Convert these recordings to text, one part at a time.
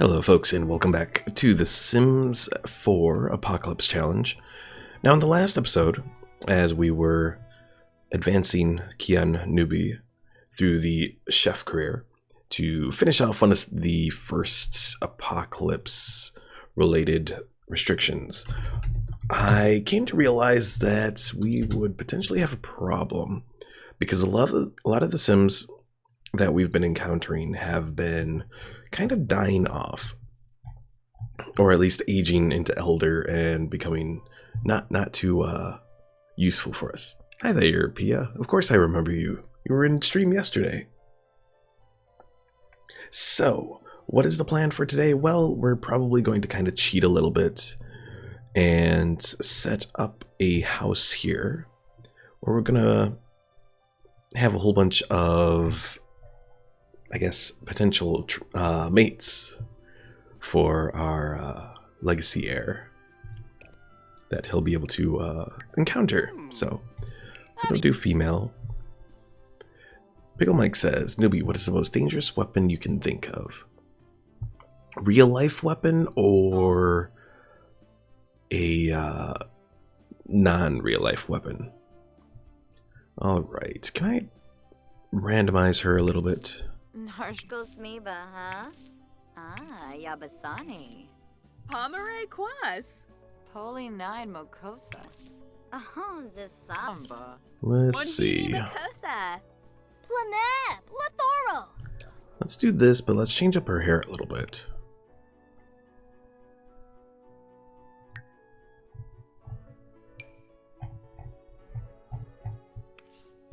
Hello folks, and welcome back to the Sims 4 Apocalypse Challenge. Now in the last episode, as we were advancing Keon Nuby through the chef career to finish off on the first apocalypse related restrictions, I came to realize that we would potentially have a problem because a lot of the Sims that we've been encountering have been kind of dying off, or at least aging into elder and becoming not too useful for us. Hi there, Pia. Of course I remember you. You were in stream yesterday. So, what is the plan for today? Well, we're probably going to kind of cheat a little bit and set up a house here where we're gonna have a whole bunch of, I guess, potential mates for our legacy heir that he'll be able to encounter. So we'll do female. Pickle Mike says, Nuby, what is the most dangerous weapon you can think of? Real life weapon or a non-real life weapon? Alright, can I randomize her a little bit? Narshko Smiba, huh? Ah, Yabasani. Pomere Kwas. Poli 9 Mokosa. The Samba. Let's see. Mokosa. Planep, Lathoro. Let's do this, but let's change up her hair a little bit.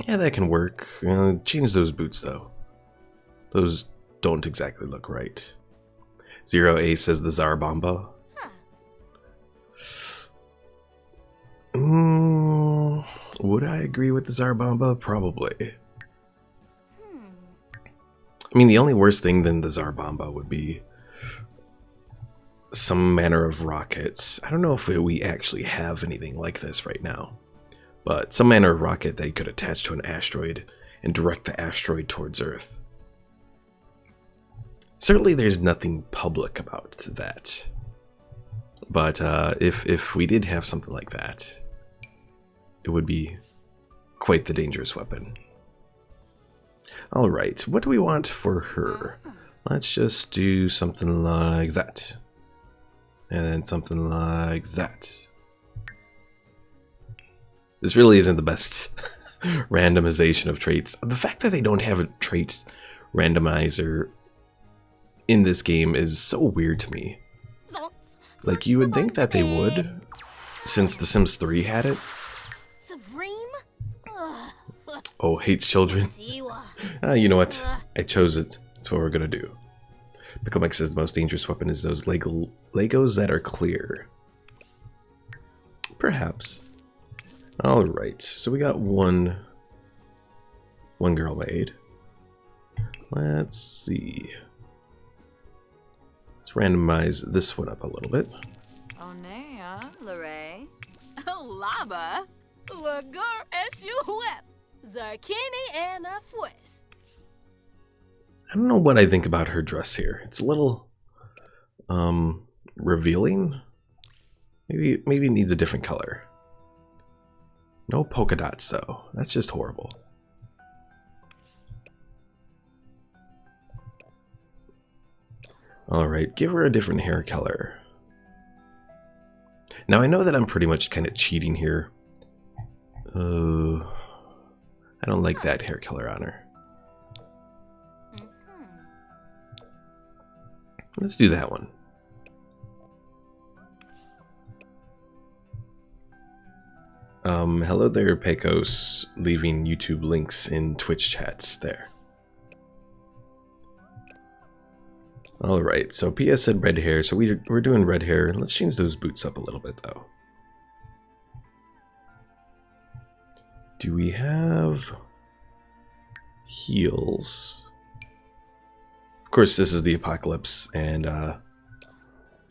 Yeah, that can work. Change those boots, though. Those don't exactly look right. Zero A says the Tsar Bomba. Would I agree with the Tsar Bomba? Probably. I mean, the only worse thing than the Tsar Bomba would be some manner of rockets. I don't know if we actually have anything like this right now, but some manner of rocket that you could attach to an asteroid and direct the asteroid towards Earth. Certainly there's nothing public about that, but if we did have something like that, it would be quite the dangerous weapon. Alright, what do we want for her? Let's just do something like that, and then something like that. This really isn't the best randomization of traits. The fact that they don't have a traits randomizer in this game is so weird to me. Like, you would think that they would, since The Sims 3 had it. Oh, hates children. You know what? I chose it. That's what we're gonna do. Pickle Mike says the most dangerous weapon is those Legos that are clear. Perhaps. Alright, so we got one girl made. Let's see. Let's randomize this one up a little bit. Onea, Lare. Laba. Lagur Eshuep. Zarkini and a Fues. I don't know what I think about her dress here. It's a little revealing. Maybe it needs a different color. No polka dots though. That's just horrible. Alright, give her a different hair color. Now I know that I'm pretty much kind of cheating here. I don't like that hair color on her. Let's do that one. Hello there, Pecos, leaving YouTube links in Twitch chats there. Alright, so Pia said red hair, so we're doing red hair. Let's change those boots up a little bit, though. Do we have heels? Of course, this is the apocalypse, and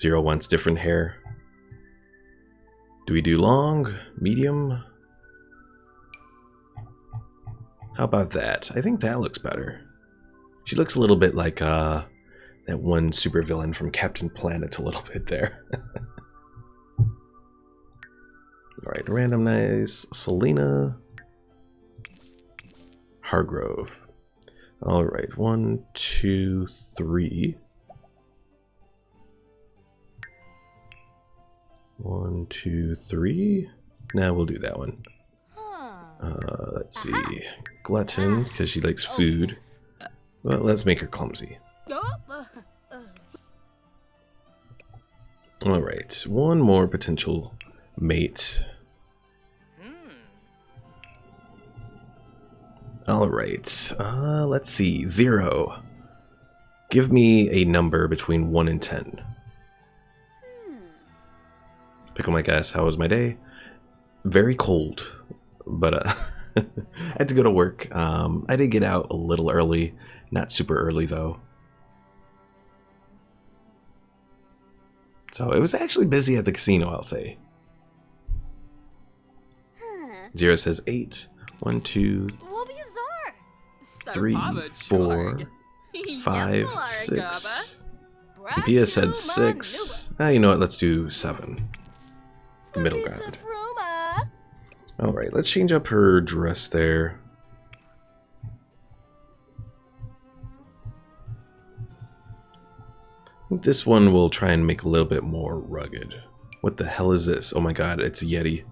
Zero wants different hair. Do we do long, medium? How about that? I think that looks better. She looks a little bit like that that one supervillain from Captain Planet a little bit there. Alright, randomize Selena Hargrove. Alright, 1, 2, 3. 1, 2, 3. Now we'll do that one. Let's see. Glutton, because she likes food. Well, let's make her clumsy. Alright, one more potential mate. Alright, let's see. 0. Give me a number between 1 and 10. Pickle my guess, how was my day? Very cold, but I had to go to work. I did get out a little early, not super early though. So it was actually busy at the casino, I'll say. 0 says 8. 1, 2, 3, 4, 5, 6. And Pia said 6. You know what? Let's do 7. The middle ground. Alright, let's change up her dress there. I think this one will try and make a little bit more rugged. What the hell is this? Oh my god, it's a Yeti.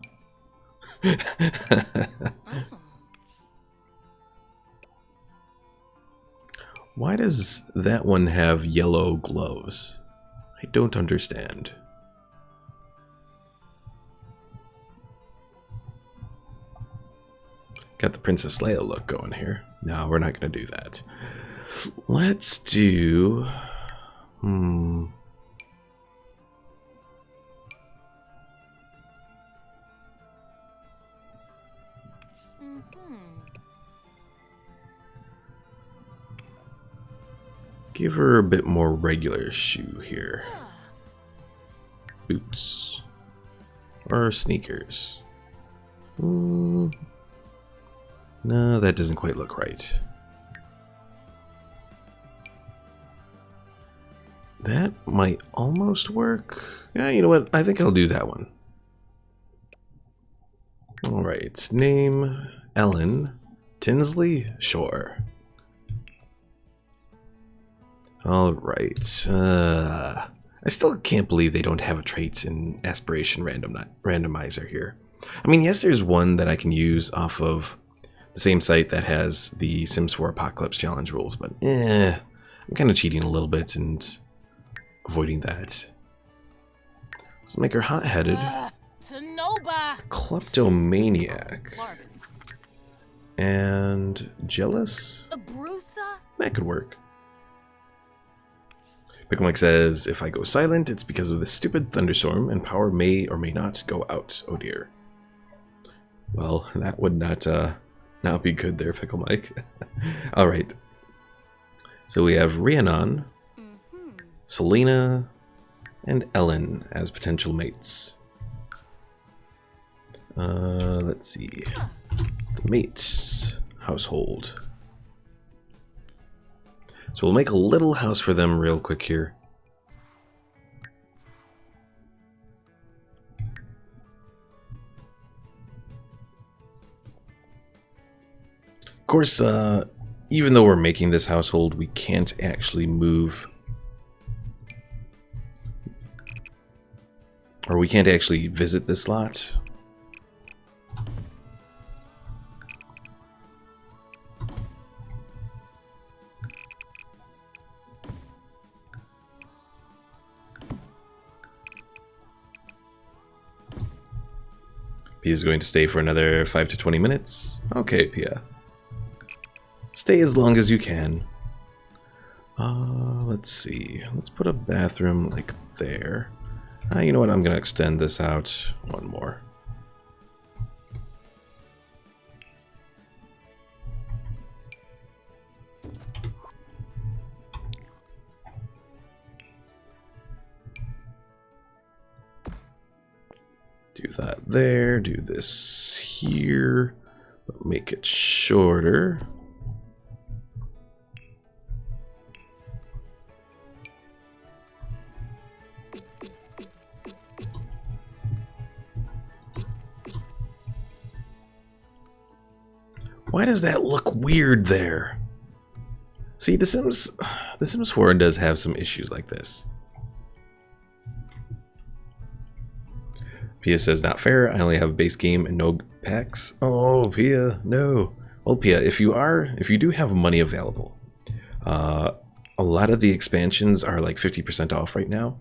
Why does that one have yellow gloves? I don't understand. Got the Princess Leia look going here. No, we're not going to do that. Let's do... Give her a bit more regular shoe here. Boots. Or sneakers. No, that doesn't quite look right. That might almost work. Yeah, you know what? I think I'll do that one. Alright, name Ellen Tinsley? Sure. Alright. I still can't believe they don't have a traits in aspiration randomizer here. I mean, yes, there's one that I can use off of the same site that has the Sims 4 Apocalypse Challenge rules, but I'm kind of cheating a little bit and avoiding that. Let's make her hot-headed. Kleptomaniac. And jealous? That could work. Picklemike says, if I go silent, it's because of this stupid thunderstorm, and power may or may not go out. Oh dear. Well, that would not be good there, Pickle Mike. Alright. So we have Rhiannon, Selena, and Ellen as potential mates. Let's see. The mates household. So we'll make a little house for them real quick here. Of course, even though we're making this household, we can't actually move, or we can't actually visit this lot. Pia's going to stay for another 5 to 20 minutes. Okay, Pia. Stay as long as you can. Let's see. Let's put a bathroom like there. You know what? I'm going to extend this out one more. Do that there, do this here, but make it shorter. Why does that look weird there? See, The Sims 4 does have some issues like this. Pia says, not fair. I only have a base game and no packs. Oh, Pia, no. Well, Pia, if you do have money available, a lot of the expansions are like 50% off right now.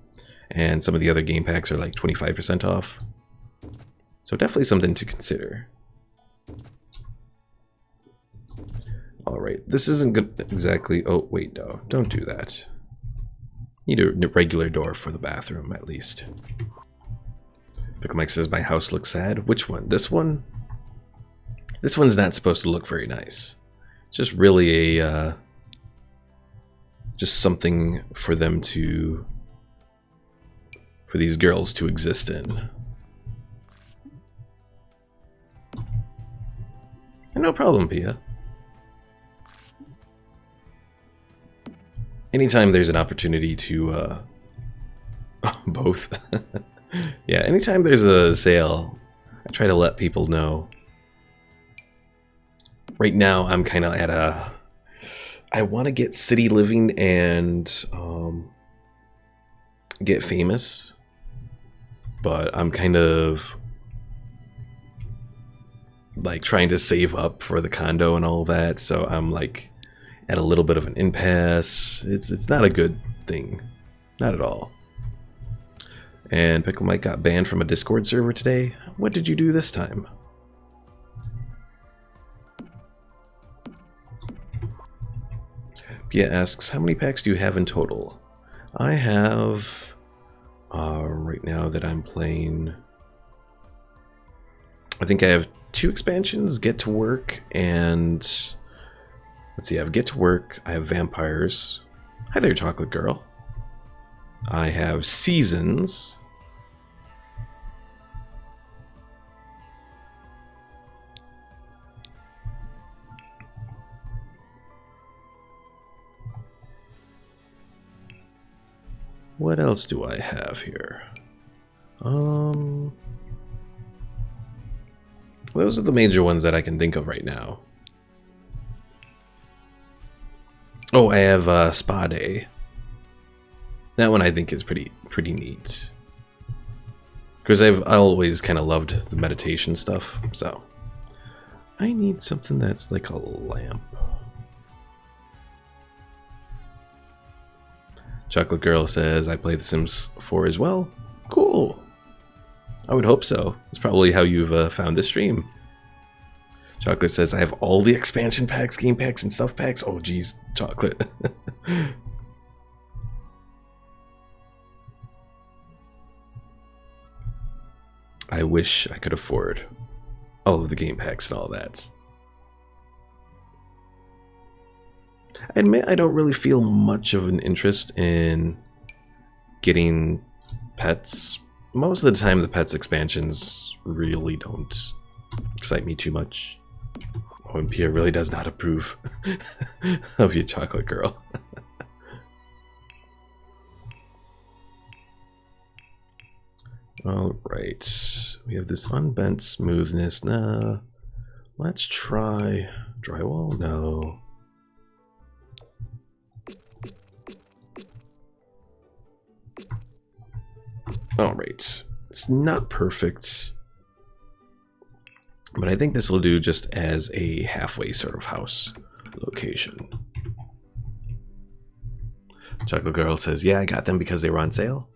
And some of the other game packs are like 25% off. So definitely something to consider. Alright, this isn't good exactly. Oh, wait, no. Don't do that. Need a regular door for the bathroom, at least. Pickle Mike says, my house looks sad. Which one? This one? This one's not supposed to look very nice. It's just really a... just something for them to... for these girls to exist in. No problem, Pia. Anytime there's an opportunity to, both. Yeah, anytime there's a sale, I try to let people know. Right now, I'm kind of at a... I want to get city living and get famous. But I'm kind of... like trying to save up for the condo and all that, so I'm like at a little bit of an impasse. It's not a good thing, not at all. And Pickle Mike got banned from a Discord server today. What did you do this time? Pia asks, how many packs do you have in total? I have right now that I'm playing, I think I have 2 expansions, Get to Work, and let's see, I have Get to Work, I have Vampires. Hi there, Chocolate Girl. I have Seasons. What else do I have here? Those are the major ones that I can think of right now. Oh, I have Spa Day. That one I think is pretty neat. Because I always kind of loved the meditation stuff, so I need something that's like a lamp. Chocolate Girl says, I play The Sims 4 as well. Cool. I would hope so. It's probably how you've found this stream. Chocolate says, I have all the expansion packs, game packs, and stuff packs. Oh, geez, Chocolate. I wish I could afford all of the game packs and all that. I admit I don't really feel much of an interest in getting pets. Most of the time the pets expansions really don't excite me too much. Oh, and Pia really does not approve of you, Chocolate Girl. Alright, we have this unbent smoothness. Nah, let's try drywall. No. Alright, it's not perfect, but I think this will do just as a halfway sort of house location. Chocolate Girl says, yeah, I got them because they were on sale.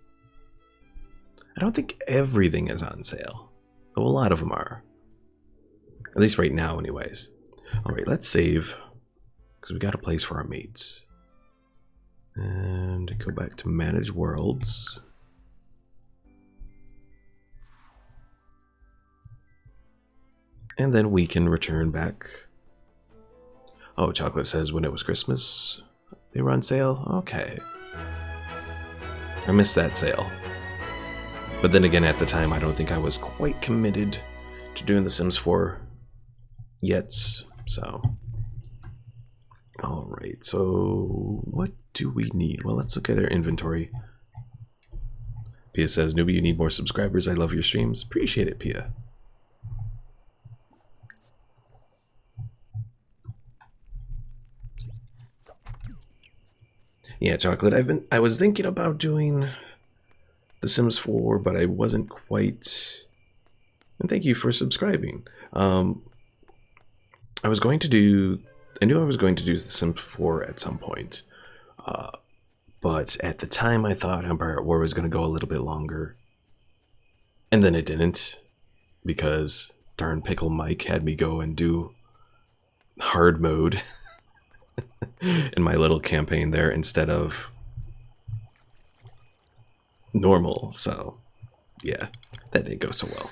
I don't think everything is on sale, though a lot of them are. At least right now, anyways. Alright, let's save, because we got a place for our mates. And go back to Manage Worlds. And then we can return back. Oh, Chocolate says when it was Christmas, they were on sale? Okay. I missed that sale. But then again, at the time, I don't think I was quite committed to doing The Sims 4 yet, so. Alright, so what do we need? Well, let's look at our inventory. Pia says, Nuby, you need more subscribers. I love your streams. Appreciate it, Pia. Yeah, Chocolate, I was thinking about doing The Sims 4, but I wasn't quite. And thank you for subscribing. I knew I was going to do The Sims 4 at some point. But at the time I thought Empire at War was going to go a little bit longer. And then it didn't. Because darn Pickle Mike had me go and do hard mode in my little campaign there instead of normal. So, yeah, that didn't go so well.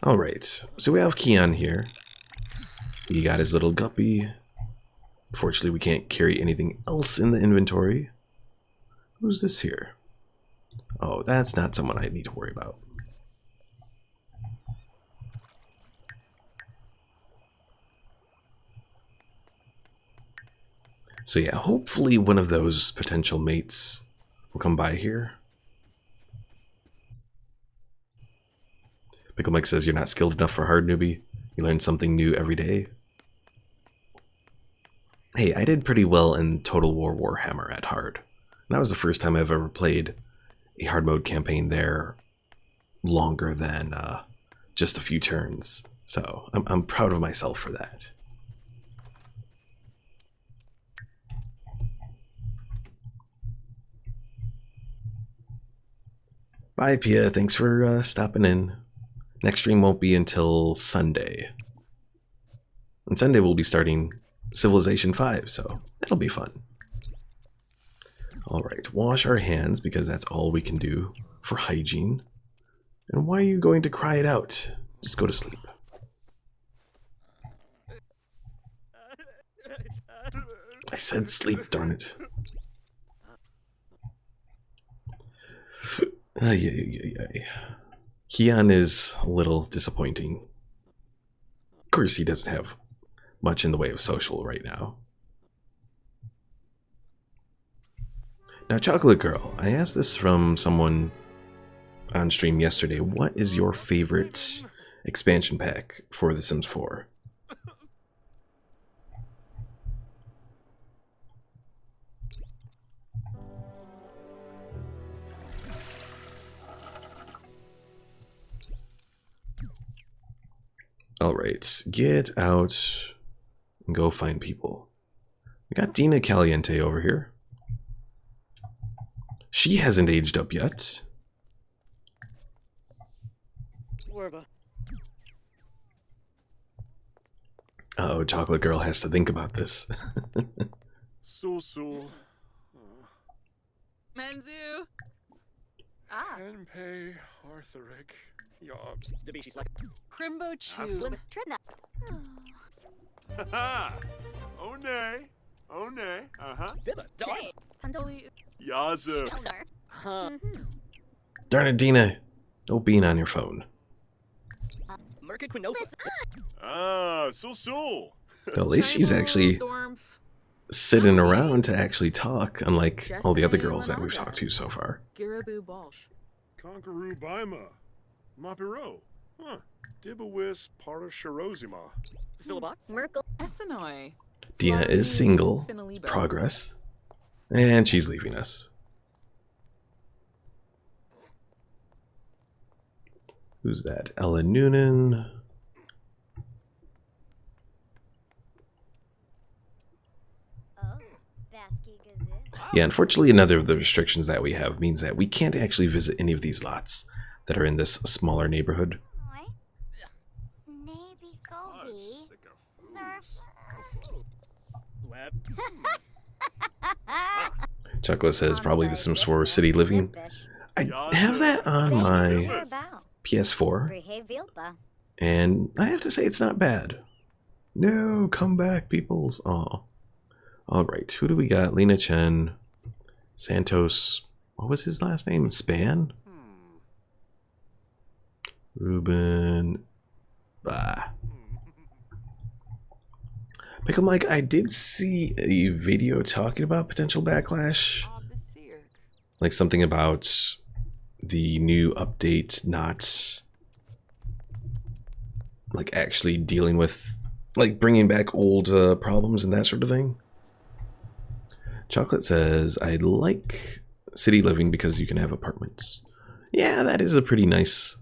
Alright, so we have Keon here. He got his little guppy. Unfortunately, we can't carry anything else in the inventory. Who's this here? Oh, that's not someone I need to worry about. So yeah, hopefully one of those potential mates will come by here. Pickle Mike says you're not skilled enough for hard, Nuby. You learn something new every day. Hey, I did pretty well in Total War Warhammer at hard. And that was the first time I've ever played a hard mode campaign there longer than just a few turns. So I'm proud of myself for that. Bye, Pia. Thanks for stopping in. Next stream won't be until Sunday. And Sunday we'll be starting Civilization 5, so that'll be fun. Alright, wash our hands because that's all we can do for hygiene. And why are you going to cry it out? Just go to sleep. I said sleep, darn it. Keon is a little disappointing. Of course, he doesn't have much in the way of social right now. Now, Chocolate Girl, I asked this from someone on stream yesterday. What is your favorite expansion pack for The Sims 4? Alright, get out and go find people. We got Dina Caliente over here. She hasn't aged up yet. Uh-oh, Chocolate Girl has to think about this. So. Menzu. Enpei Arthuric. Yobs. Crimbo Chew. Haha. Oh nay. Oh nay. Uh-huh. Yazu. Darn it, Dina. No being on your phone. Ah, so. At least she's actually sitting around to actually talk, unlike all the other girls that we've talked to so far. Girabu Balsh. Conqueroo Baima. Mapiro. Huh. Dibawis Parashirozima. Merkel. Essenoi. Dina is single. Progress. And she's leaving us. Who's that? Ella Noonan. Yeah, unfortunately, another of the restrictions that we have means that we can't actually visit any of these lots that are in this smaller neighborhood. Chocolate says probably The Sims 4 City Living. I have that on my PS4, and I have to say it's not bad. No, come back, peoples. Aw. Alright, who do we got? Lena Chen, Santos, what was his last name? Span? Ruben. Bah. Pickle Mike, I did see a video talking about potential backlash. Like something about the new update not like actually dealing with like bringing back old problems and that sort of thing. Chocolate says, I like city living because you can have apartments. Yeah, that is a pretty nice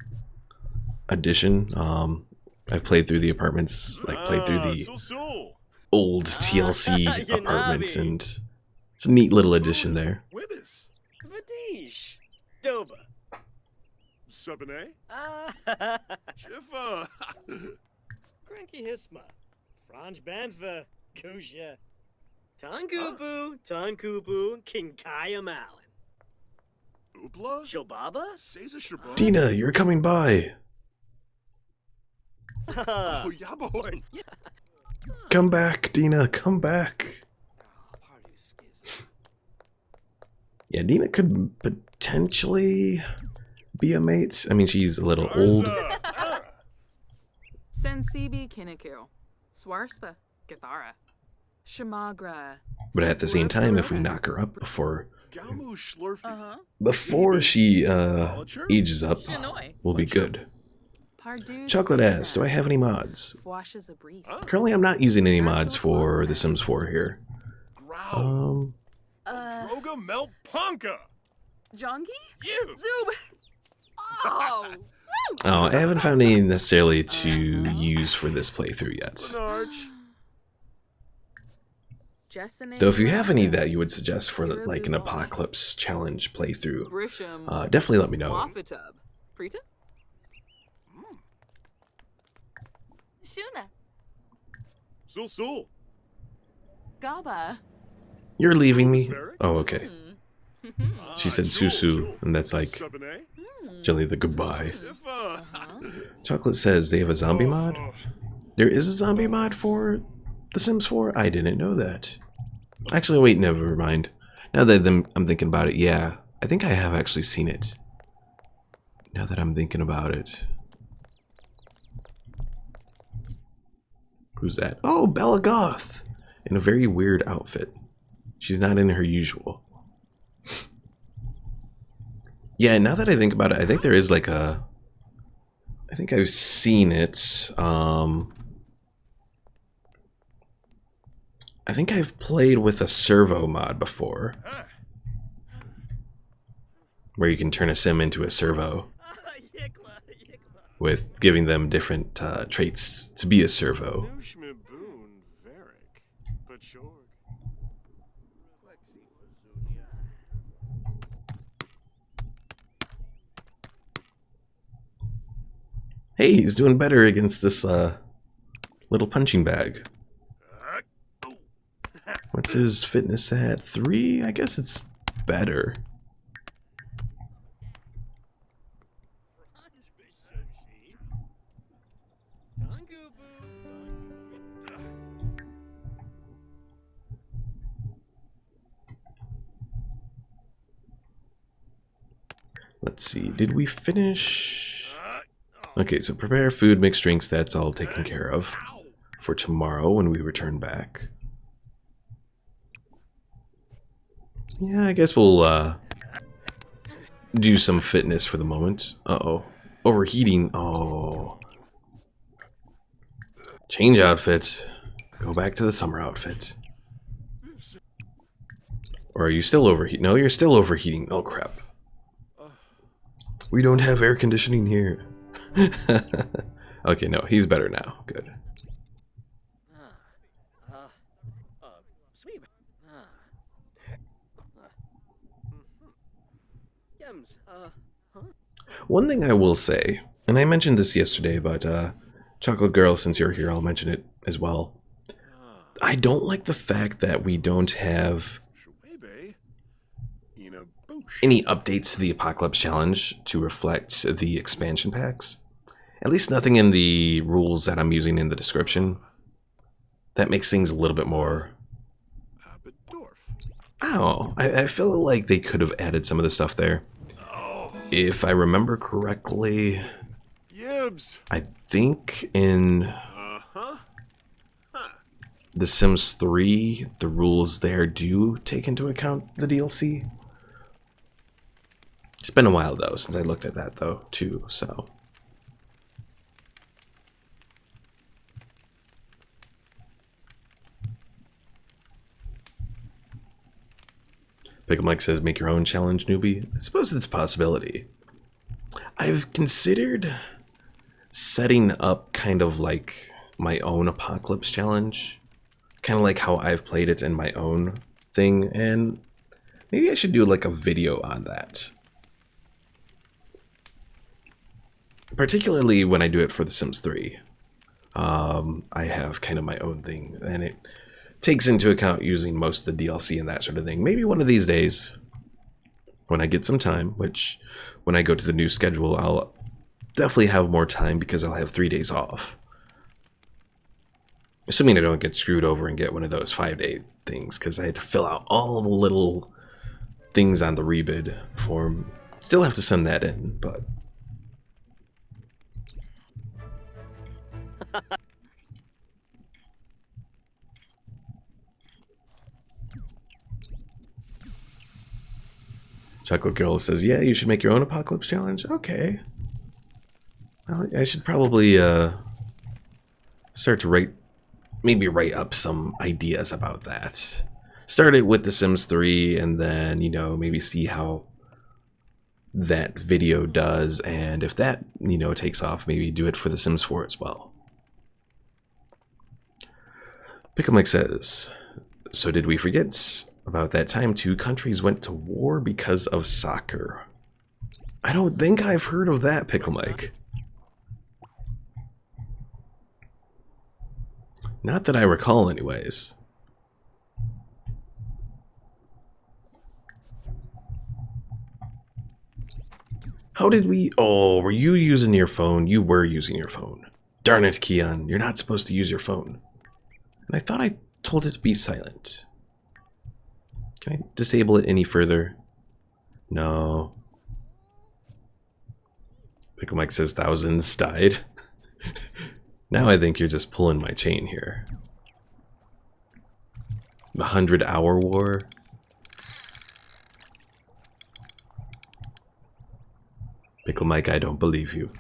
addition. I've played through the apartments, like played through the old TLC apartments, and it's a neat little addition there. Wibis. Vadish. Doba. Subane? Jiffa. Cranky Hisma. Franj Banfa. Kusha. Tankubu. Tankubu. Kinkaya Malin. Oopla? Shobaba? Seiza Shabon? Dina, you're coming by. Oh, yeah, boy. Come back, Dina, come back. Yeah, Dina could potentially be a mate. I mean, she's a little old. Sensibi Kiniku. Swarspa. Gathara. Shamagra. But at the same time, if we knock her up before Gamu Schlurfy. she ages up, Shinoi. we'll be good. Pardue. Chocolate asks, do I have any mods? Washes a breeze. Currently, I'm not using any mods for The Sims 4 here. Growl. Droga Melt Ponka. Jongi? You. Zoob! Oh! Woo! Oh, I haven't found any necessarily to use for this playthrough yet. Benarch. Though if you have any that you would suggest for like an apocalypse challenge playthrough, Brisham. definitely let me know. Wafatub. Prita? Shuna. Sul. Gaba. You're leaving me? Oh, okay. She said Susu, and that's like Subane? generally the goodbye. Jiffa. Chocolate says they have a zombie mod? There is a zombie mod for The Sims 4? I didn't know that. Actually, wait, never mind. Now that I'm thinking about it, yeah. I think I have actually seen it. Now that I'm thinking about it. Who's that? Oh, Bella Goth! In a very weird outfit. She's not in her usual. Yeah, now that I think about it, I think there is like a... I think I've seen it. I think I've played with a servo mod before. Where you can turn a sim into a servo. With giving them different traits to be a servo. Nushmiboon Varric. Pachorg. Hey, he's doing better against this little punching bag. What's his fitness at? 3? I guess it's better. Let's see, did we finish? Okay, so prepare food, mix drinks, that's all taken care of for tomorrow when we return back. Yeah, I guess we'll do some fitness for the moment. Uh-oh. Overheating. Oh. Change outfit. Go back to the summer outfit. Or are you still overheating? No, you're still overheating. Oh, crap. We don't have air conditioning here. Okay, no, he's better now. Good. One thing I will say, and I mentioned this yesterday, but Chocolate Girl, since you're here, I'll mention it as well. I don't like the fact that we don't have any updates to the Apocalypse Challenge to reflect the expansion packs. At least nothing in the rules that I'm using in the description. That makes things a little bit more... Oh, I feel like they could have added some of the stuff there. If I remember correctly, I think in The Sims 3, the rules there do take into account the DLC. It's been a while, though, since I looked at that, though, too, so... Pickle Mike says, make your own challenge, newbie. I suppose it's a possibility. I've considered setting up kind of like my own apocalypse challenge. Kind of like how I've played it in my own thing. And maybe I should do like a video on that. Particularly when I do it for The Sims 3. I have kind of my own thing. And it takes into account using most of the DLC and that sort of thing. Maybe one of these days, when I get some time, which when I go to the new schedule, I'll definitely have more time because I'll have 3 days off. Assuming I don't get screwed over and get one of those 5-day things, because I had to fill out all the little things on the rebid form. Still have to send that in, but... Chocolate Girl says, yeah, you should make your own apocalypse challenge. Okay. Well, I should probably start to write up some ideas about that. Start it with The Sims 3 and then, you know, maybe see how that video does. And if that, you know, takes off, maybe do it for The Sims 4 as well. Pickle Mike says, so did we forget about that time 2 countries went to war because of soccer? I don't think I've heard of that, Pickle Mike. Not that I recall anyways. How did we... Oh, were you using your phone? You were using your phone. Darn it, Keon. You're not supposed to use your phone. And I thought I told it to be silent. Can I disable it any further? No. Pickle Mike says thousands died. Now I think you're just pulling my chain here. The 100-hour war? Pickle Mike, I don't believe you.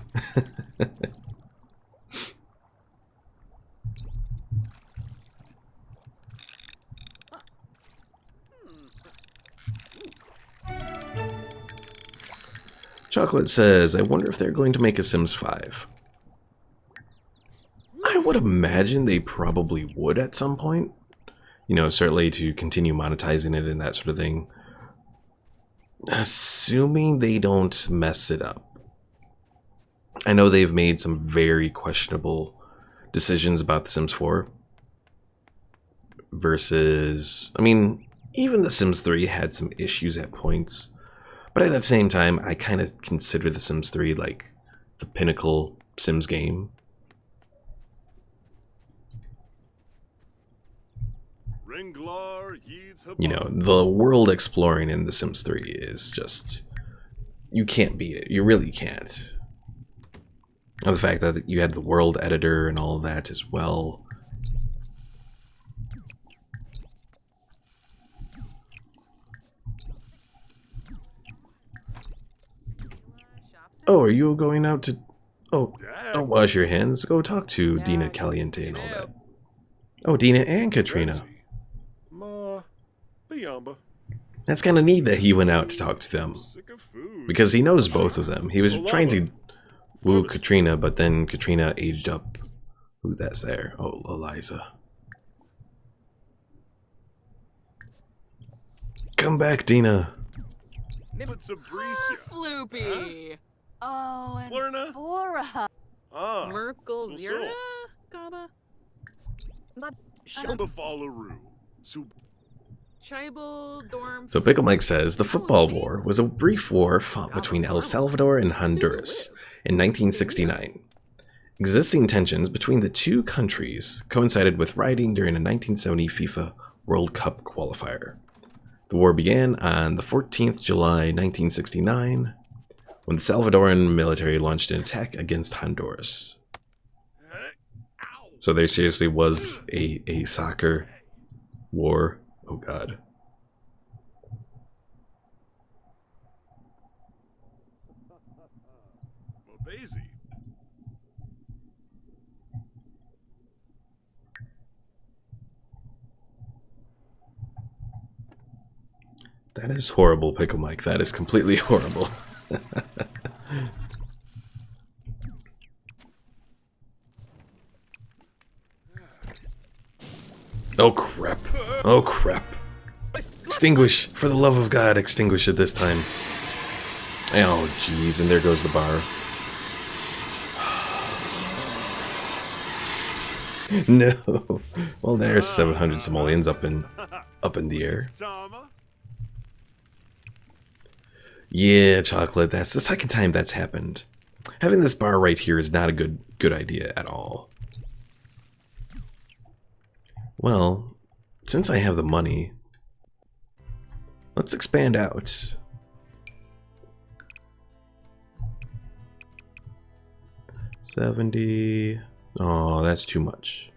Chocolate says, I wonder if they're going to make a Sims 5. I would imagine they probably would at some point. You know, certainly to continue monetizing it and that sort of thing. Assuming they don't mess it up. I know they've made some very questionable decisions about The Sims 4. Versus, I mean, even The Sims 3 had some issues at points. But at the same time, I kind of consider The Sims 3 like the pinnacle Sims game. You know, the world exploring in The Sims 3 is just... You can't beat it. You really can't. And the fact that you had the world editor and all of that as well. Oh, are you going out to... Oh, don't wash your hands. Go talk to Dina Caliente and all that. Oh, Dina and Katrina. That's kind of neat that he went out to talk to them. Because he knows both of them. He was trying to woo Katrina, but then Katrina aged up. Ooh, that's there. Oh, Eliza. Come back, Dina. Floopy. Oh, and Flurna? Fora. Merkel so. Zira? Gaba? Shumbafalaroo. Tribal dorm. So Pickle Mike says, the football war was a brief war fought between El Salvador and Honduras in 1969. Existing tensions between the two countries coincided with rioting during a 1970 FIFA World Cup qualifier. The war began on the 14th July 1969 when the Salvadoran military launched an attack against Honduras. So there seriously was a soccer war. Oh god. That is horrible, Pickle Mike. That is completely horrible. Oh crap. Oh crap. Extinguish! For the love of God, extinguish it this time. Oh jeez, and there goes the bar. No. Well, there's 700 simoleons up in the air. Yeah, chocolate. That's the second time that's happened. Having this bar right here is not a good idea at all. Well, since I have the money, let's expand out. $70. Oh, that's too much.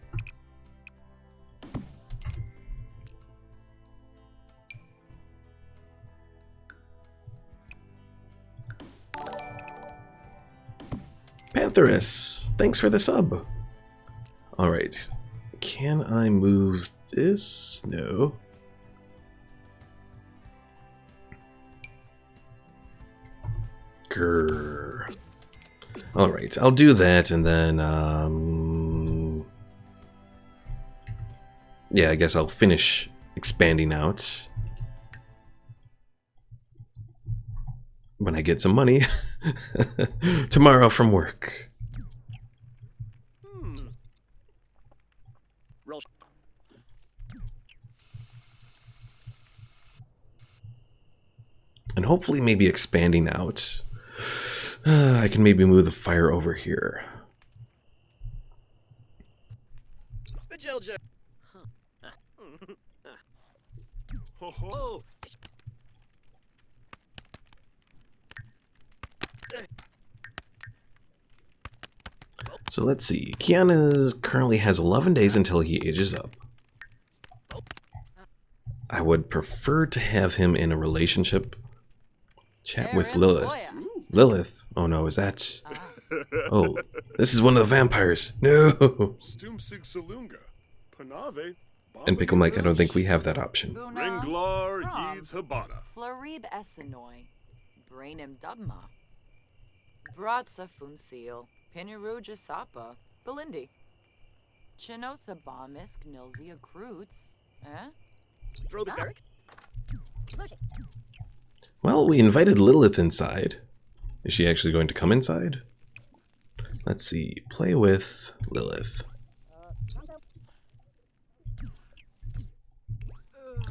Pantherus, thanks for the sub. Alright, can I move this? No. Grrr. Alright, I'll do that and then, yeah, I guess I'll finish expanding out when I get some money tomorrow from work. And hopefully maybe expanding out, I can maybe move the fire over here. So let's see. Keon currently has 11 days until he ages up. I would prefer to have him in a relationship. Chat with Lilith. Lilith? Oh no, is that... Oh, this is one of the vampires. No! And Pickle Mike, I don't think we have that option. Ringlar Yeeds Habana. Florib Essenoy. Brainim Dubma. Bratsa Funsil. Piniru Jasapa. Belindi. Chinosa Bomisk Nilzia Kroots. Eh? Well, we invited Lilith inside. Is she actually going to come inside? Let's see. Play with Lilith.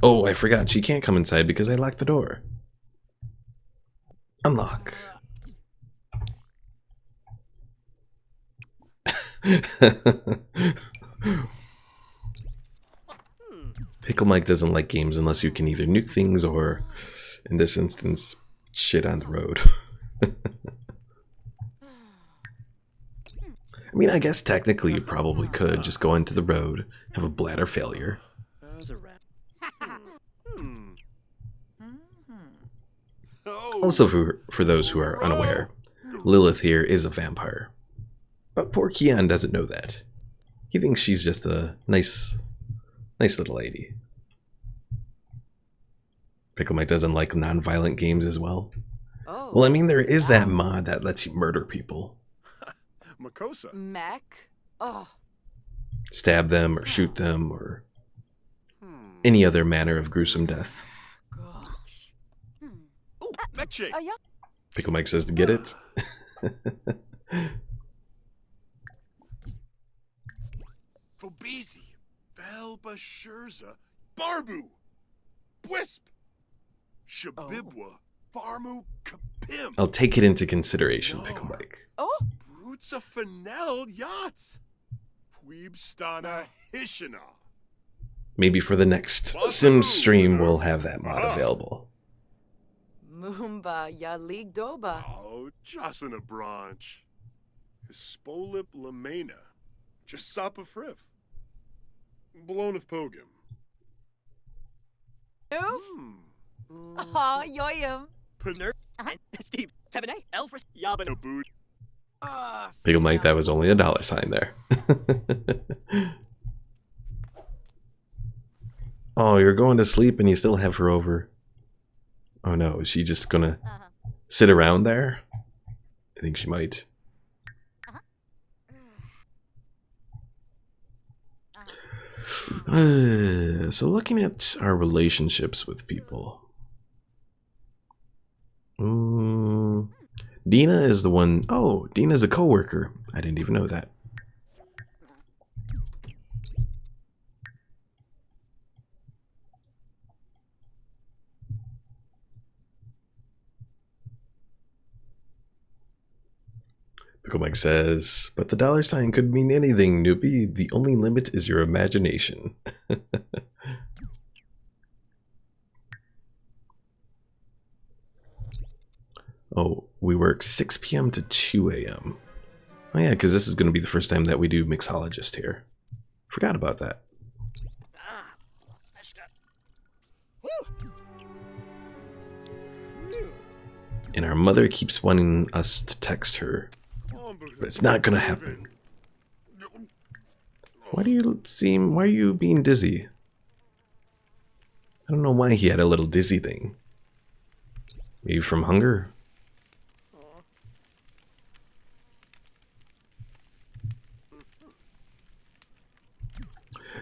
Oh, I forgot. She can't come inside because I locked the door. Unlock. Pickle Mike doesn't like games unless you can either nuke things or, in this instance, shit on the road. I mean, I guess technically you probably could just go into the road, have a bladder failure. Also, for those who are unaware, Lilith here is a vampire. But poor Keon doesn't know that. He thinks she's just a nice little lady. Pickle Mike doesn't like non-violent games as well. Oh, Well, I mean, there is that mod that lets you murder people. Makosa. Mech? Oh. Stab them or shoot them or any other manner of gruesome death. Gosh. Oh, Mekche. Yeah. Pickle Mike says to get it. Fobizi. Velba Sherza. Barbu. Wisp. Shabibwa. Farmu Kapim. I'll take it into consideration, Pickle Mike. Oh. Brutza Fanel Yachts. Puibstana Hishina. Maybe for the next Sims stream, we'll have that mod available. Moomba Yalig Doba. Oh, Jasina Branch. Hispolip Lamena. Jasapa Friv. Blown of Pogum. Ah, yoyum. Paner. Steve. 7A. Elfris. Yaban. Abood. Pickle Mike, that was only a $sign there. Oh, you're going to sleep and you still have her over. Oh no, is she just gonna sit around there? I think she might. So looking at our relationships with people. Dina is the one. Oh, Dina's a coworker. I didn't even know that. Pickle Mike says, but the dollar sign could mean anything, Nuby. The only limit is your imagination. Oh, we work 6 p.m. to 2 a.m. Oh yeah, because this is going to be the first time that we do mixologist here. Forgot about that. And our mother keeps wanting us to text her. But it's not gonna happen. Why are you being dizzy? I don't know why he had a little dizzy thing. Maybe from hunger?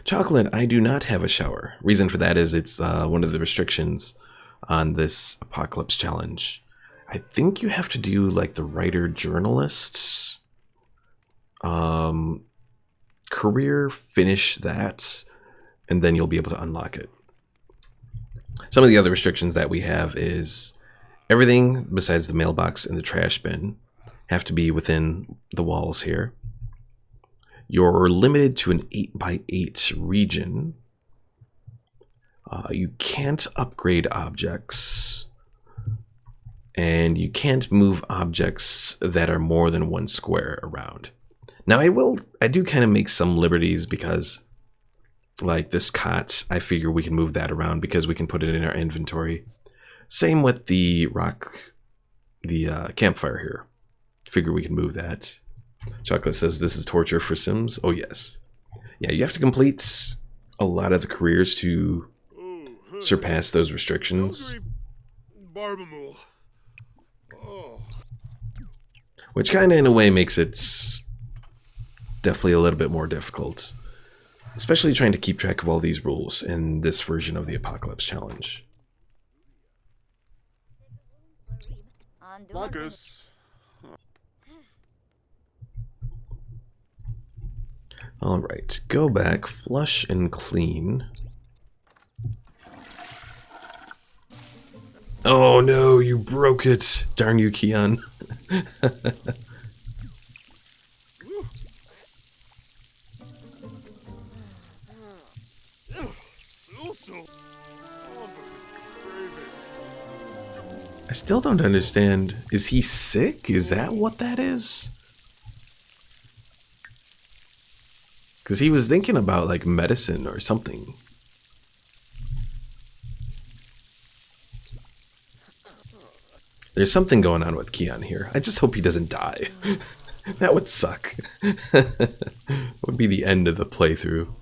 Chocolate, I do not have a shower. Reason for that is it's one of the restrictions on this apocalypse challenge. I think you have to do like the writer-journalist career, finish that, and then you'll be able to unlock it. Some of the other restrictions that we have is everything besides the mailbox and the trash bin have to be within the walls here. You're limited to an 8x8 region. You can't upgrade objects. And you can't move objects that are more than 1 square around. Now I do kind of make some liberties because like this cot, I figure we can move that around because we can put it in our inventory. Same with the campfire here. Figure we can move that. Chocolate says this is torture for Sims. Oh yes. Yeah, you have to complete a lot of the careers to surpass those restrictions. Which kind of in a way makes it definitely a little bit more difficult. Especially trying to keep track of all these rules in this version of the Apocalypse Challenge. Marcus. Alright, go back, flush and clean. Oh no, you broke it! Darn you, Keon. I still don't understand. Is he sick? Is that what that is? Because he was thinking about like medicine or something. There's something going on with Keon here. I just hope he doesn't die. That would suck. That would be the end of the playthrough.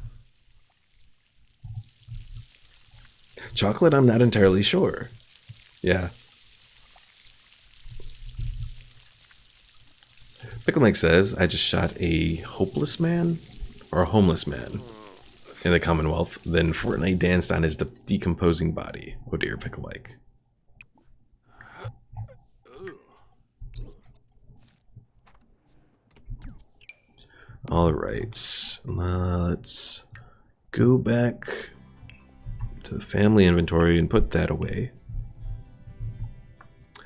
Chocolate, I'm not entirely sure. Yeah. Pickle Mike says, I just shot a hopeless man or a homeless man in the Commonwealth. Then Fortnite danced on his decomposing body. Oh dear, Pickle Mike. Alright, let's go back to the family inventory and put that away.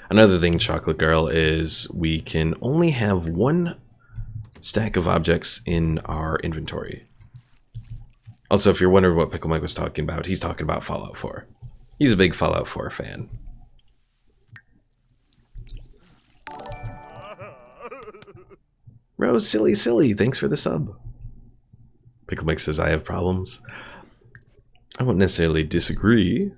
Another thing, Chocolate Girl, is we can only have 1 stack of objects in our inventory. Also, if you're wondering what Pickle Mike was talking about, he's talking about Fallout 4. He's a big Fallout 4 fan. Rose, silly, thanks for the sub. Pickle Mike says, I have problems. I won't necessarily disagree.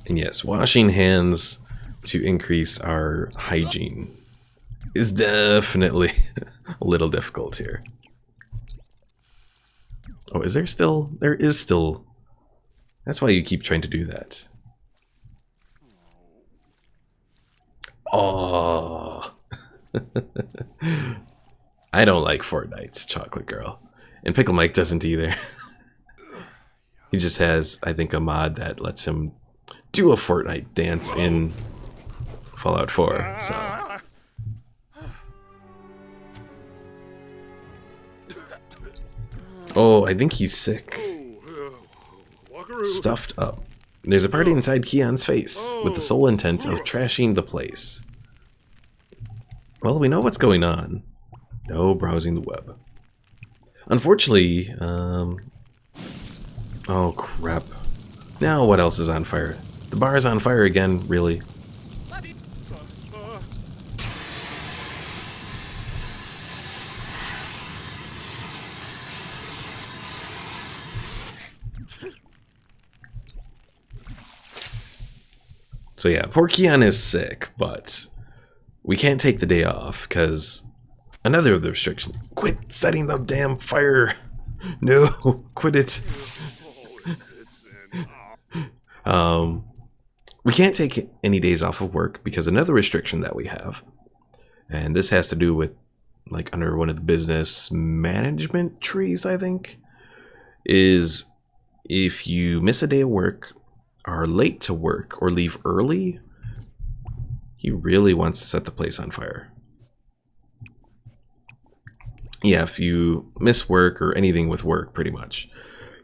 And yes, washing hands to increase our hygiene. is definitely a little difficult here. Oh, is there still? There is still. That's why you keep trying to do that. Oh. I don't like Fortnite, Chocolate Girl. And Pickle Mike doesn't either. He just has, I think, a mod that lets him do a Fortnite dance in Fallout 4, so. Oh, I think he's sick. Stuffed up. There's a party inside Keon's face, with the sole intent of trashing the place. Well, we know what's going on. No browsing the web. Unfortunately, oh crap. Now what else is on fire? The bar is on fire again, really. So yeah, poor Keon is sick, but we can't take the day off, because another of the restrictions. Quit setting the damn fire! No, quit it! We can't take any days off of work, because another restriction that we have, and this has to do with, like, under one of the business management trees, I think, is if you miss a day of work, are late to work, or leave early, he really wants to set the place on fire. Yeah, if you miss work or anything with work, pretty much,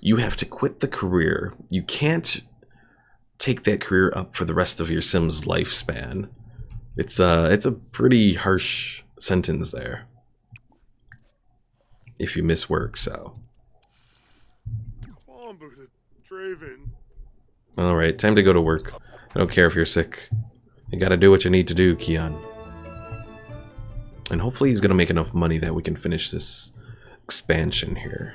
you have to quit the career. You can't take that career up for the rest of your Sims lifespan. It's a pretty harsh sentence there. If you miss work, so. Alright, time to go to work. I don't care if you're sick. You gotta do what you need to do, Keon. And hopefully he's gonna make enough money that we can finish this expansion here.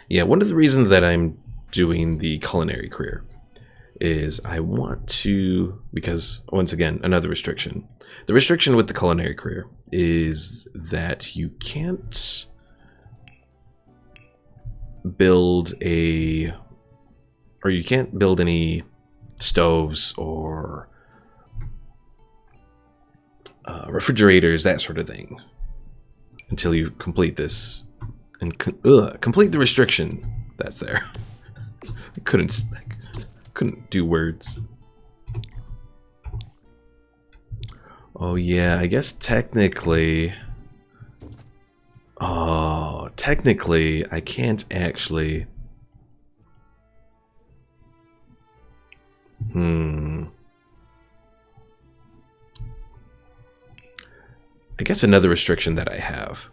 Yeah, one of the reasons that I'm doing the culinary career is I want to, because once again, another restriction. The restriction with the culinary career is that you can't build a, or you can't build any stoves or refrigerators, that sort of thing, until you complete this and complete the restriction that's there. I couldn't do words. Oh yeah, I guess technically. Oh, technically, I can't actually. I guess another restriction that I have.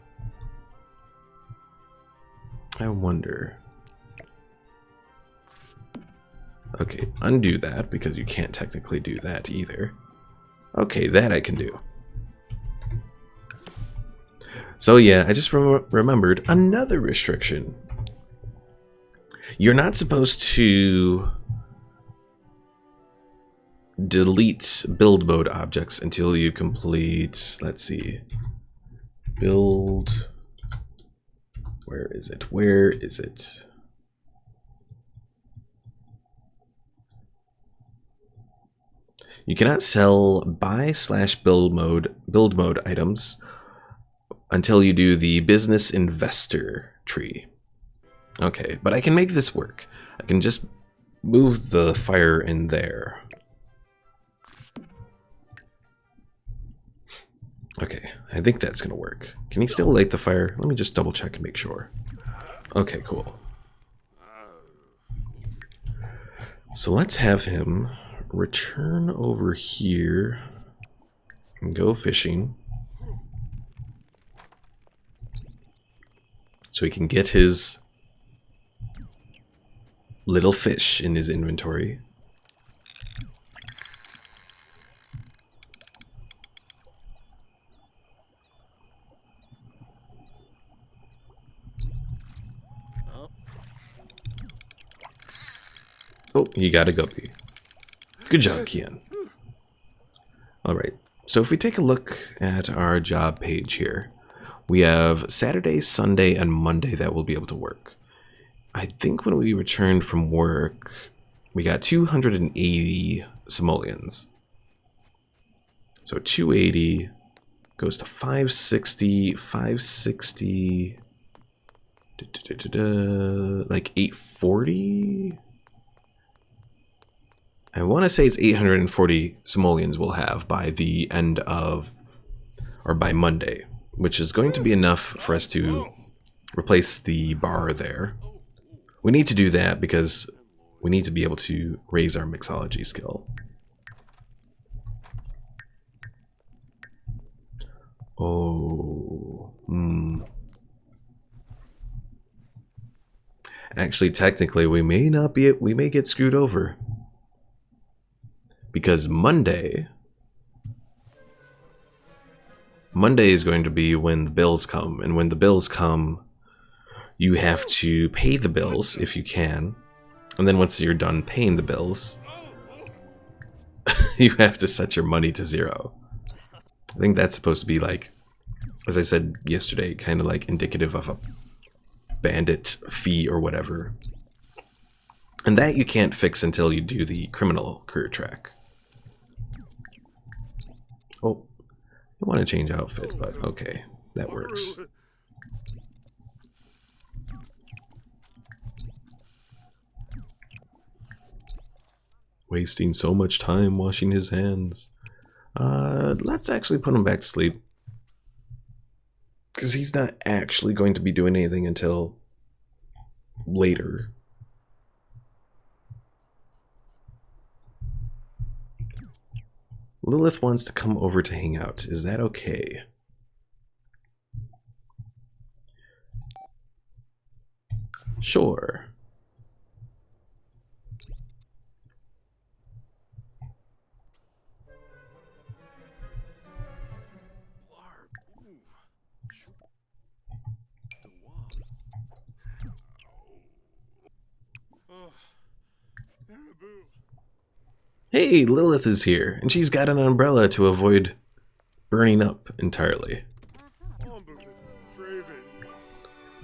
I wonder. Okay, undo that, because you can't technically do that either. Okay, that I can do. So yeah, I just remembered another restriction. You're not supposed to delete build mode objects until you complete, let's see, build, where is it? Where is it? You cannot sell buy/build mode items until you do the business investor tree. Okay, but I can make this work. I can just move the fire in there. Okay, I think that's gonna work. Can he still light the fire? Let me just double check and make sure. Okay, cool. So let's have him return over here and go fishing. So he can get his little fish in his inventory. Oh, you got a guppy. Good job, Keon. Alright, so if we take a look at our job page here, we have Saturday, Sunday, and Monday that we'll be able to work. I think when we returned from work, we got 280 simoleons. So 280 goes to 560, 560, like 840? I want to say it's 840 simoleons we'll have by the end of, or by Monday, which is going to be enough for us to replace the bar there. We need to do that because we need to be able to raise our mixology skill. Oh, Actually, technically, we may get screwed over. Because Monday is going to be when the bills come. And when the bills come, you have to pay the bills if you can. And then once you're done paying the bills, you have to set your money to 0. I think that's supposed to be like, as I said yesterday, kind of like indicative of a bandit fee or whatever. And that you can't fix until you do the criminal career track. Oh, I want to change outfit, but okay, that works. Wasting so much time washing his hands. Let's actually put him back to sleep. Because he's not actually going to be doing anything until later. Lilith wants to come over to hang out. Is that okay? Sure. Hey, Lilith is here, and she's got an umbrella to avoid burning up entirely.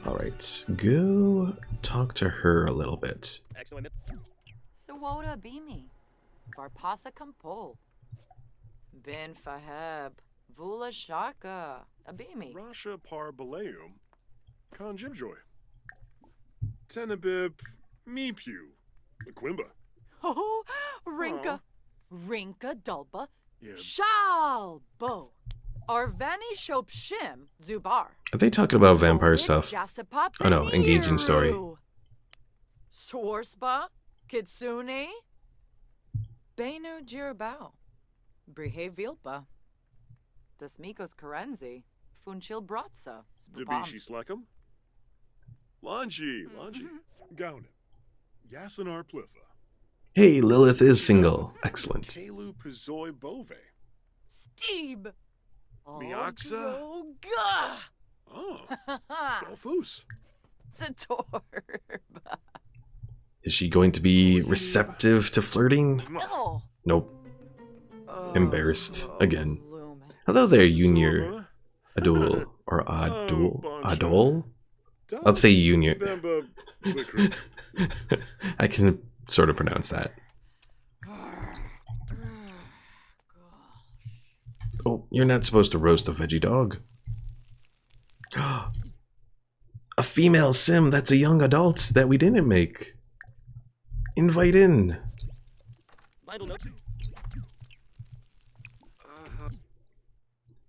Alright, go talk to her a little bit. Sawota Bimi. Varpasa Kampo. Bin Faheb. Vula Shaka. Abimi. Rasha par baleum. Conjibjoy. Tenabib meepu. Quimba. Oh, Rinka. Rinka Dulba. Yeah. Shalbo. Arvani Shop Shim. Zubar. Are they talking about vampire stuff? Oh no, engaging story. Swarspa. Kitsune. Benu Jirabao. Brihe Vilpa. Dasmikos Karenzi. Funchil Bratsa. Debishi Slekam. Lanji. Gaunin. Yasanar Plifa. Hey, Lilith is single. Excellent. Kalu Pizoi Bove. Steve. Miaxa? Oga. Oh. Dolphus. Satorba. Is she going to be receptive to flirting? No. Nope. Embarrassed again. Hello there, Junior Adul. Or Adol? I'll say Junior. I can sort of pronounce that. Oh, you're not supposed to roast a veggie dog. A female sim that's a young adult that we didn't make. Invite in.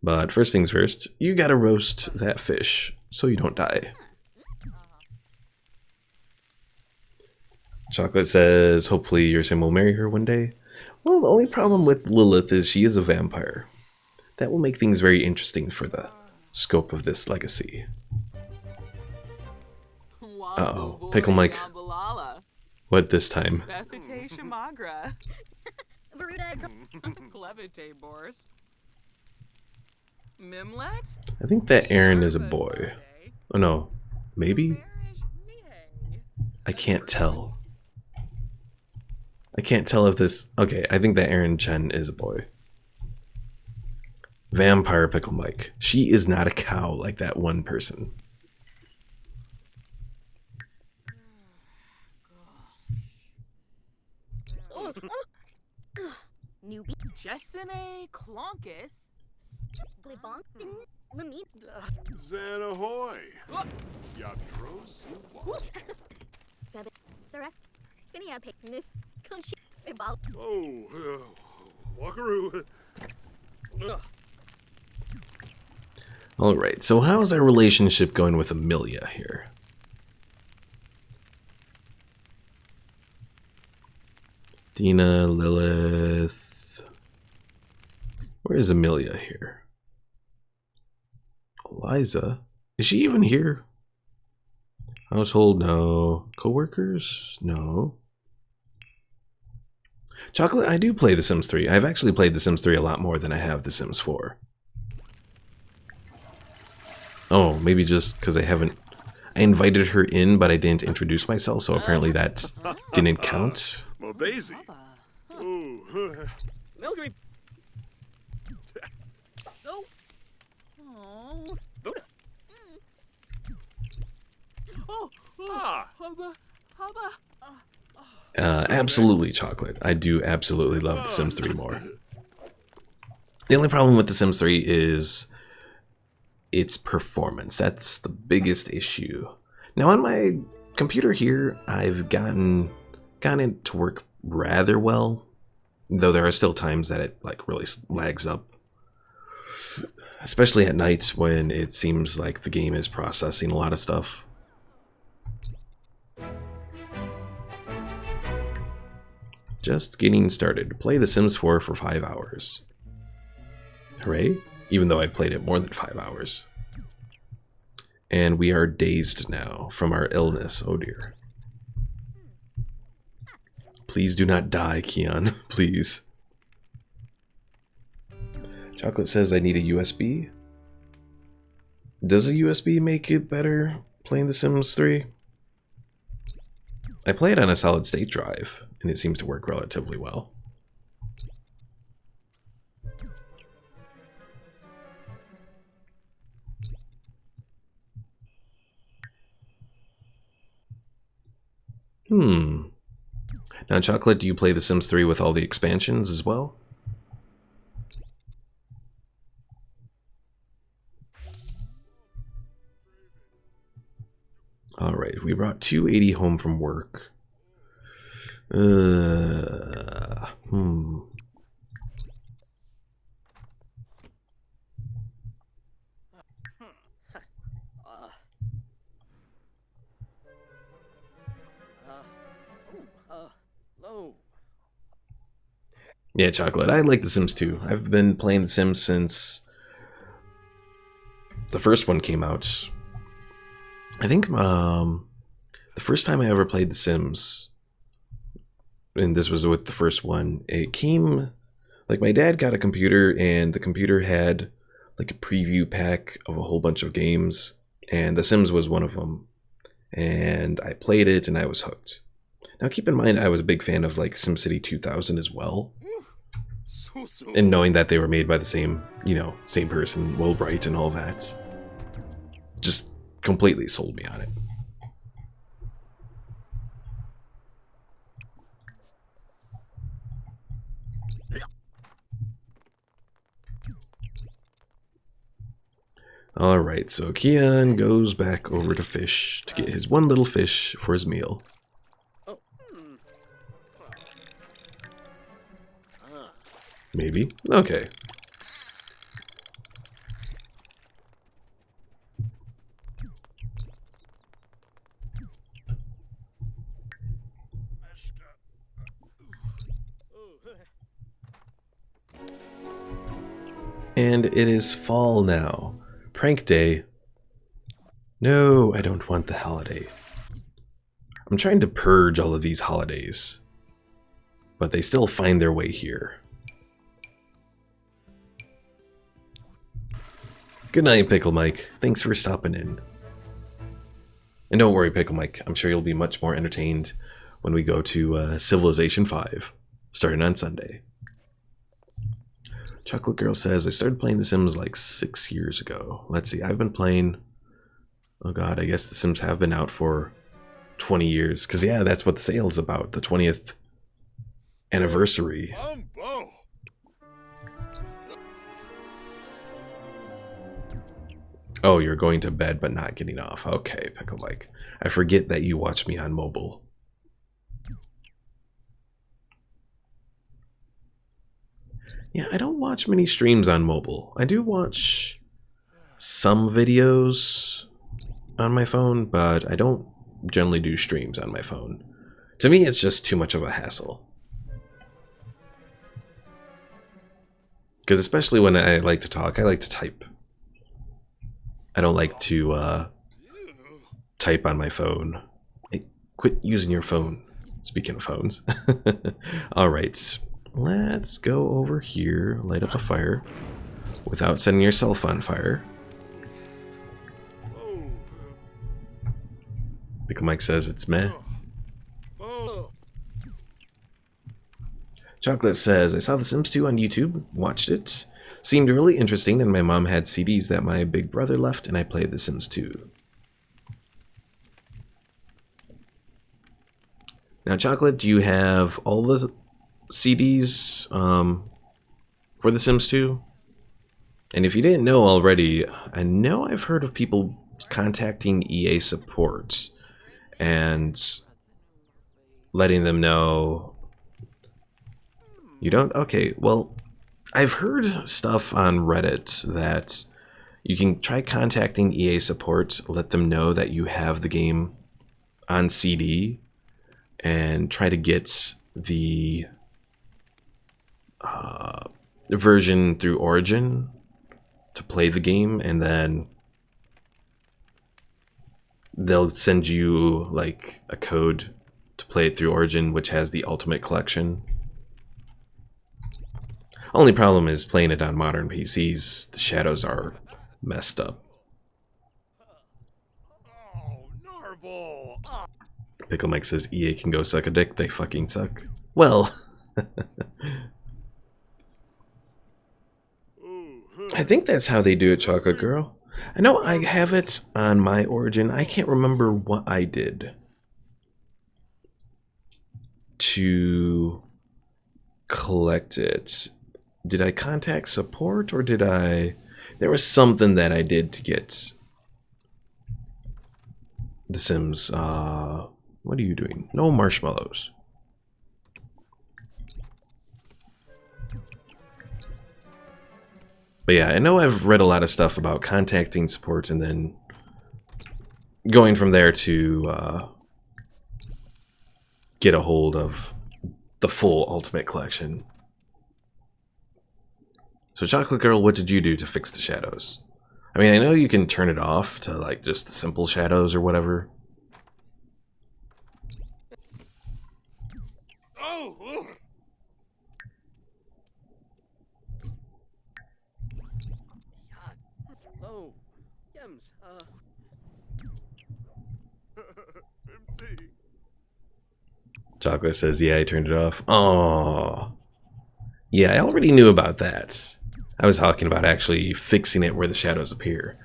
But first things first, you gotta roast that fish so you don't die. Chocolate says, hopefully your sim will marry her one day. Well, the only problem with Lilith is she is a vampire. That will make things very interesting for the scope of this legacy. Uh-oh, Pickle Mike. What this time? I think that Aaron is a boy. Oh no, maybe? I can't tell. I can't tell if this... Okay, I think that Aaron Chen is a boy. Vampire Pickle Mike. She is not a cow like that one person. Nuby. Jessene Clonkus. Zan ahoy. Yabtros. Oh, walkaroo. Alright, so how's our relationship going with Amelia here? Dina, Lilith... Where is Amelia here? Eliza? Is she even here? Household? No. Co-workers? No. Chocolate, I do play The Sims 3. I've actually played The Sims 3 a lot more than I have The Sims 4. Oh, maybe just because I haven't... I invited her in, but I didn't introduce myself, so apparently that didn't count. Mobazy. Ooh. Milgrim. Oh. Oh. Ah. Absolutely, Chocolate. I do absolutely love The Sims 3 more. The only problem with The Sims 3 is its performance. That's the biggest issue. Now on my computer here, I've gotten it to work rather well, though there are still times that it like really lags up, especially at night when it seems like the game is processing a lot of stuff. Just getting started. Play The Sims 4 for 5 hours. Hooray! Even though I've played it more than 5 hours. And we are dazed now from our illness. Oh dear. Please do not die, Keon. Please. Chocolate says I need a USB. Does a USB make it better playing The Sims 3? I play it on a solid state drive, and it seems to work relatively well. Now, Chocolate, do you play The Sims 3 with all the expansions as well? Alright, we brought 280 home from work. Low. Yeah, Chocolate, I like The Sims 2. I've been playing The Sims since the first one came out. I think the first time I ever played The Sims, and this was with the first one, it came, like my dad got a computer and the computer had like a preview pack of a whole bunch of games, and The Sims was one of them. And I played it and I was hooked. Now keep in mind I was a big fan of like SimCity 2000 as well. And knowing that they were made by the same, same person, Will Bright and all that, just completely sold me on it. Alright, so Keon goes back over to fish to get his one little fish for his meal. Maybe? Okay. And it is fall now. Prank day. No, I don't want the holiday. I'm trying to purge all of these holidays, but they still find their way here. Good night, Pickle Mike. Thanks for stopping in. And don't worry, Pickle Mike. I'm sure you'll be much more entertained when we go to Civilization 5, starting on Sunday. Chocolate Girl says, I started playing The Sims like 6 years ago. Let's see, I've been playing... Oh god, I guess The Sims have been out for 20 years. Because yeah, that's what the sale is about, the 20th anniversary. Bumbo. Oh, you're going to bed but not getting off. Okay, Pickle Mike. I forget that you watch me on mobile. Yeah, I don't watch many streams on mobile. I do watch some videos on my phone, but I don't generally do streams on my phone. To me, it's just too much of a hassle. Because especially when I like to talk, I like to type. I don't like to type on my phone. Hey, quit using your phone. Speaking of phones. Alright, let's go over here, light up a fire without setting yourself on fire. Pickle Mike says it's meh. Chocolate says, I saw The Sims 2 on YouTube, watched it. Seemed really interesting, and my mom had CDs that my big brother left, and I played The Sims 2. Now, Chocolate, do you have all the CDs for The Sims 2? And if you didn't know already, I know I've heard of people contacting EA support and letting them know... You don't? Okay, well... I've heard stuff on Reddit that you can try contacting EA support, let them know that you have the game on CD, and try to get the version through Origin to play the game, and then they'll send you like a code to play it through Origin, which has the Ultimate Collection. Only problem is playing it on modern PCs, the shadows are messed up. Oh, Narble. Oh. Pickle Mike says EA can go suck a dick, they fucking suck. Well, I think that's how they do it, Chocolate Girl. I know I have it on my Origin. I can't remember what I did to collect it. Did I contact support, or did I... There was something that I did to get The Sims. What are you doing? No marshmallows. But yeah, I know I've read a lot of stuff about contacting support and then going from there to get a hold of the full Ultimate Collection. So Chocolate Girl, what did you do to fix the shadows? I mean, I know you can turn it off to like just the simple shadows or whatever. Oh. Oh, Yems, Empty. Chocolate says, yeah, I turned it off. Oh, yeah, I already knew about that. I was talking about actually fixing it where the shadows appear.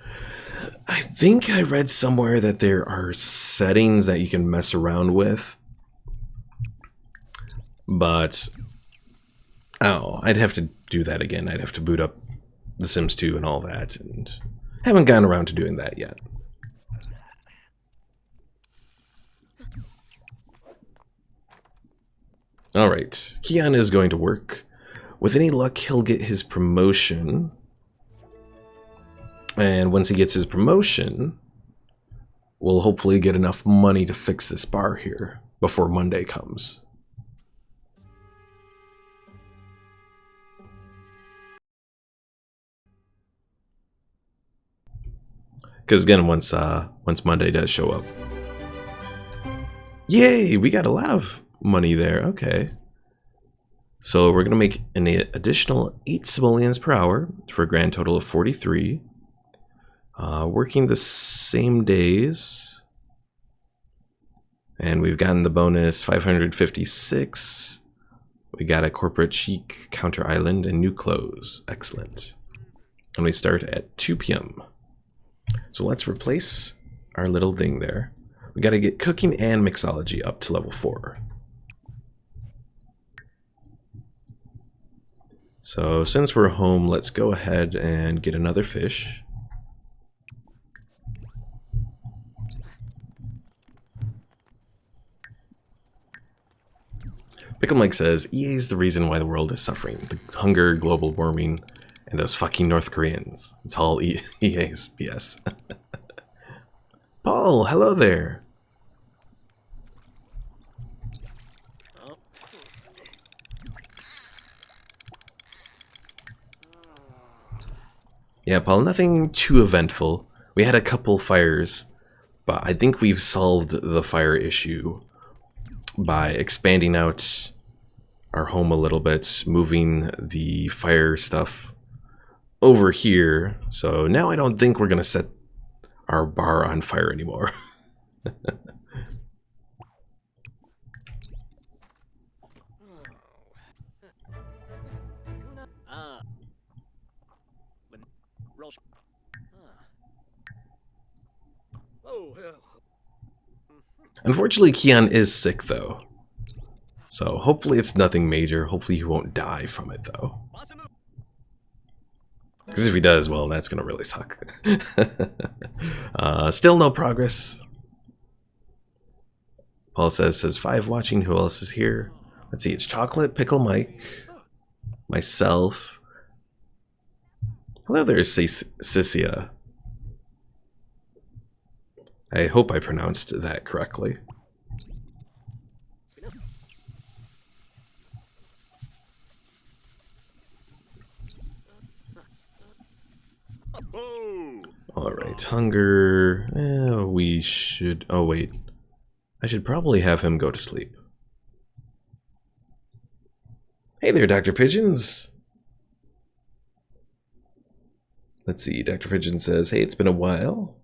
I think I read somewhere that there are settings that you can mess around with. But, oh, I'd have to do that again. I'd have to boot up The Sims 2 and all that, and haven't gotten around to doing that yet. Alright, Keon is going to work. With any luck, he'll get his promotion. And once he gets his promotion, we'll hopefully get enough money to fix this bar here before Monday comes. Because again, once Monday does show up. Yay! We got a lot of money there. Okay. So we're going to make an additional 8 simoleons per hour for a grand total of 43. Working the same days And we've gotten the bonus 556. We got a corporate chic counter island and new clothes. Excellent. And we start at 2 p.m. So let's replace our little thing there. We got to get cooking and mixology up to level 4. So since we're home, let's go ahead and get another fish. Pickle Mike says, EA is the reason why the world is suffering. The hunger, global warming, and those fucking North Koreans. It's all EA's BS. Paul, hello there. Yeah, Paul, nothing too eventful. We had a couple fires, but I think we've solved the fire issue by expanding out our home a little bit, moving the fire stuff over here. So now I don't think we're going to set our bar on fire anymore. Unfortunately, Keon is sick, though. So hopefully it's nothing major. Hopefully he won't die from it, though. Because if he does, well, that's going to really suck. Still no progress. Paul says 5 watching. Who else is here? Let's see. It's Chocolate, Pickle Mike, myself. Hello there, Sissia. I hope I pronounced that correctly. Alright, hunger. We should... Oh, wait. I should probably have him go to sleep. Hey there, Dr. Pigeons! Let's see, Dr. Pigeon says, hey, it's been a while.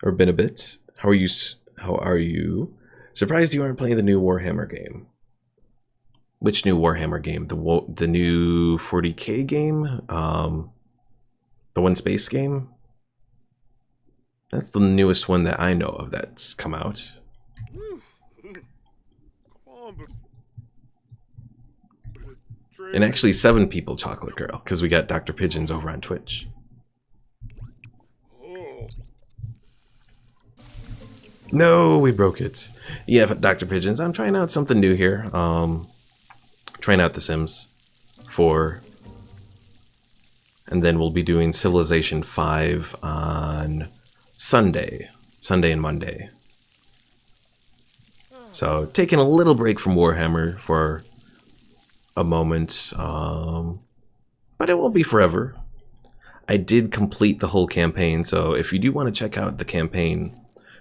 Or been a bit. How are you? How are you? Surprised you aren't playing the new Warhammer game. Which new Warhammer game? The new 40K game? The One Space game? That's the newest one that I know of that's come out. And actually 7 people, Chocolate Girl, because we got Dr. Pigeons over on Twitch. No, we broke it. Yeah, but Dr. Pigeons, I'm trying out something new here. Trying out The Sims 4. And then we'll be doing Civilization 5 on Sunday and Monday. So, taking a little break from Warhammer for a moment. But it won't be forever. I did complete the whole campaign, so if you do want to check out the campaign,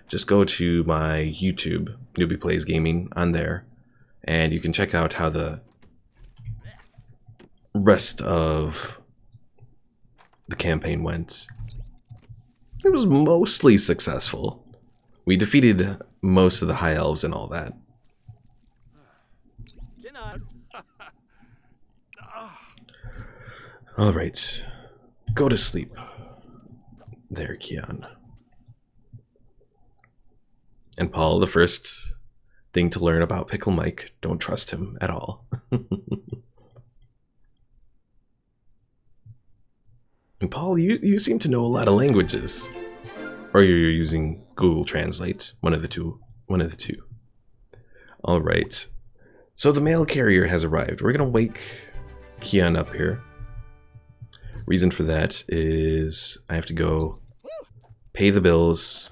just go to my YouTube, Nuby Plays Gaming, on there, and you can check out how the rest of the campaign went. It was mostly successful. We defeated most of the High Elves and all that. Alright, go to sleep. There, Keon. And Paul, the first thing to learn about Pickle Mike, don't trust him at all. And Paul, you seem to know a lot of languages. Or you're using Google Translate, one of the two. Alright. So the mail carrier has arrived. We're gonna wake Keon up here. Reason for that is I have to go pay the bills.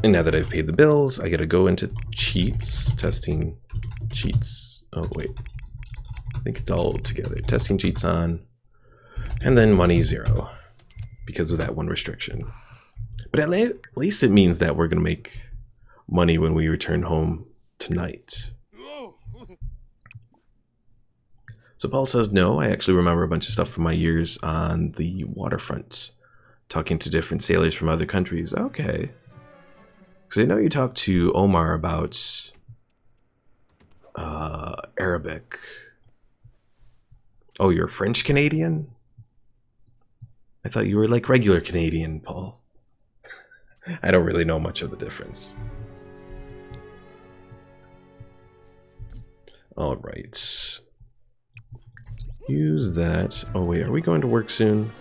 And now that I've paid the bills, I gotta go into cheats, testing cheats. Oh, wait. I think it's all together. Testing cheats on, and then money 0 because of that one restriction. But at least it means that we're gonna make money when we return home tonight. So Paul says, no, I actually remember a bunch of stuff from my years on the waterfront, talking to different sailors from other countries. Okay. Because I know you talked to Omar about Arabic. Oh, you're French Canadian? I thought you were like regular Canadian, Paul. I don't really know much of the difference. All right. Use that. Oh wait, are we going to work soon?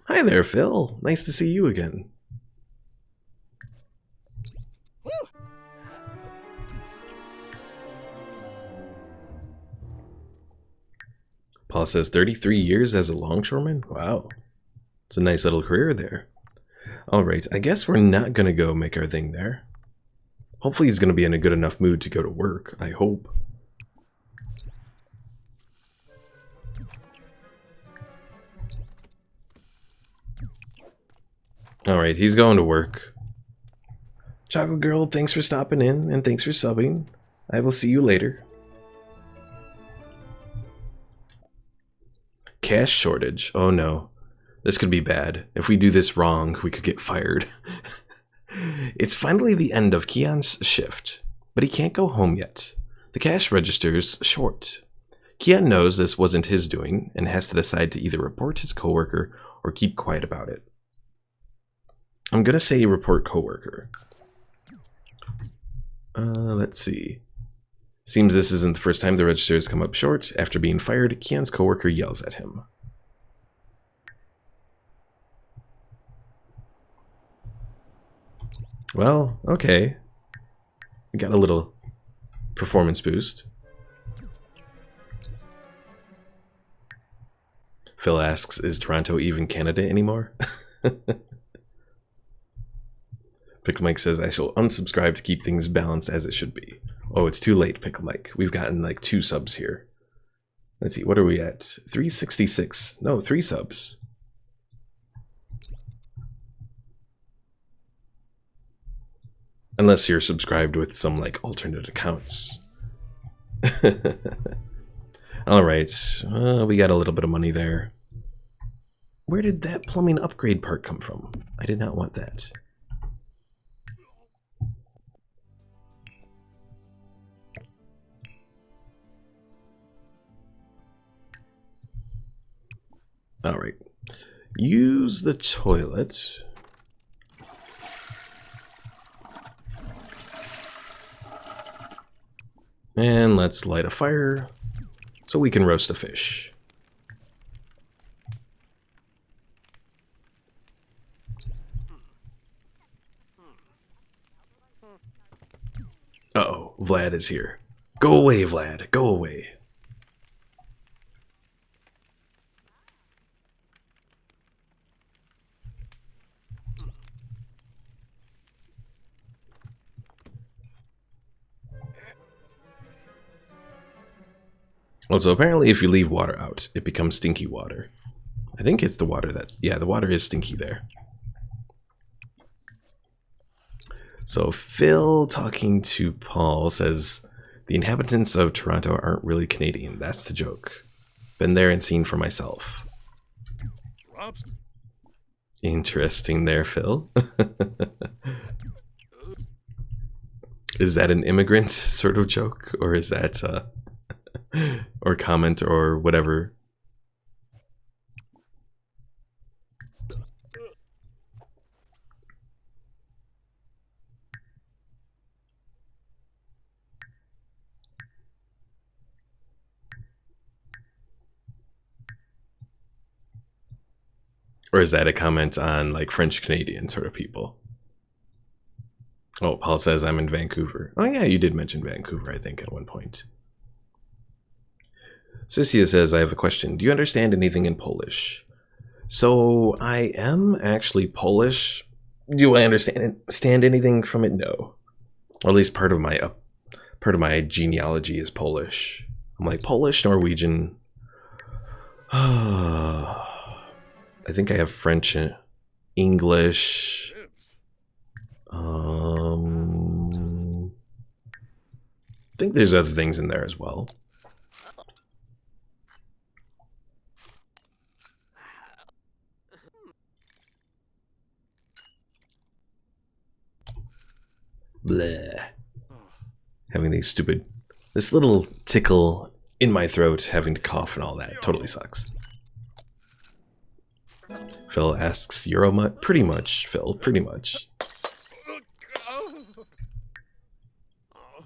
Hi there, Phil. Nice to see you again. Paul says 33 years as a longshoreman? Wow. It's a nice little career there. Alright, I guess we're not gonna go make our thing there. Hopefully he's gonna be in a good enough mood to go to work. I hope. Alright, he's going to work. Chocolate Girl, thanks for stopping in and thanks for subbing. I will see you later. Cash shortage. Oh no. This could be bad. If we do this wrong, we could get fired. It's finally the end of Keon's shift, but he can't go home yet. The cash register's short. Keon knows this wasn't his doing and has to decide to either report his coworker or keep quiet about it. I'm gonna say report coworker. Let's see. Seems this isn't the first time the register has come up short. After being fired, Keon's coworker yells at him. Well, okay. We got a little performance boost. Phil asks, is Toronto even Canada anymore? Pickle Mike says, I shall unsubscribe to keep things balanced as it should be. Oh, it's too late, Pickle Mike. We've gotten like 2 subs here. Let's see, what are we at? 366. No, 3 subs. Unless you're subscribed with some like alternate accounts. Alright, we got a little bit of money there. Where did that plumbing upgrade part come from? I did not want that. Alright. Use the toilet. And let's light a fire so we can roast a fish. Uh-oh, Vlad is here. Go away, Vlad. Go away. Oh, so apparently if you leave water out, it becomes stinky water. I think it's the water that's... Yeah, the water is stinky there. So Phil, talking to Paul, says, the inhabitants of Toronto aren't really Canadian. That's the joke. Been there and seen for myself. Interesting there, Phil. Is that an immigrant sort of joke? Or is that... or comment or whatever? Or is that a comment on like French Canadian sort of people? Oh, Paul says I'm in Vancouver. Oh yeah, you did mention Vancouver, I think, at one point. Cynthia says, I have a question. Do you understand anything in Polish? So, I am actually Polish. Do I understand anything from it? No. Or at least part of my genealogy is Polish. I'm like Polish, Norwegian. I think I have French and English. I think there's other things in there as well. Bleh. Having this little tickle in my throat, having to cough and all that. Totally sucks. Phil asks, Euromut? Pretty much, Phil, pretty much.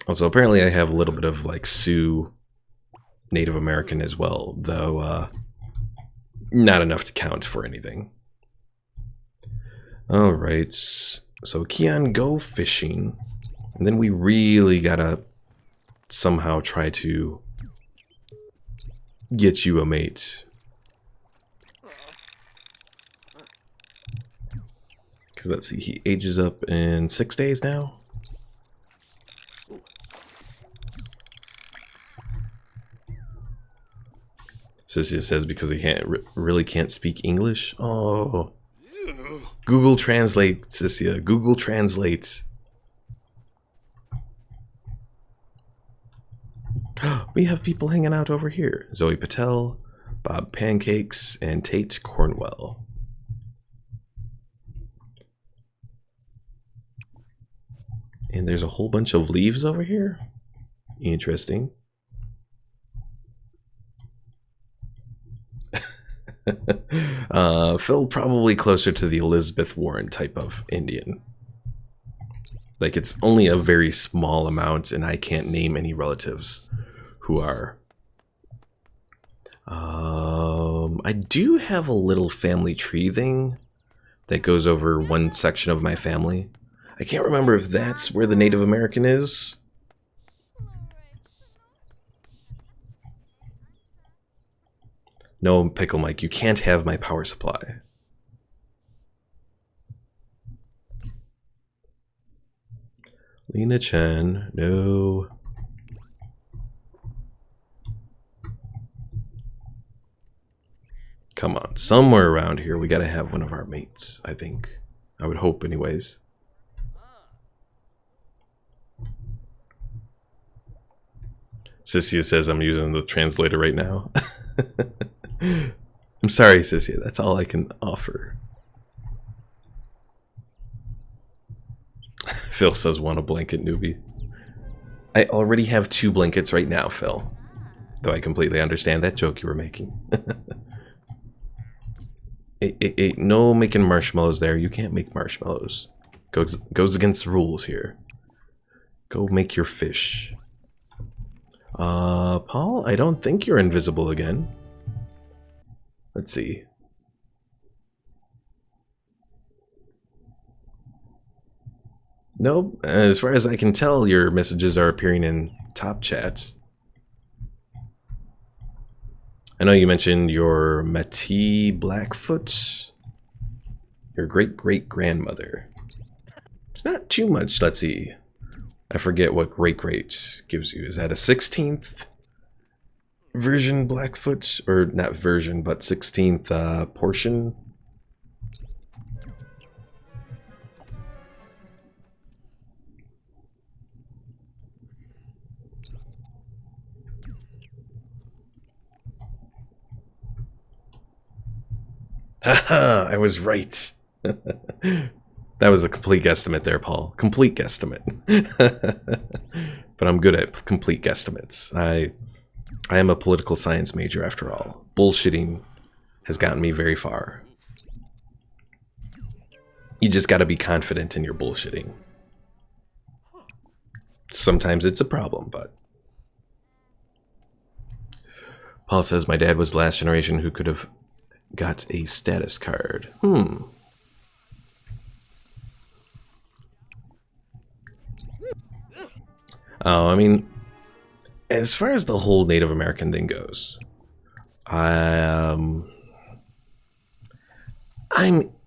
Also, apparently I have a little bit of, like, Sioux Native American as well, though, not enough to count for anything. Alright, so Keon, go fishing. And then we really gotta somehow try to get you a mate. Because let's see, he ages up in 6 days now. Sissy says because he really can't speak English. Oh, Google Translate, Sissy. Google Translate. We have people hanging out over here. Zoe Patel, Bob Pancakes, and Tate Cornwell. And there's a whole bunch of leaves over here. Interesting. Phil, probably closer to the Elizabeth Warren type of Indian. Like, it's only a very small amount, and I can't name any relatives who are. I do have a little family tree thing that goes over one section of my family. I can't remember if that's where the Native American is. No, Pickle Mike, you can't have my power supply. Lena Chen, no. Come on, somewhere around here we gotta have one of our mates, I think. I would hope anyways. Sissia says I'm using the translator right now. I'm sorry, Sissia, that's all I can offer. Phil says, want a blanket, Nuby. I already have 2 blankets right now, Phil. Though I completely understand that joke you were making. No making marshmallows there. You can't make marshmallows. Goes against the rules here. Go make your fish. Paul, I don't think you're invisible again. Let's see. Nope. As far as I can tell, your messages are appearing in top chats. I know you mentioned your Métis Blackfoot. Your great-great-grandmother. It's not too much. Let's see. I forget what great-great gives you. Is that a 16th version Blackfoot? Or not version, but 16th portion? Haha, I was right. That was a complete guesstimate there, Paul. Complete guesstimate. But I'm good at complete guesstimates. I am a political science major after all. Bullshitting has gotten me very far. You just gotta be confident in your bullshitting. Sometimes it's a problem, but... Paul says, my dad was the last generation who could have got a status card. I mean, as far as the whole Native American thing goes, I'm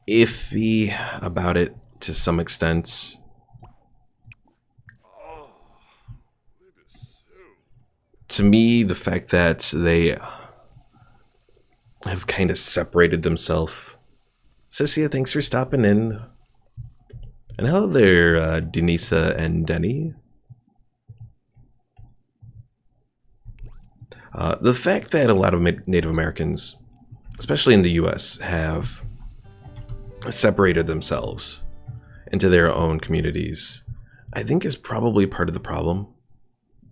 iffy about it to some extent. To me, the fact that they have kind of separated themselves. Sissia, thanks for stopping in. And hello there, Denisa and Denny. The fact that a lot of Native Americans, especially in the US, have separated themselves into their own communities, I think is probably part of the problem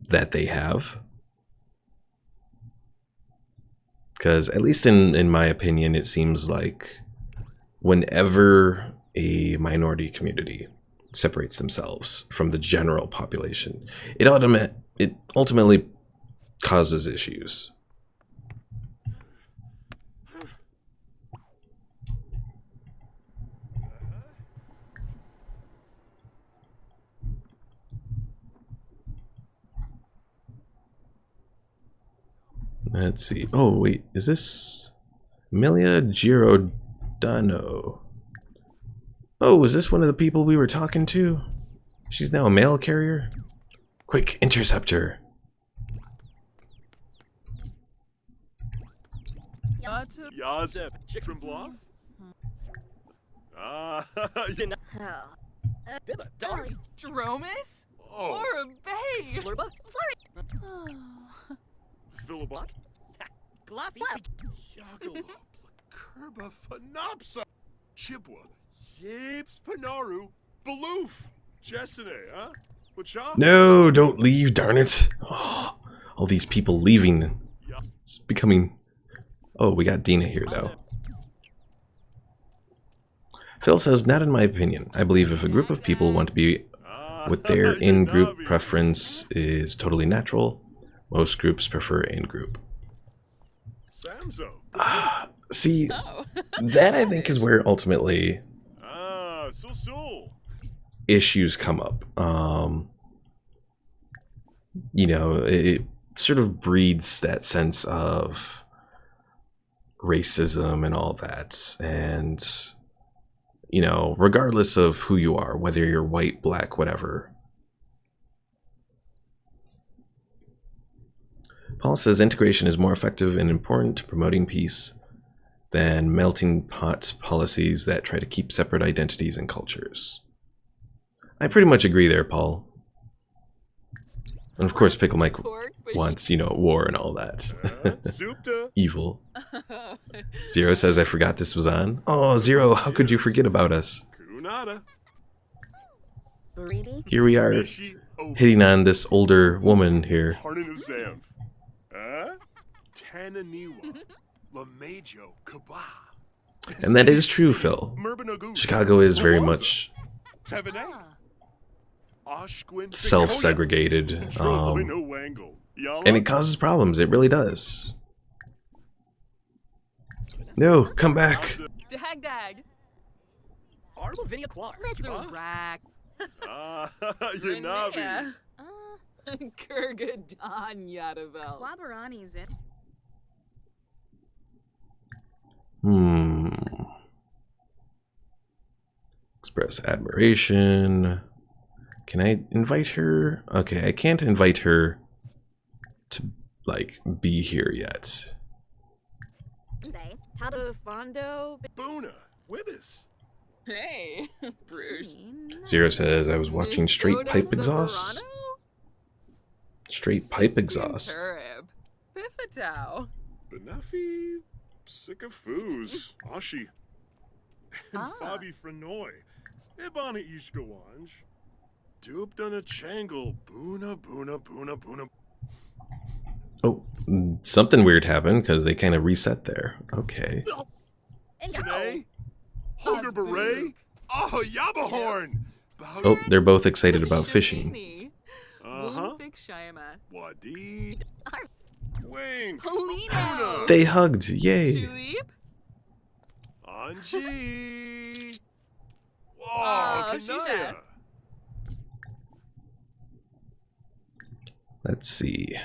that they have. Because at least in my opinion, it seems like whenever a minority community separates themselves from the general population, it ultimately causes issues. Let's see. Oh, wait. Is this Amelia Giordano? Oh, is this one of the people we were talking to? She's now a mail carrier? Quick, intercept her. Yazep, Chicken Bluff? Ah, you know. Billa, Dar, Dromus? Oh, Or a bay? Flurba, Philibut, Glaffy, Yagala, Kerba, Phanopsa, Chibwa, Yapes, Panaru, Baloof, Jessene, huh? Wacha? No, don't leave, darn it. Oh, all these people leaving. It's becoming... Oh, we got Dina here, though. Phil says, not in my opinion. I believe if a group of people want to be with their in-group preference is totally natural, most groups prefer in-group. Samzo. See, Oh. that I think is where ultimately Ah, Sul. issues come up. You know, it sort of breeds that sense of racism and all that. And, you know, regardless of who you are, whether you're white, black, whatever. Paul says integration is more effective and important to promoting peace than melting pot policies that try to keep separate identities and cultures. I pretty much agree there, Paul. And of course, Pickle Mike wants, you know, war and all that. Supta. Evil. Zero says, I forgot this was on. Oh, Zero, how could you forget about us? Kunada. Here we are, Mishi. hitting on this older woman here. Harnan of Zamf. Huh? Tananiwa. Lamajo. Kaba. And that is true, Phil. Murbanagu. Chicago is very much Tevene. Oshquin. self-segregated, and it causes problems. It really does. No, come back. Dag. Arbo Vinia Quar. Rack. Ah, Yanabi. Kurgadon Yadavel. Wabarani's it. Express admiration. Can I invite her? Okay, I can't invite her to, like, be here yet. Fondo. Boona. Wibbis. Hey, Bruges. Zero says, I was watching Straight Pipe Exhaust. Straight Pipe Exhaust. Turib. Biffatow. Benafi. Sycophus. Ashi. And Fabi Frenoy. Ibana Ishkawanj. Dubdana Changle. Boona. Oh, something weird happened because they kind of reset there. Okay. Today. Hoger Beret. Oh, Yabahorn. Oh, they're both excited about fishing. Uh-huh. Big Shima. Wadi. Wing. Polino. They hugged. Yay. Tulip. Anji. Whoa, Oh, Kanaya. Let's see.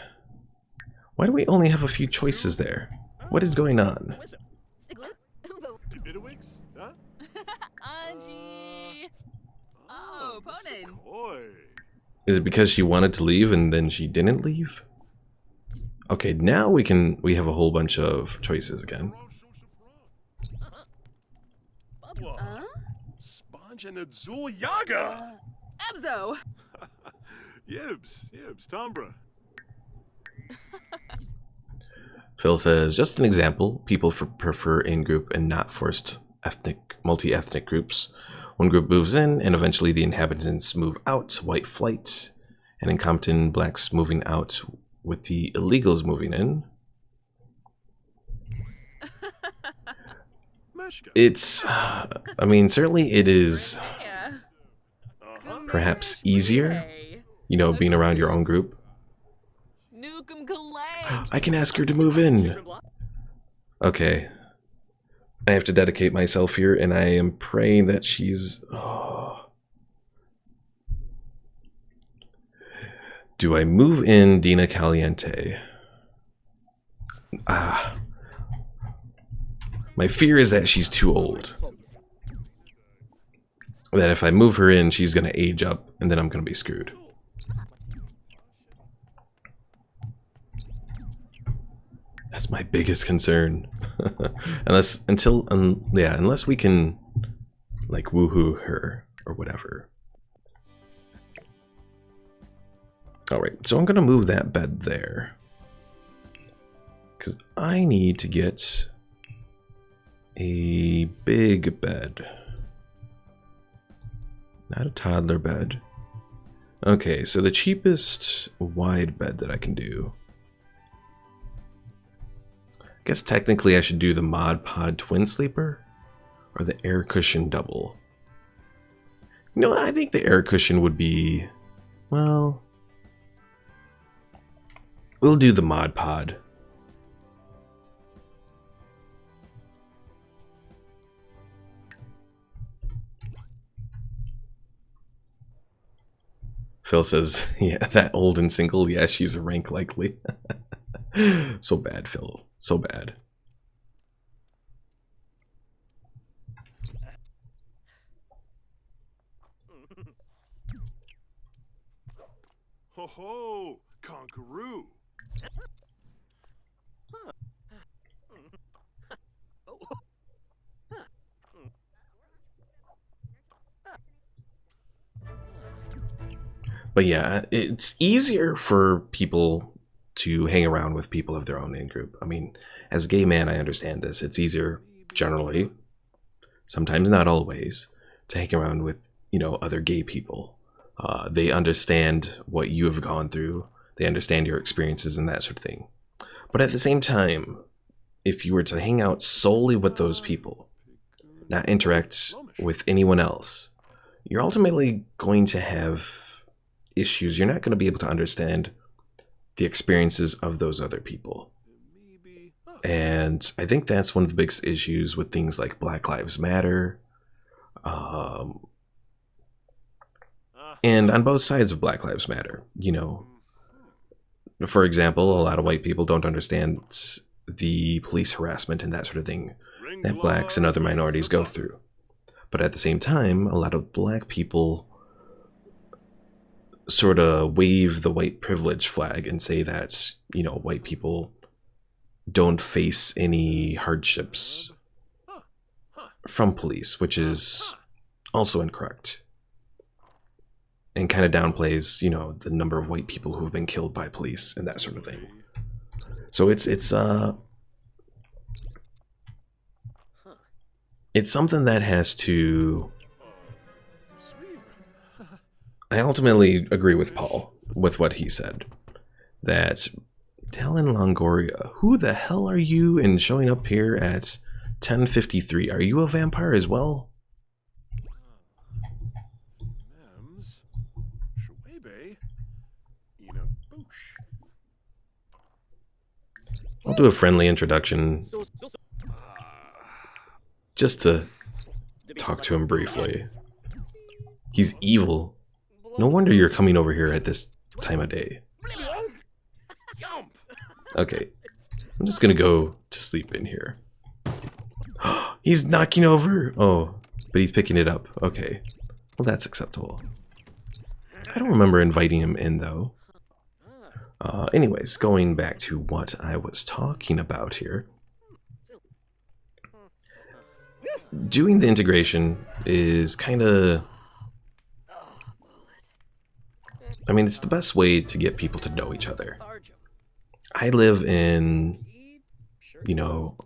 Why do we only have a few choices there? What is going on? Bidowix? Huh? Angie. Oh, Ponin. Oi. Is it because she wanted to leave and then she didn't leave? Okay, now we have a whole bunch of choices again. Sponge and Azul Yaga. Abzo. Yibs, Tombra. Phil says, just an example, people prefer in-group and not forced multi-ethnic groups. One group moves in, and eventually the inhabitants move out, white flight. And in Compton, blacks moving out with the illegals moving in. It's, I mean, certainly it is Yeah. perhaps easier, you know, being around your own group. Nukem Kalay. I can ask her to move in. Okay. I have to dedicate myself here, and I am praying that she's... Oh. Do I move in Dina Caliente? Ah. My fear is that she's too old. That if I move her in, she's going to age up, and then I'm going to be screwed. That's my biggest concern. Unless we can, like, woohoo her or whatever. Alright, so I'm going to move that bed there. Because I need to get a big bed. Not a toddler bed. Okay, so the cheapest wide bed that I can do. I guess technically I should do the Mod Pod Twin Sleeper or the Air Cushion Double. You know, I think the Air Cushion would be, well, we'll do the Mod Pod. Phil says, yeah, that old and single, yeah, she's a rank likely. So bad, Phil. So bad. Ho ho, Conqueroo. But yeah, it's easier for people to hang around with people of their own in-group. I mean, as a gay man, I understand this. It's easier, generally, sometimes not always, to hang around with, you know, other gay people. They understand what you have gone through. They understand your experiences and that sort of thing. But at the same time, if you were to hang out solely with those people, not interact with anyone else, you're ultimately going to have issues. You're not going to be able to understand the experiences of those other people. And I think that's one of the biggest issues with things like Black Lives Matter. And on both sides of Black Lives Matter, you know, for example, a lot of white people don't understand the police harassment and that sort of thing that blacks and other minorities go through. But at the same time, a lot of black people sort of wave the white privilege flag and say that, you know, white people don't face any hardships from police, which is also incorrect. And kind of downplays, you know, the number of white people who've been killed by police and that sort of thing. So it's something that has to... I ultimately agree with Paul, with what he said. That Talon Longoria, who the hell are you and showing up here at 10:53? Are you a vampire as well? I'll do a friendly introduction just to talk to him briefly. He's evil. No wonder you're coming over here at this time of day. Okay, I'm just gonna go to sleep in here. He's knocking over. Oh, but he's picking it up. Okay, well that's acceptable. I don't remember inviting him in though. Anyways, going back to what I was talking about here. Doing the integration is kind of... I mean, it's the best way to get people to know each other. I live in, you know,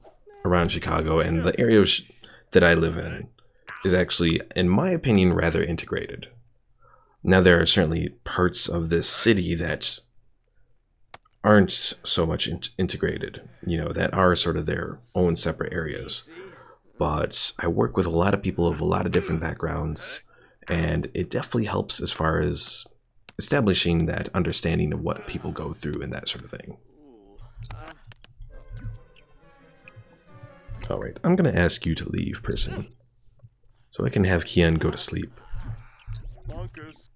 around Chicago, and the area that I live in is actually, in my opinion, rather integrated. Now, there are certainly parts of this city that aren't so much integrated, you know, that are sort of their own separate areas. But I work with a lot of people of a lot of different backgrounds, and it definitely helps as far as establishing that understanding of what people go through and that sort of thing. Alright, I'm going to ask you to leave, person, so I can have Keon go to sleep. Bonkers.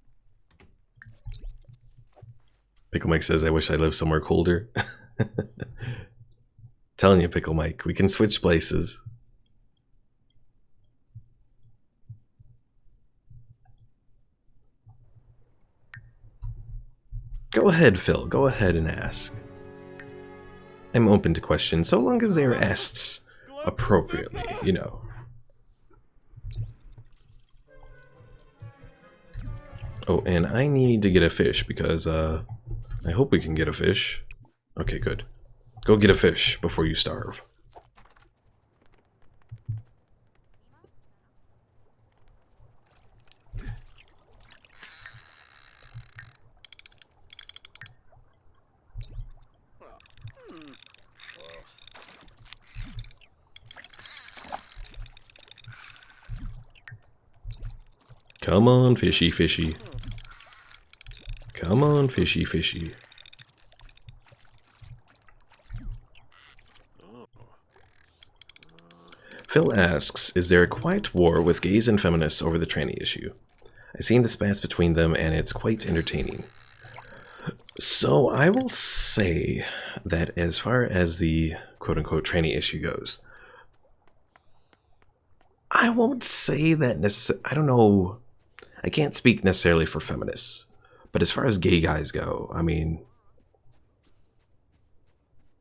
Pickle Mike says, I wish I lived somewhere colder. Telling you, Pickle Mike, we can switch places. Go ahead, Phil. Go ahead and ask. I'm open to questions, so long as they are asked appropriately, you know. Oh, and I need to get a fish because, I hope we can get a fish. Okay, good. Go get a fish before you starve. Come on, fishy, fishy. Come on, fishy, fishy. Phil asks, is there a quiet war with gays and feminists over the tranny issue? I've seen the spats between them and it's quite entertaining. So I will say that as far as the quote-unquote tranny issue goes, I won't say that I don't know. I can't speak necessarily for feminists, but as far as gay guys go, I mean,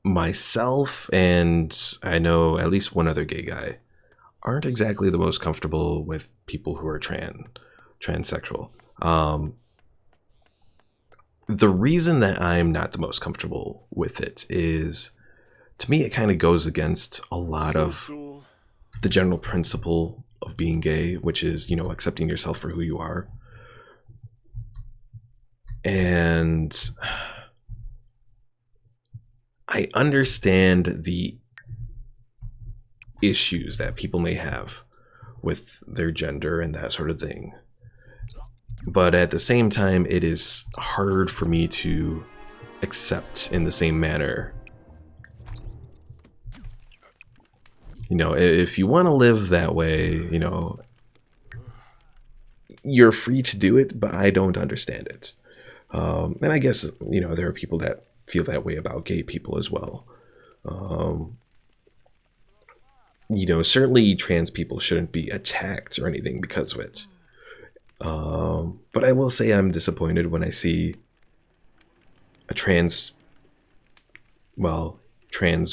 myself and I know at least one other gay guy aren't exactly the most comfortable with people who are transsexual. The reason that I'm not the most comfortable with it is, to me, it kind of goes against a lot of the general principle of being gay, which is, you know, accepting yourself for who you are. And I understand the issues that people may have with their gender and that sort of thing. But at the same time, it is hard for me to accept in the same manner. You know, if you want to live that way, you know, you're free to do it, but I don't understand it. And I guess, you know, there are people that feel that way about gay people as well. You know, certainly trans people shouldn't be attacked or anything because of it. But I will say I'm disappointed when I see a trans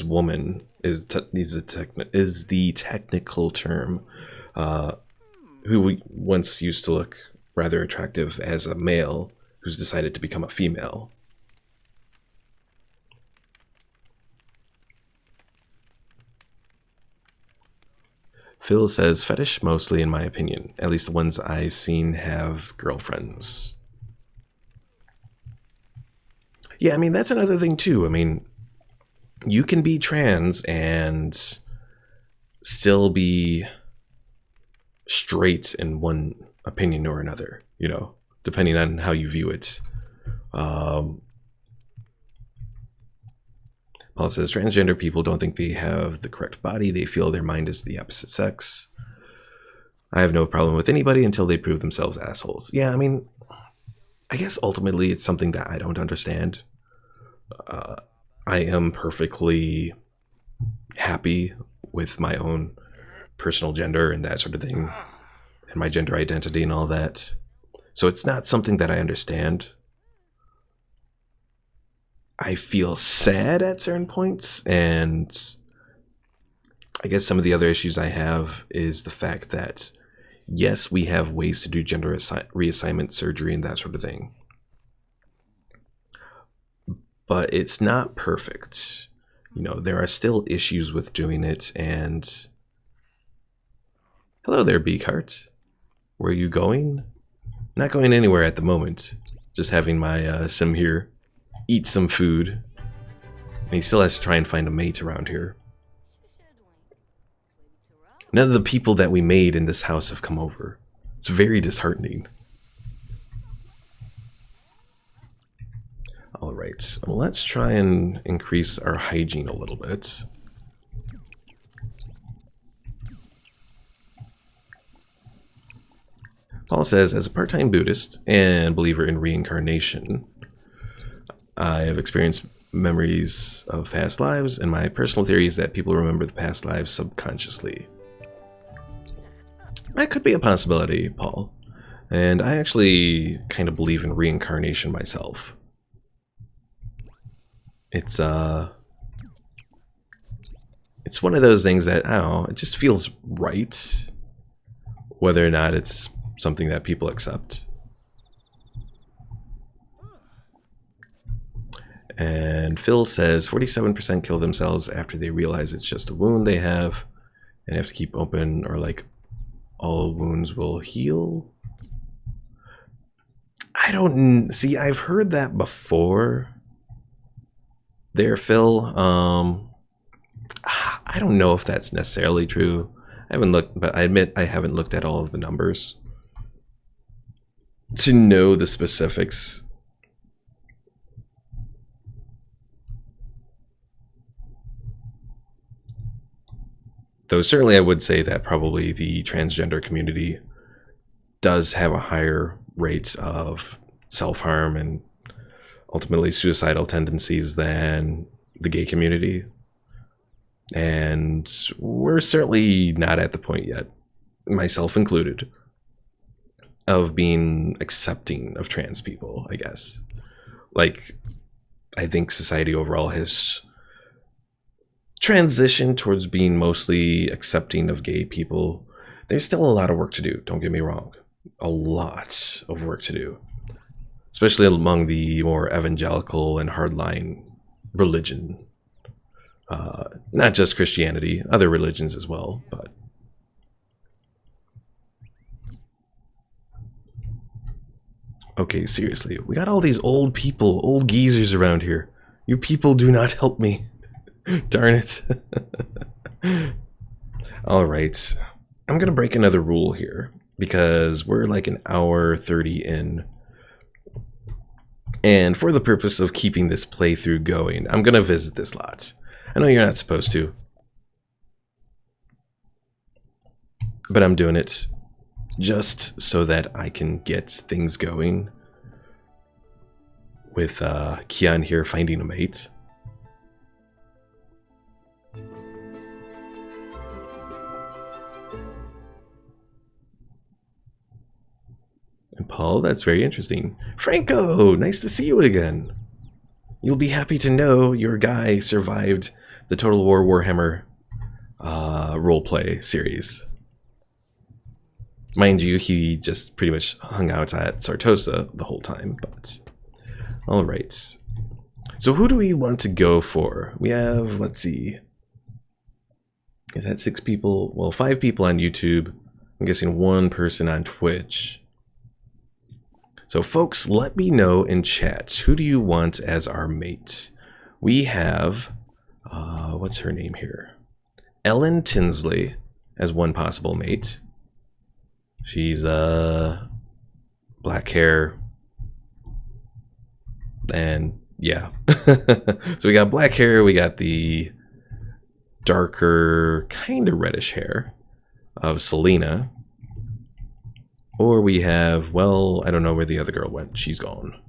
woman is the technical term, who once used to look rather attractive as a male who's decided to become a female. Phil says, fetish mostly, in my opinion. At least the ones I've seen have girlfriends. Yeah, I mean, that's another thing too. I mean, you can be trans and still be straight in one opinion or another, you know, depending on how you view it. Paul says, transgender people don't think they have the correct body. They feel their mind is the opposite sex. I have no problem with anybody until they prove themselves assholes. Yeah, I mean, I guess ultimately it's something that I don't understand. I am perfectly happy with my own personal gender and that sort of thing, and my gender identity and all that. So it's not something that I understand. I feel sad at certain points, and I guess some of the other issues I have is the fact that, yes, we have ways to do gender reassignment surgery and that sort of thing, but it's not perfect. You know, there are still issues with doing it, and Hello there, Beakheart. Where are you going? Not going anywhere at the moment. Just having my sim here eat some food. And he still has to try and find a mate around here. None of the people that we made in this house have come over. It's very disheartening. Alright, let's try and increase our hygiene a little bit. Paul says, as a part-time Buddhist and believer in reincarnation, I have experienced memories of past lives, and my personal theory is that people remember the past lives subconsciously. That could be a possibility, Paul. And I actually kind of believe in reincarnation myself. It's one of those things that, I don't know, it just feels right, whether or not it's something that people accept. And Phil says 47% kill themselves after they realize it's just a wound they have and have to keep open, or like all wounds will heal. I don't see, I've heard that before there, Phil. I don't know if that's necessarily true. I haven't looked, but I admit I haven't looked at all of the numbers to know the specifics. Though certainly I would say that probably the transgender community does have a higher rate of self-harm and ultimately suicidal tendencies than the gay community. And we're certainly not at the point yet, myself included, of being accepting of trans people, I guess. Like, I think society overall has transitioned towards being mostly accepting of gay people. There's still a lot of work to do, don't get me wrong. A lot of work to do. Especially among the more evangelical and hardline religion. Not just Christianity, other religions as well, but okay, seriously, we got all these old people, old geezers around here. You people do not help me. Darn it. Alright, I'm gonna break another rule here, because we're like an hour 30 in. And for the purpose of keeping this playthrough going, I'm gonna visit this lot. I know you're not supposed to, but I'm doing it just so that I can get things going with Keon here finding a mate. And Paul, that's very interesting. Franco, nice to see you again. You'll be happy to know your guy survived the Total War Warhammer roleplay series. Mind you, he just pretty much hung out at Sartosa the whole time, but alright. So who do we want to go for? We have, let's see. Is that 6 people? Well, 5 people on YouTube. I'm guessing 1 person on Twitch. So folks, let me know in chat, who do you want as our mate? We have, what's her name here? Ellen Tinsley as one possible mate. She's, black hair. And, yeah. So we got black hair, we got the darker, kind of reddish hair of Selena. Or we have, well, I don't know where the other girl went. She's gone.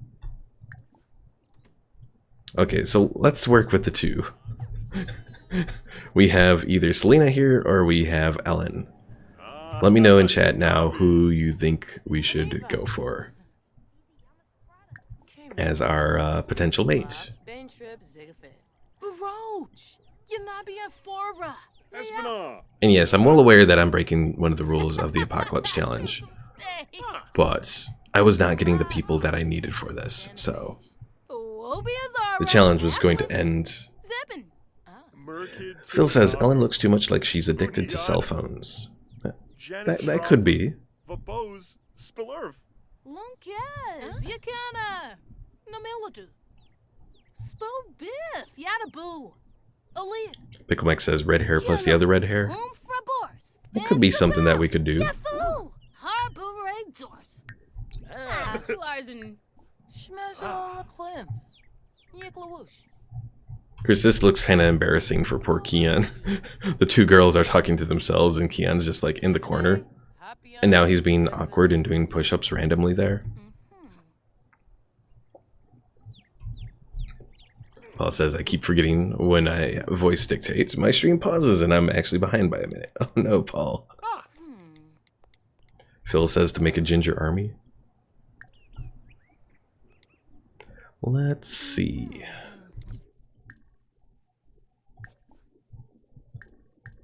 Okay, so let's work with the 2. We have either Selena here or we have Ellen. Let me know in chat now who you think we should go for as our potential mate. And yes, I'm well aware that I'm breaking one of the rules of the Apocalypse Challenge. But I was not getting the people that I needed for this, so the challenge was going to end. Phil says, Ellen looks too much like she's addicted to cell phones. That could be. Verbose spillerv. Lunkes, Yakana, Namiladu. Spo Biff, Yadaboo. Ali. Pickle Mike says red hair plus the other red hair. It could be something that we could do. Harbour doors. Larsen. Schmezzle Klim. Yiklawoosh. Chris, this looks kind of embarrassing for poor Keon. The two girls are talking to themselves and Keon's just like in the corner. And now he's being awkward and doing push-ups randomly there. Paul says, I keep forgetting when I voice dictate. My stream pauses and I'm actually behind by a minute. Oh no, Paul. Phil says to make a ginger army. Let's see.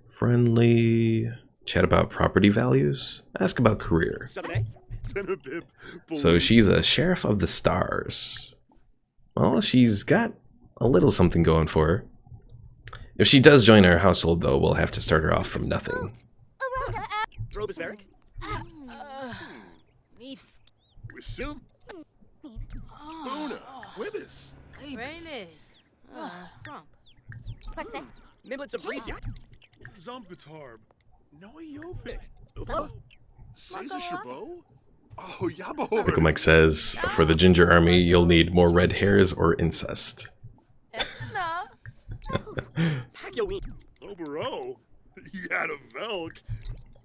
Friendly. Chat about property values. Ask about career. So she's a sheriff of the stars. Well, she's got a little something going for her. If she does join our household, though, we'll have to start her off from nothing. Wisum. Boona. Wibbis. Niblets of Breezy. Zombitarb. Noyope. Upa. Caesar Chabot. Oh, Yabahor. Pickle Mike says, for the ginger army, you'll need more red hairs or incest. Obero. Yada Velk.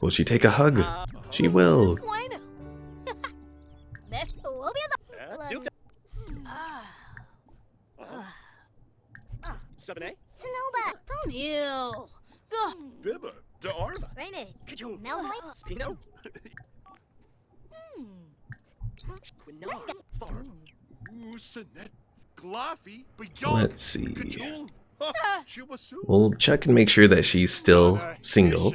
Will she take a hug? She will. Bibba. D'Arva. Spino. Usanet. Glaffy. Let's see. We'll check and make sure that she's still single.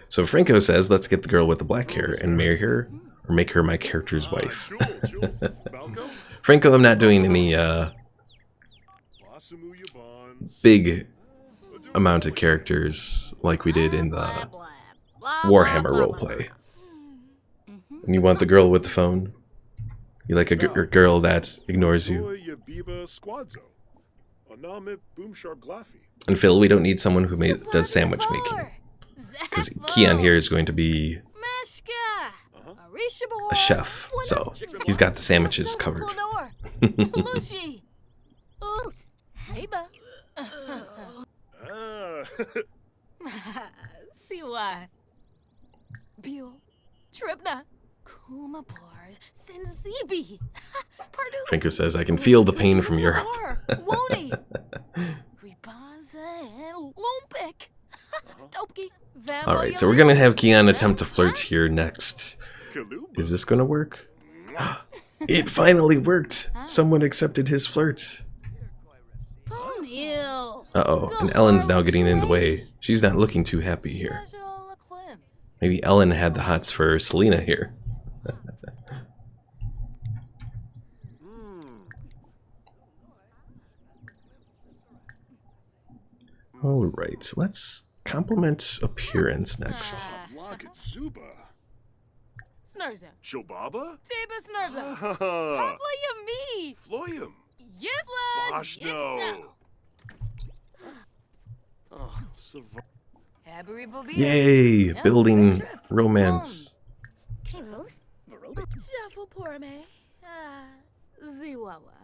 So Franco says, let's get the girl with the black hair and marry her, or make her my character's wife. Franco, I'm not doing any big amount of characters like we did in the Warhammer roleplay. And you want the girl with the phone? You like a girl that ignores you? And Phil, we don't need someone who does sandwich making. Because Keon here is going to be a chef, so he's got the sandwiches covered. See what? Bill, Tripna, Kumapar, Sinzibi. Franco says, I can feel the pain from Europe. Won't and Lumpik. Alright, so we're gonna have Keon attempt to flirt here next. Is this gonna work? It finally worked! Someone accepted his flirt. Uh-oh, and Ellen's now getting in the way. She's not looking too happy here. Maybe Ellen had the hots for Selena here. Alright, let's compliment appearance next. Snurza. Shobaba? Tiba Snurza. Hopla me. Floyum. Yivla. Boshno. Yay! Building romance. Shuffle poor me. Ziwawa.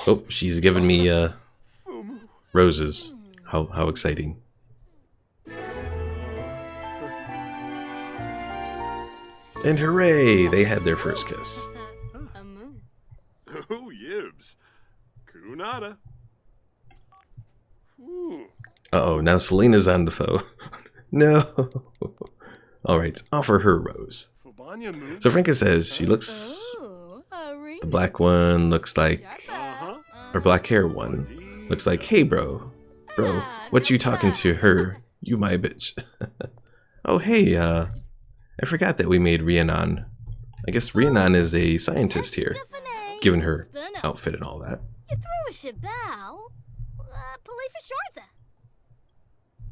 Oh, she's giving me roses. How exciting. And hooray! They had their first kiss. Oh, yibs. Kunada. Uh-oh, now Selena's on the phone. No! Alright, offer her a rose. So Franca says she looks... The black one looks like... Or black hair one looks like, hey bro. Bro, what you talking to her? You my bitch. Oh hey, I forgot that we made Rhiannon. I guess Rhiannon is a scientist here. given her Spinner. outfit and all that. You threw a shabao. Police for shorts.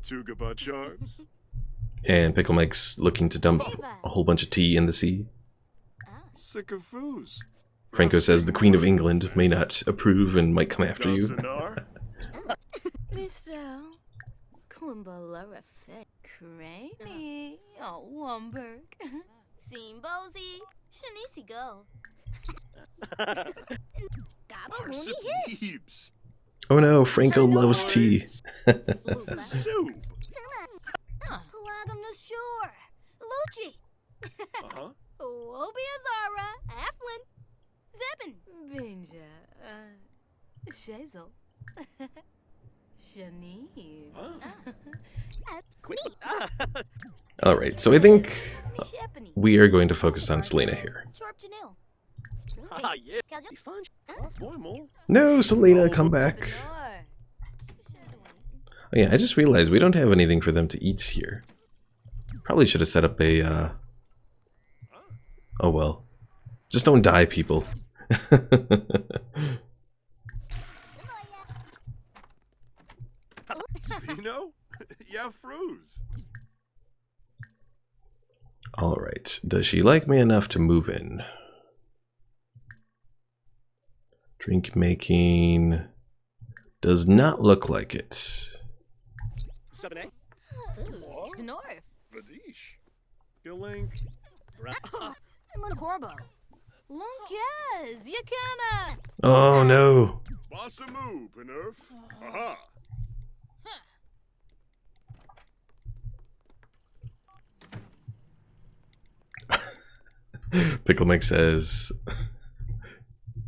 Tuga Sharps. And Pickle Mike's looking to dump a whole bunch of tea in the sea. Sick of foos. Franco says the Queen of England may not approve and might come after you. Mr. Kumbalara Craney. Oh, Womberg. Simbozy. Shanisi go. Gabaroony Hitch. Heaps. Oh no, Franco loves tea. Soup. Pelagam the Shore. Lucci. Uh-huh. Obia Zara. Afflin. Zebin. Binja. Shazel. Shanice. Alright, so I think we are going to focus on Selena here. Sharp Janelle. Ah, yeah. Be fun. No, Selena, come back. Oh yeah, I just realized we don't have anything for them to eat here. Probably should have set up a, oh well. Just don't die, people. Spino? Yeah, Froos. Alright, does she like me enough to move in? Drink making does not look like it. 7A. Snorf. Vadish. Gilink. Corbo. Lunkez. Yakana. Oh no. Bossamoo, Penerf. Aha. Pickle Mike says,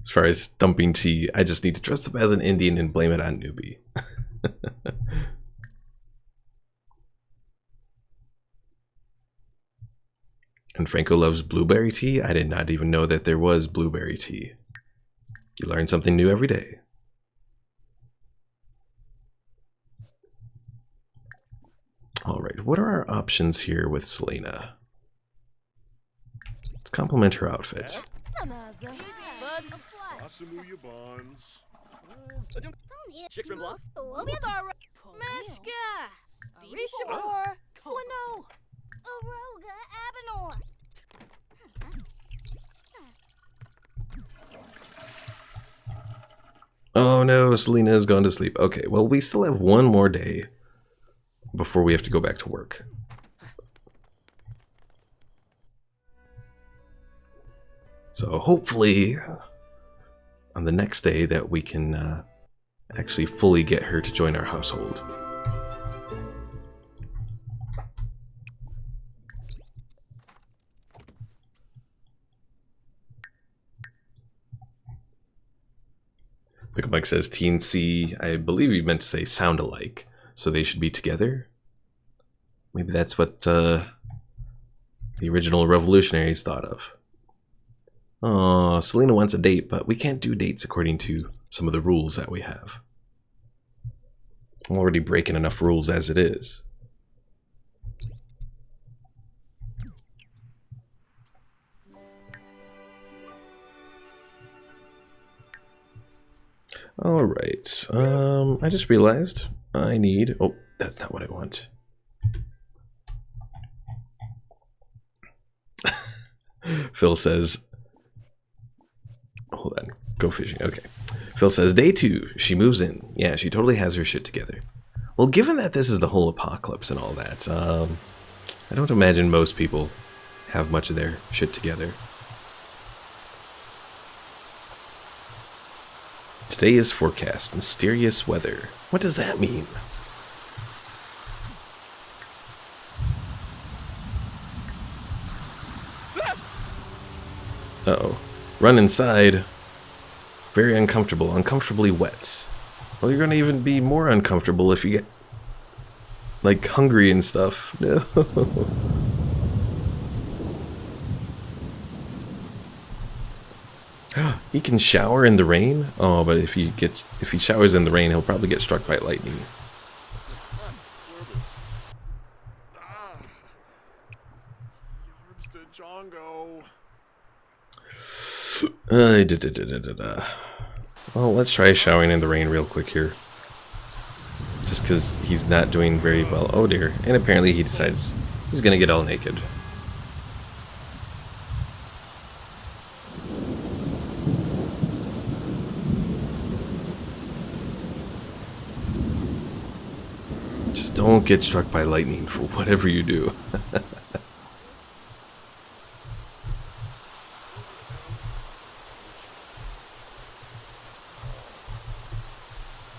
as far as dumping tea, I just need to dress up as an Indian and blame it on Nuby. And Franco loves blueberry tea? I did not even know that there was blueberry tea. You learn something new every day. Alright, what are our options here with Selena? Let's compliment her outfit. Bossamoo, your bonds. Chicks from Block. Meshka. Rishabor. Fuano. Aroga Abenor. Oh no, Selena has gone to sleep. Okay, well, we still have one more day before we have to go back to work. So hopefully on the next day that we can actually fully get her to join our household. Pickle Mike says T and C, I believe he meant to say sound alike, so they should be together. Maybe that's what the original revolutionaries thought of. Oh, Selena wants a date, but we can't do dates according to some of the rules that we have. I'm already breaking enough rules as it is. Alright, I just realized I need... Oh, that's not what I want. Phil says... Hold on, go fishing, okay. Phil says, day 2, she moves in. Yeah, she totally has her shit together. Well, given that this is the whole apocalypse and all that, I don't imagine most people have much of their shit together. Today is forecast, mysterious weather. What does that mean? Uh-oh. Run inside. Very uncomfortable, uncomfortably wet. Well, you're gonna even be more uncomfortable if you get, like, hungry and stuff. No. He can shower in the rain? Oh, but if he showers in the rain, he'll probably get struck by lightning. Yarbs to Jongo. Well, let's try showering in the rain real quick here. Just because he's not doing very well. Oh dear. And apparently he decides he's gonna get all naked. Just don't get struck by lightning for whatever you do.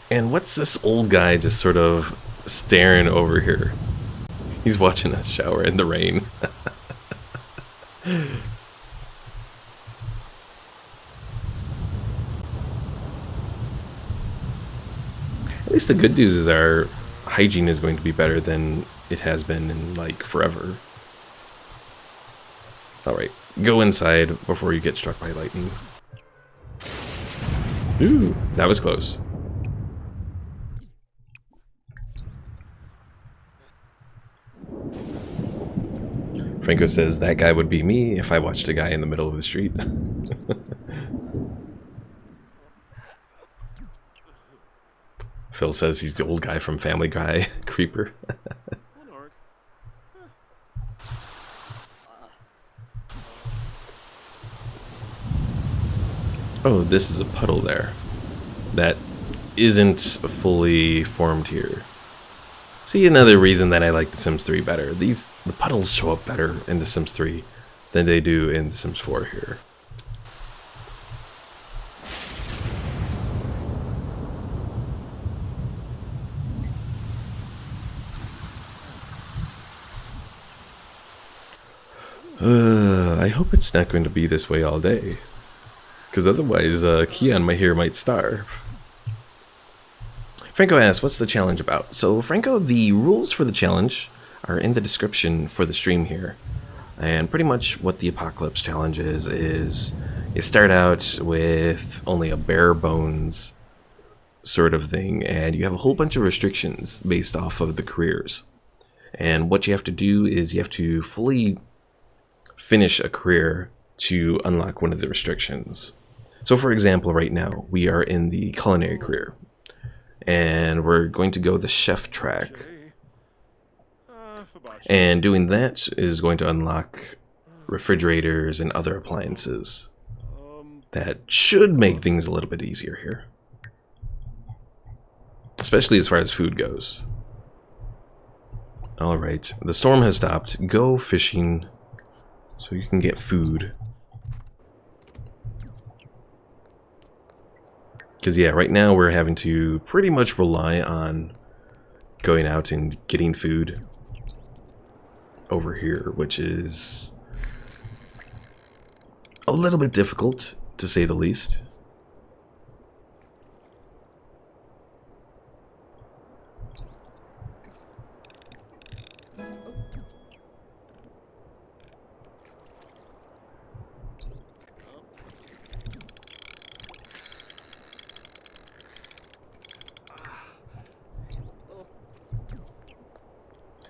And what's this old guy just sort of staring over here? He's watching us shower in the rain. At least the good news is our hygiene is going to be better than it has been in like forever. Alright, go inside before you get struck by lightning. Ooh, that was close. Franco says that guy would be me if I watched a guy in the middle of the street. Phil says he's the old guy from Family Guy, Creeper. Oh, this is a puddle there. That isn't fully formed here. See, another reason that I like The Sims 3 better. The puddles show up better in The Sims 3 than they do in The Sims 4 here. I hope it's not going to be this way all day. Because otherwise, Keon might starve. Franco asks, what's the challenge about? So, Franco, the rules for the challenge are in the description for the stream here. And pretty much what the Apocalypse Challenge is you start out with only a bare bones sort of thing, and you have a whole bunch of restrictions based off of the careers. And what you have to do is you have to fully finish a career to unlock one of the restrictions. So for example, right now we are in the culinary career and we're going to go the chef track, and doing that is going to unlock refrigerators and other appliances. That should make things a little bit easier here, especially as far as food goes. Alright, the storm has stopped. Go fishing so you can get food. Because yeah, right now we're having to pretty much rely on going out and getting food over here, which is a little bit difficult, to say the least.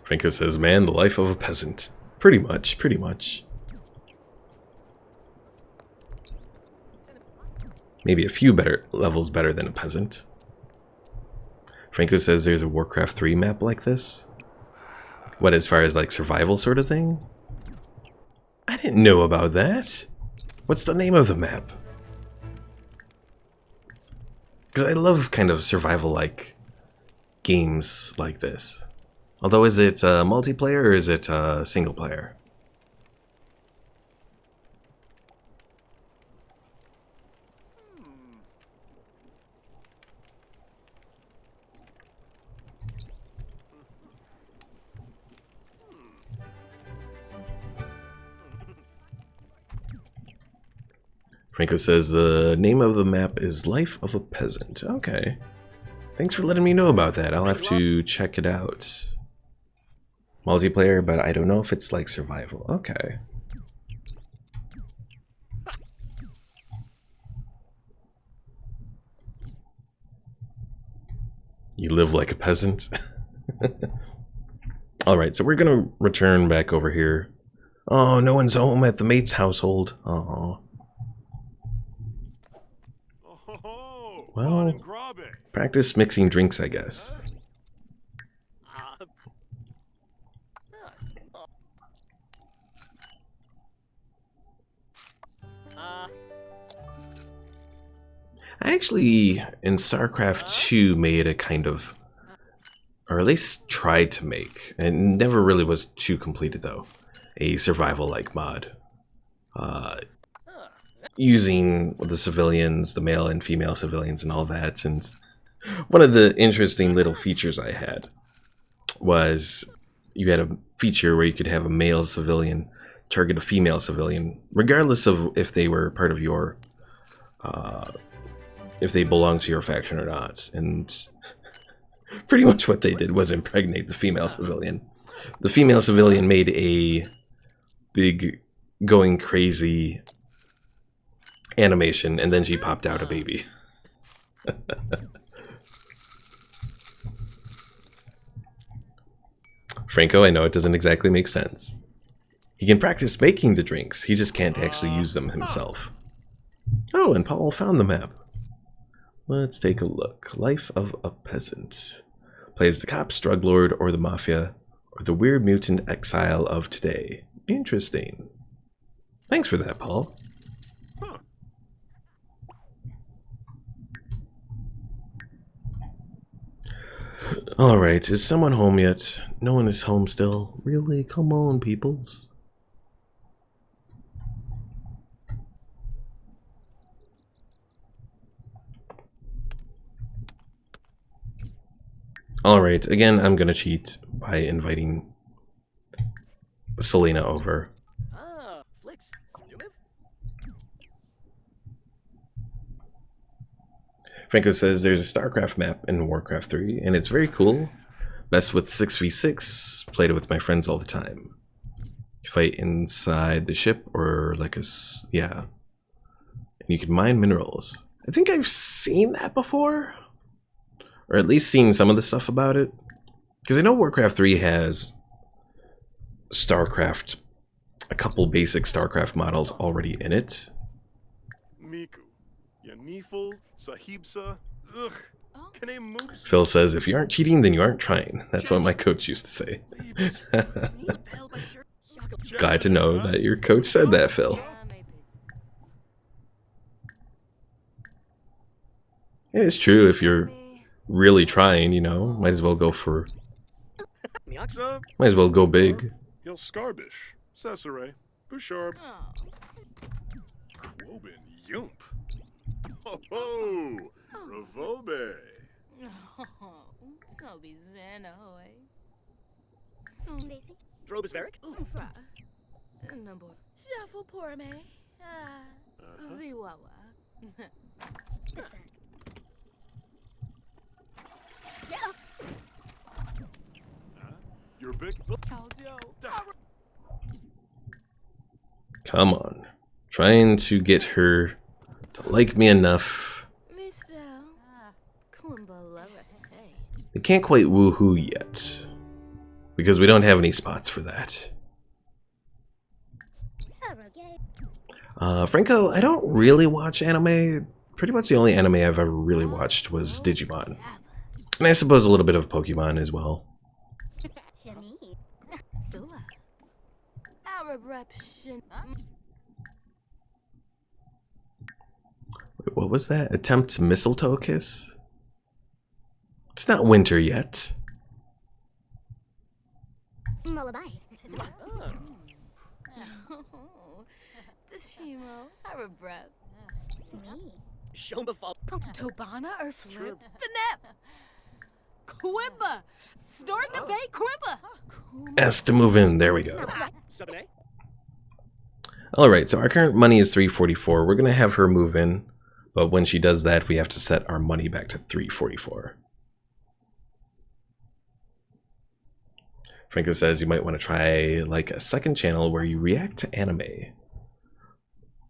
Franco says, man, the life of a peasant. Pretty much, pretty much. Maybe a few better levels better than a peasant. Franco says there's a Warcraft 3 map like this. What, as far as like survival sort of thing? I didn't know about that. What's the name of the map? Because I love kind of survival-like games like this. Although, is it multiplayer or is it single player? Franco says the name of the map is Life of a Peasant. Okay. Thanks for letting me know about that. I'll have to check it out. Multiplayer, but I don't know if it's like survival. Okay. You live like a peasant? Alright, so we're gonna return back over here. Oh, no one's home at the mate's household. Oh. Oh, Well, and grabbe. practice mixing drinks, I guess. I actually, in StarCraft 2, made a kind of, or at least tried to make, and it never really was too completed though, a survival-like mod. Using the civilians, the male and female civilians and all that, and one of the interesting little features I had was you had a feature where you could have a male civilian target a female civilian, regardless of if they were part of your, if they belonged to your faction or not. And pretty much what they did was impregnate the female civilian. The female civilian made a big going crazy animation, and then she popped out a baby. Franco, I know it doesn't exactly make sense. He can practice making the drinks, he just can't actually use them himself. Oh, and Paul found the map. Let's take a look. Life of a peasant. Plays the cop, drug lord, or the mafia, or the weird mutant exile of today. Interesting. Thanks for that, Paul. Alright, is someone home yet? No one is home still. Really? Come on, peoples. Alright, again, I'm gonna cheat by inviting Selena over. Flicks. You live? Franco says there's a StarCraft map in Warcraft 3, and it's very cool. Best with 6v6, played it with my friends all the time. You fight inside the ship, or like a, yeah. And you can mine minerals. I think I've seen that before. Or at least seen some of the stuff about it. Because I know Warcraft 3 has StarCraft, a couple basic StarCraft models already in it. Miku. Yaniful. Sahibsa. Ugh. Can I move? Phil says, if you aren't cheating, then you aren't trying. That's what my coach used to say. Glad to know that your coach said that, Phil. Yeah, it's true, if you're really trying, you know, might as well go for... Might as well go big. Yel Scarbish. Cesare. Busharb. Quoben Yump. Ho ho! Ravobe. Toby Zanoy. Drobus Varric? Number. Shuffle pour me. Ziwawa. You're big. Come on. Trying to get her to like me enough. They can't quite woohoo yet. Because we don't have any spots for that. Franco, I don't really watch anime. Pretty much the only anime I've ever really watched was Digimon. And I suppose a little bit of Pokemon as well. Wait, what was that? Attempt mistletoe kiss? It's not winter yet. Shombafal. Tobana or Flip? The Nep! Quimba! Starting to bake Quimba! Ask to move in. There we go. 7A? Alright, so our current money is 344. We're going to have her move in. But when she does that, we have to set our money back to 344. Franco says you might want to try like a second channel where you react to anime.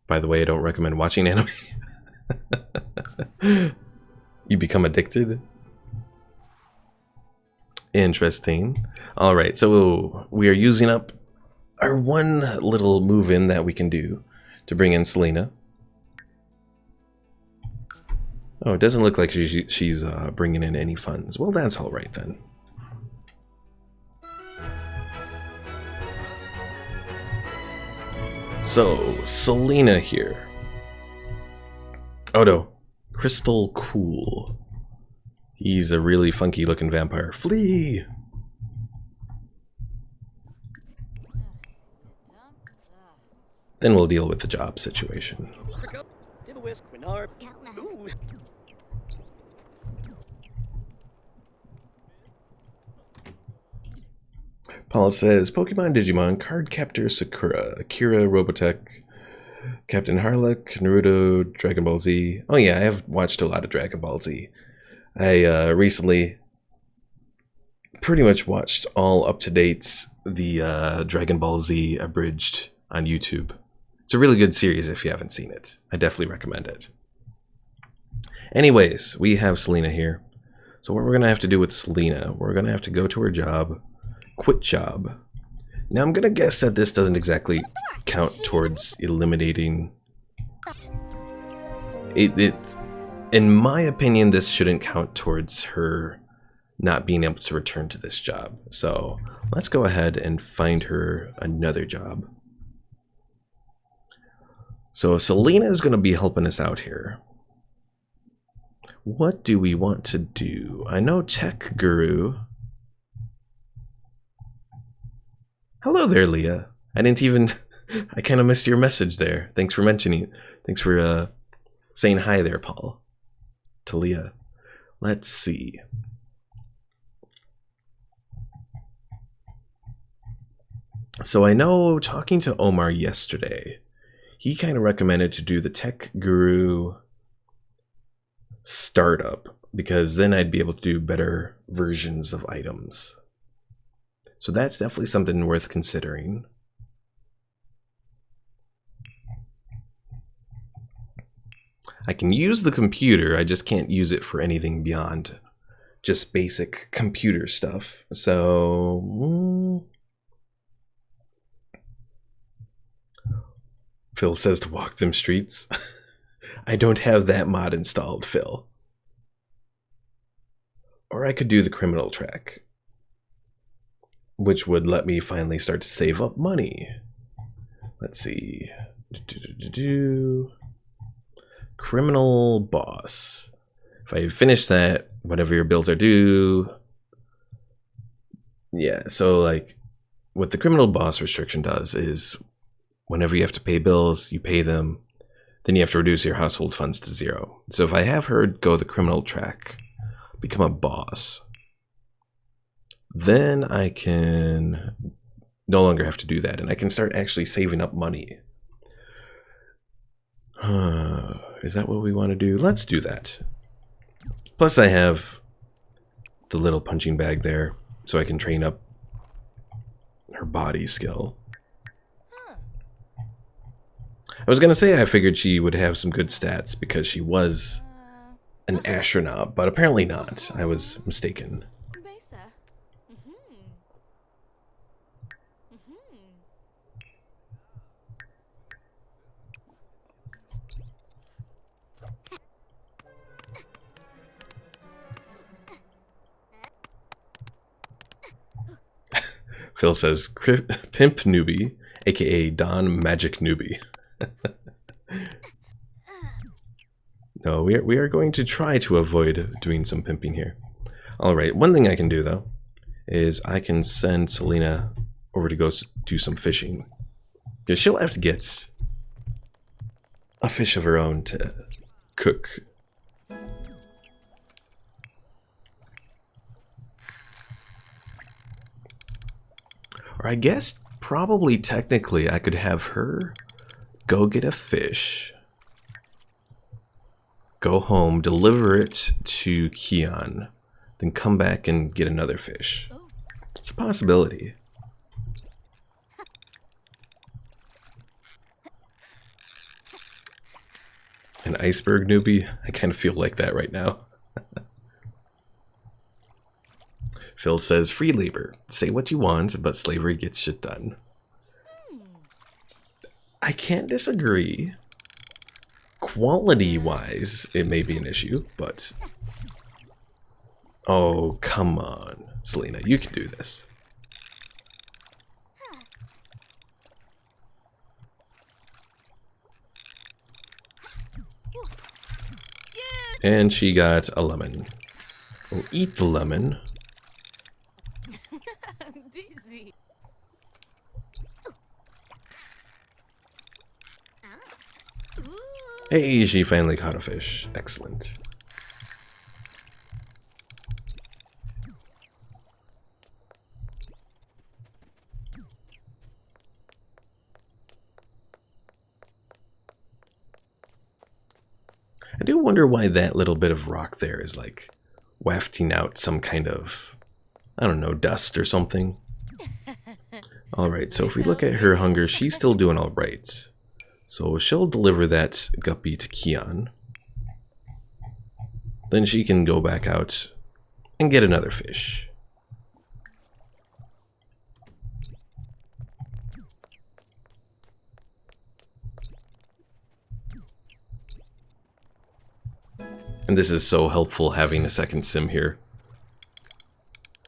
By the way, I don't recommend watching anime. You become addicted. Interesting. Alright, so we are using up our one little move-in that we can do to bring in Selena. Oh, it doesn't look like she's bringing in any funds. Well, that's all right then. So, Selena here. Oh no, Crystal Cool. He's a really funky looking vampire. Flee! Then we'll deal with the job situation. Paula says, Pokemon, Digimon, Cardcaptor, Sakura, Akira, Robotech, Captain Harlock, Naruto, Dragon Ball Z. Oh yeah, I have watched a lot of Dragon Ball Z. I recently pretty much watched all up-to-dates the Dragon Ball Z abridged on YouTube. It's a really good series if you haven't seen it. I definitely recommend it. Anyways, we have Selena here. So what we're going to have to do with Selena, we're going to have to go to her job, quit job. Now I'm going to guess that this doesn't exactly count towards eliminating... In my opinion, this shouldn't count towards her not being able to return to this job. So let's go ahead and find her another job. So Selena is going to be helping us out here. What do we want to do? I know Tech Guru. Hello there, Leah. I didn't even... I kind of missed your message there. Thanks for mentioning it. Thanks for saying hi there, Paul. To Leah. Let's see. So I know talking to Omar yesterday, he kind of recommended to do the Tech Guru startup because then I'd be able to do better versions of items. So that's definitely something worth considering. I can use the computer, I just can't use it for anything beyond just basic computer stuff. So... Phil says to walk them streets. I don't have that mod installed, Phil. Or I could do the criminal track, which would let me finally start to save up money. Let's see. Criminal boss. If I finish that, whatever your bills are due. Yeah, so like what the criminal boss restriction does is whenever you have to pay bills, you pay them, then you have to reduce your household funds to 0. So if I have her go the criminal track, become a boss, then I can no longer have to do that, and I can start actually saving up money. Is that what we want to do? Let's do that. Plus I have the little punching bag there, so I can train up her body skill. I was gonna say I figured she would have some good stats because she was an astronaut, but apparently not. I was mistaken. Phil says, Pimp Nuby, aka Don Magic Nuby. No, we are going to try to avoid doing some pimping here. Alright, one thing I can do though is I can send Selena over to go do some fishing. Because she'll have to get a fish of her own to cook. Or I guess probably technically I could have her go get a fish, go home, deliver it to Keon, then come back and get another fish. It's a possibility. An iceberg newbie? I kind of feel like that right now. Phil says, free labor. Say what you want, but slavery gets shit done. I can't disagree. quality-wise, it may be an issue, but... Oh, come on, Selena, you can do this. And she got a lemon. We'll eat the lemon. Dizzy. Hey, she finally caught a fish. Excellent. I do wonder why that little bit of rock there is like wafting out some kind of, I don't know, dust or something. Alright, so if we look at her hunger, she's still doing alright. So she'll deliver that guppy to Keon. Then she can go back out and get another fish. And this is so helpful having a second sim here.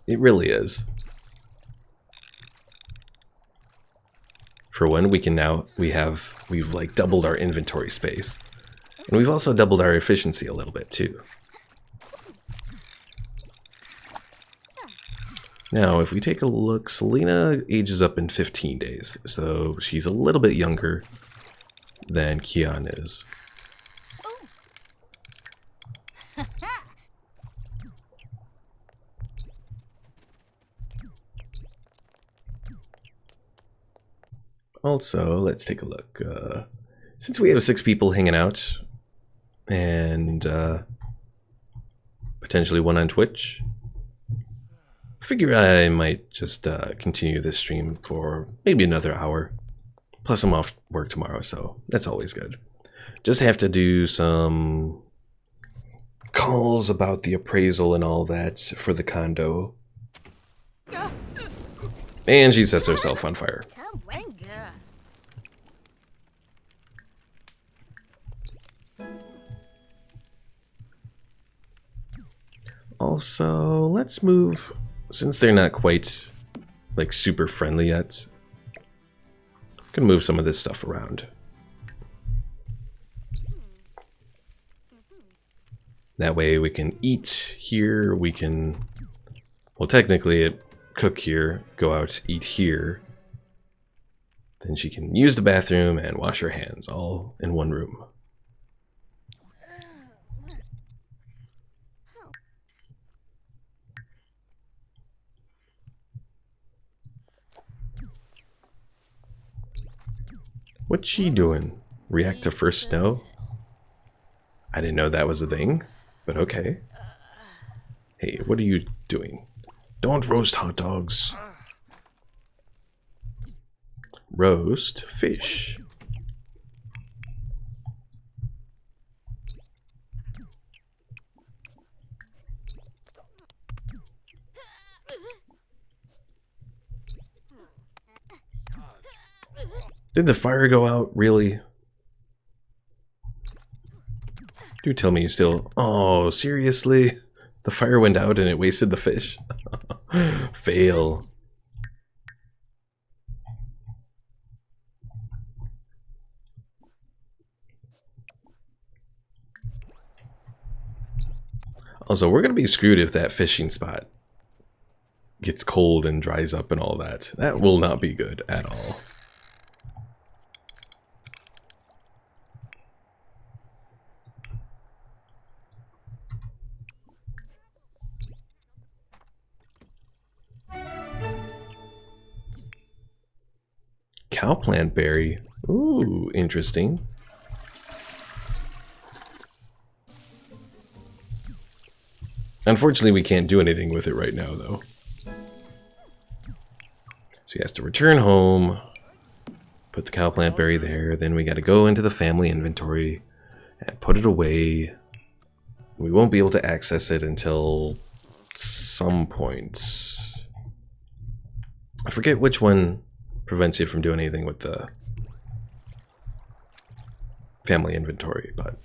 It really is. For one, we can now, we've like doubled our inventory space. And we've also doubled our efficiency a little bit too. Now, if we take a look, Selena ages up in 15 days. So she's a little bit younger than Keon is. Also, let's take a look. Since we have 6 people hanging out, and potentially one on Twitch, I figure I might just continue this stream for maybe another hour. Plus I'm off work tomorrow, so that's always good. Just have to do some calls about the appraisal and all that for the condo. And she sets herself on fire. Also, let's move, since they're not quite like super friendly yet, I'm gonna move some of this stuff around. That way we can eat here, we can, well technically cook here, go out, eat here. Then she can use the bathroom and wash her hands all in one room. What's she doing? React to first snow? I didn't know that was a thing, but okay. Hey, what are you doing? Don't roast hot dogs. Roast fish. Did the fire go out? Really? Do tell me you still... Oh, seriously? The fire went out and it wasted the fish? Fail. Also, we're going to be screwed if that fishing spot gets cold and dries up and all that. That will not be good at all. Cowplant berry. Ooh, interesting. Unfortunately, we can't do anything with it right now, though. So he has to return home, put the cowplant berry there, then we got to go into the family inventory and put it away. We won't be able to access it until some point. I forget which one prevents you from doing anything with the family inventory, but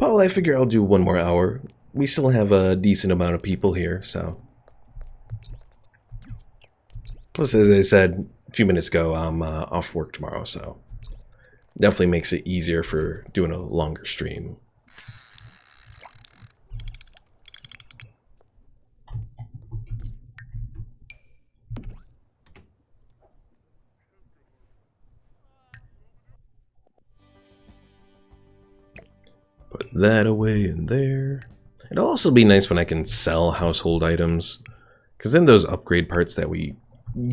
I figure I'll do one more hour. We still have a decent amount of people here, so. Plus, as I said a few minutes ago, I'm off work tomorrow, so definitely makes it easier for doing a longer stream. Put that away in there. It'll also be nice when I can sell household items, because then those upgrade parts that we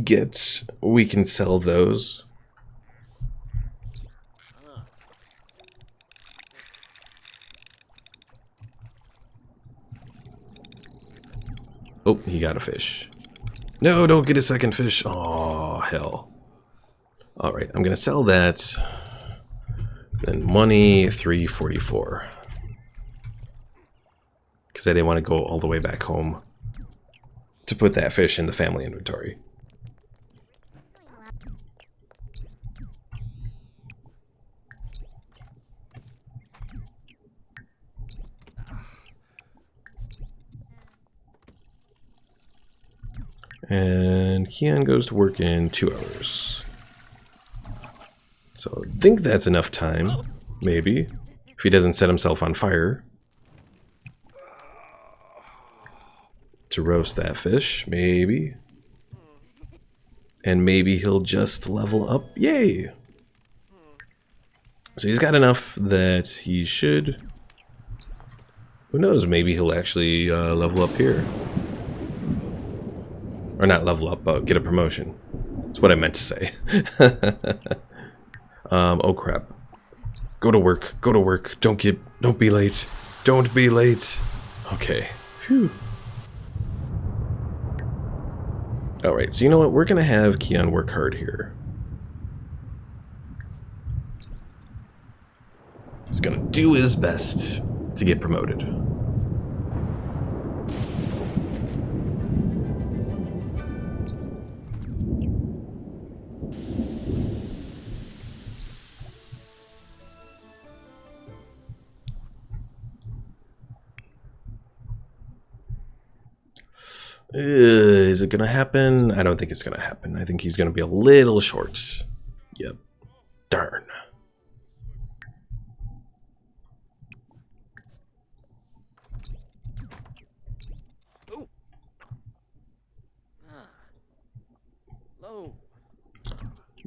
get, we can sell those. Oh, he got a fish. No, don't get a second fish. Oh, hell. Alright, I'm going to sell that. Then money, 344. Because I didn't want to go all the way back home to put that fish in the family inventory. And Keon goes to work in 2 hours. So I think that's enough time, maybe, if he doesn't set himself on fire. To roast that fish, maybe. And maybe he'll just level up. Yay! So he's got enough that he should... Who knows, maybe he'll actually level up here. Or not level up, but get a promotion. That's what I meant to say. Oh crap. Go to work, go to work. Don't be late. Don't be late. Okay. Phew. Alright, so you know what? We're gonna have Keon work hard here. He's gonna do his best to get promoted. Is it gonna happen? I don't think it's gonna happen. I think he's gonna be a little short. Yep. Darn.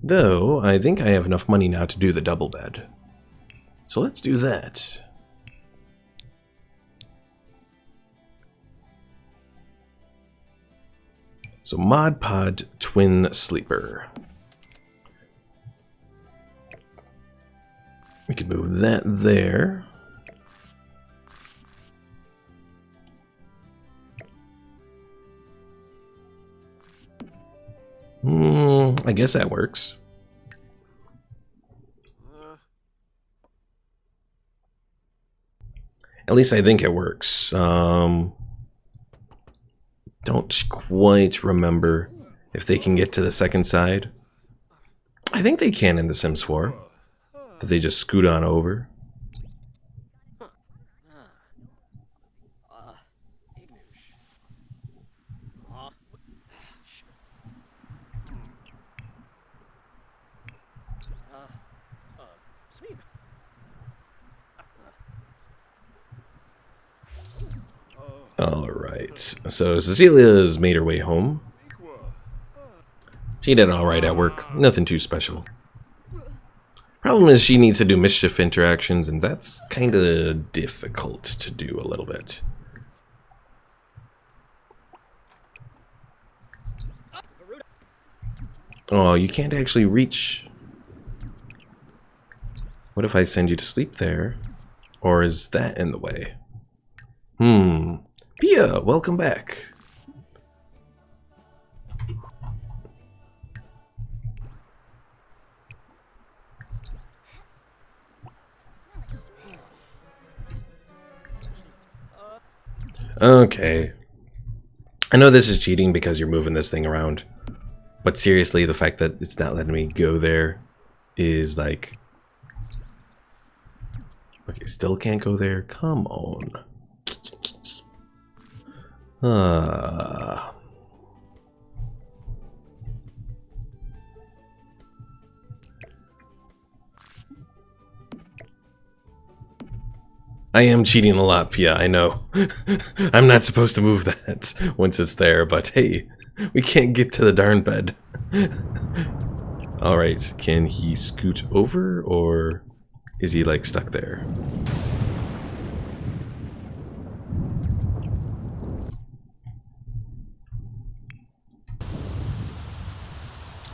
Though, I think I have enough money now to do the double bed. So let's do that. So Mod Pod Twin Sleeper. We could move that there. I guess that works. At least I think it works. Don't quite remember if they can get to the second side. I think they can in The Sims 4. That they just scoot on over. Alright, so Cecilia's made her way home. She did alright at work, nothing too special. Problem is she needs to do mischief interactions, and that's kind of difficult to do a little bit. Oh, you can't actually reach. What if I send you to sleep there? Or is that in the way? Pia, welcome back. Okay. I know this is cheating because you're moving this thing around. But seriously, the fact that it's not letting me go there is like Okay, still can't go there. Come on. I am cheating a lot, Pia, I know. I'm not supposed to move that once it's there, but hey, we can't get to the darn bed. Alright, can he scoot over, or is he, like, stuck there?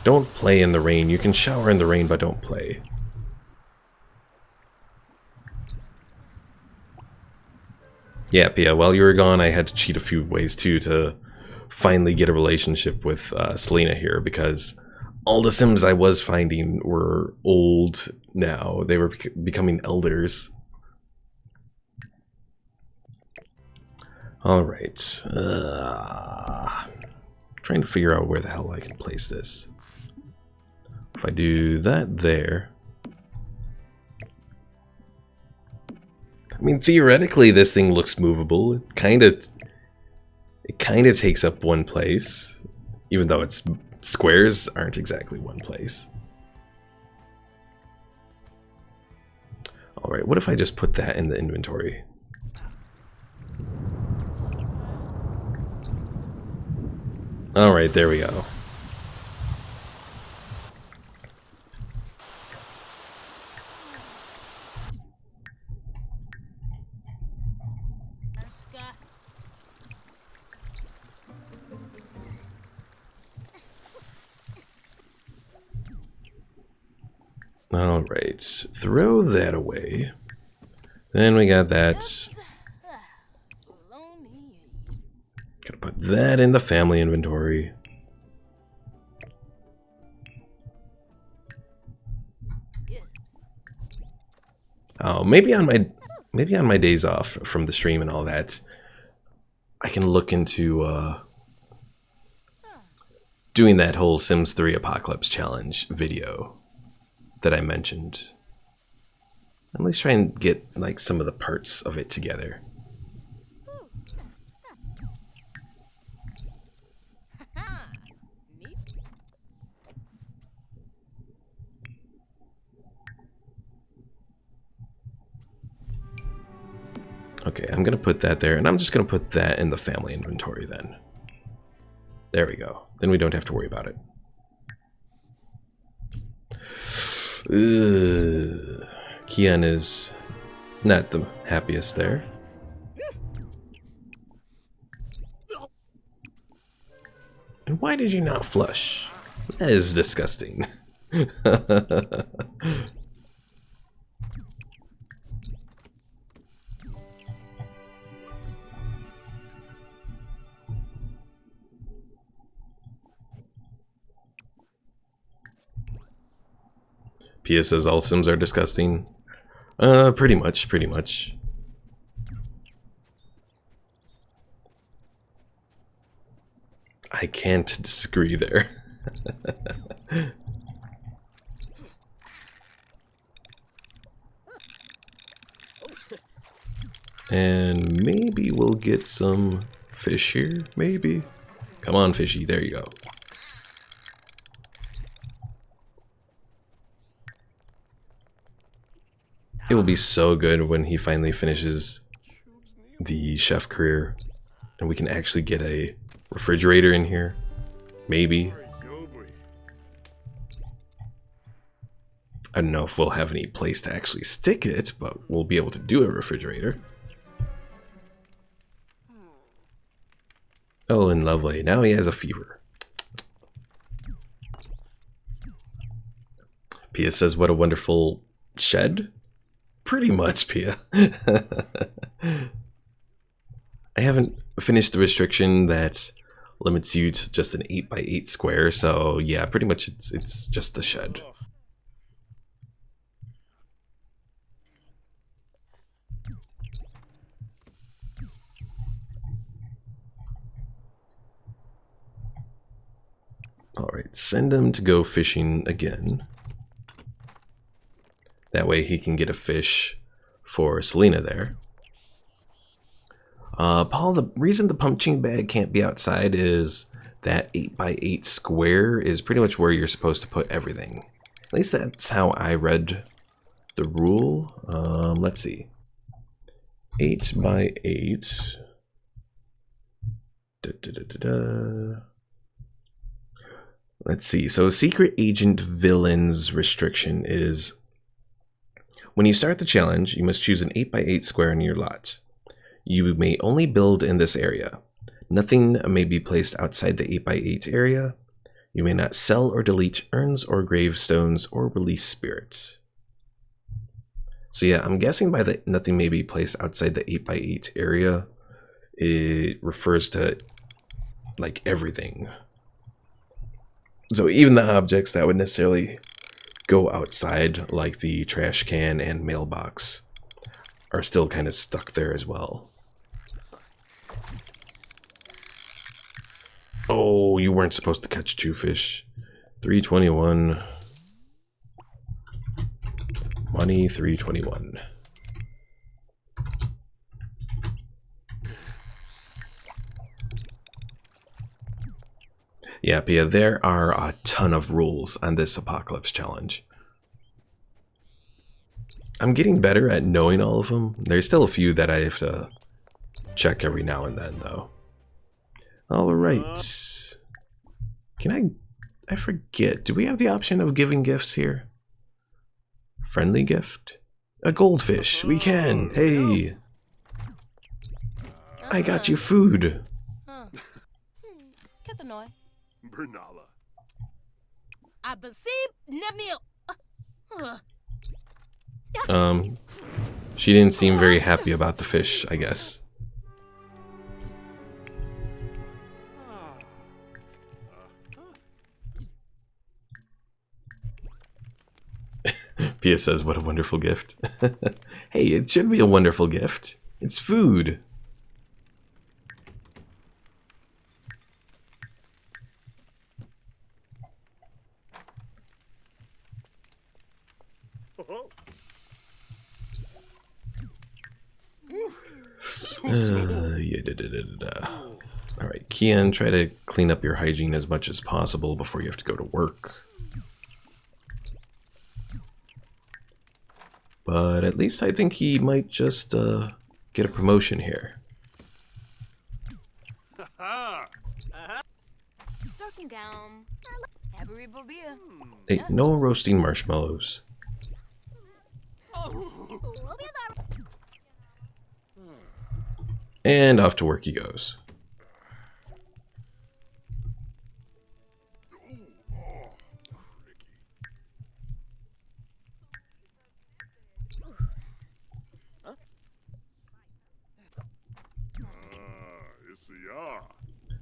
Don't play in the rain. You can shower in the rain, but don't play. Yeah, Pia, while you were gone, I had to cheat a few ways, too, to finally get a relationship with Selena here, because all the Sims I was finding were old now. They were becoming elders. Alright. Trying to figure out where the hell I can place this. If I do that there... I mean, theoretically, this thing looks movable. It kind of takes up one place, even though its squares aren't exactly one place. All right, what if I just put that in the inventory? All right, there we go. Alright, throw that away. Then we got that. Gotta put that in the family inventory. Oh, maybe on my days off from the stream and all that, I can look into doing that whole Sims 3 Apocalypse Challenge video that I mentioned. At least try and get like some of the parts of it together. Okay, I'm gonna put that there, and I'm just gonna put that in the family inventory then. There we go. Then we don't have to worry about it. Keon is not the happiest there. And why did you not flush? That is disgusting. Pia says all Sims are disgusting. Pretty much, pretty much. I can't disagree there. And maybe we'll get some fish here, maybe. Come on, fishy, there you go. It will be so good when he finally finishes the chef career and we can actually get a refrigerator in here. Maybe. I don't know if we'll have any place to actually stick it, but we'll be able to do a refrigerator. Oh, and lovely. Now he has a fever. Pia says, what a wonderful shed. Pretty much, Pia. I haven't finished the restriction that limits you to just an 8x8 square, so yeah, pretty much it's just the shed. Alright, send him to go fishing again. That way he can get a fish for Selena there. Paul, the reason the punching bag can't be outside is that 8x8 square is pretty much where you're supposed to put everything. At least that's how I read the rule. Let's see. 8x8. Let's see. So secret agent villains restriction is when you start the challenge, you must choose an 8x8 square in your lot. You may only build in this area. Nothing may be placed outside the 8x8 area. You may not sell or delete urns or gravestones or release spirits. So yeah, I'm guessing by the nothing may be placed outside the 8x8 area, it refers to like everything. So even the objects that would necessarily go outside, like the trash can and mailbox, are still kind of stuck there as well. Oh, you weren't supposed to catch 2 fish. 321. Money 321. Yeah, Pia, there are a ton of rules on this apocalypse challenge. I'm getting better at knowing all of them. There's still a few that I have to check every now and then, though. All right. Can I forget. Do we have the option of giving gifts here? Friendly gift? A goldfish. We can. Hey. I got you food. Bernala. I perceive Neville. She didn't seem very happy about the fish, I guess. Pia says, what a wonderful gift. Hey, it should be a wonderful gift. It's food. Alright, Keon, try to clean up your hygiene as much as possible before you have to go to work. But at least I think he might just get a promotion here. Hey, no roasting marshmallows. And off to work he goes.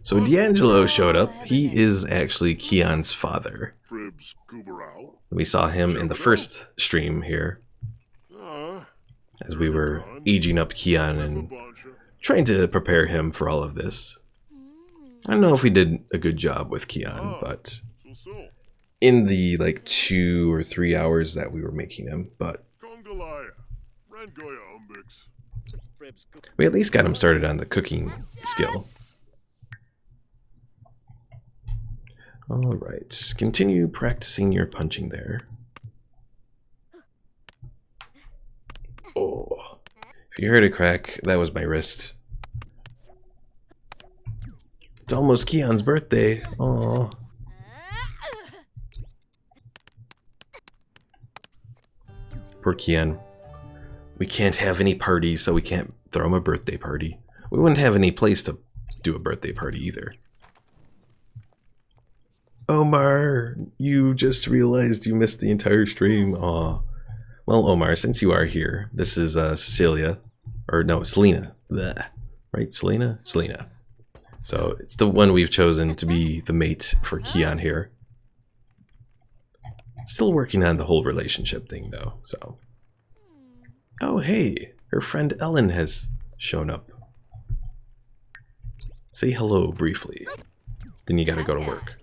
So D'Angelo showed up. He is actually Keon's father. We saw him in the first stream here, as we were aging up Keon and trying to prepare him for all of this. I don't know if we did a good job with Keon, but in the like 2 or 3 hours that we were making him, but we at least got him started on the cooking skill. Alright, continue practicing your punching there. Oh, if you heard a crack, that was my wrist. It's almost Keon's birthday. Aww. Poor Keon. We can't have any parties, so we can't throw him a birthday party. We wouldn't have any place to do a birthday party either. Omar, you just realized you missed the entire stream. Aw. Well, Omar, since you are here, this is Cecilia. Or no, Selena. Blech. Right, Selena? Selena. So it's the one we've chosen to be the mate for Keon here. Still working on the whole relationship thing, though, so. Oh, hey, her friend Ellen has shown up. Say hello briefly. Then you gotta go to work.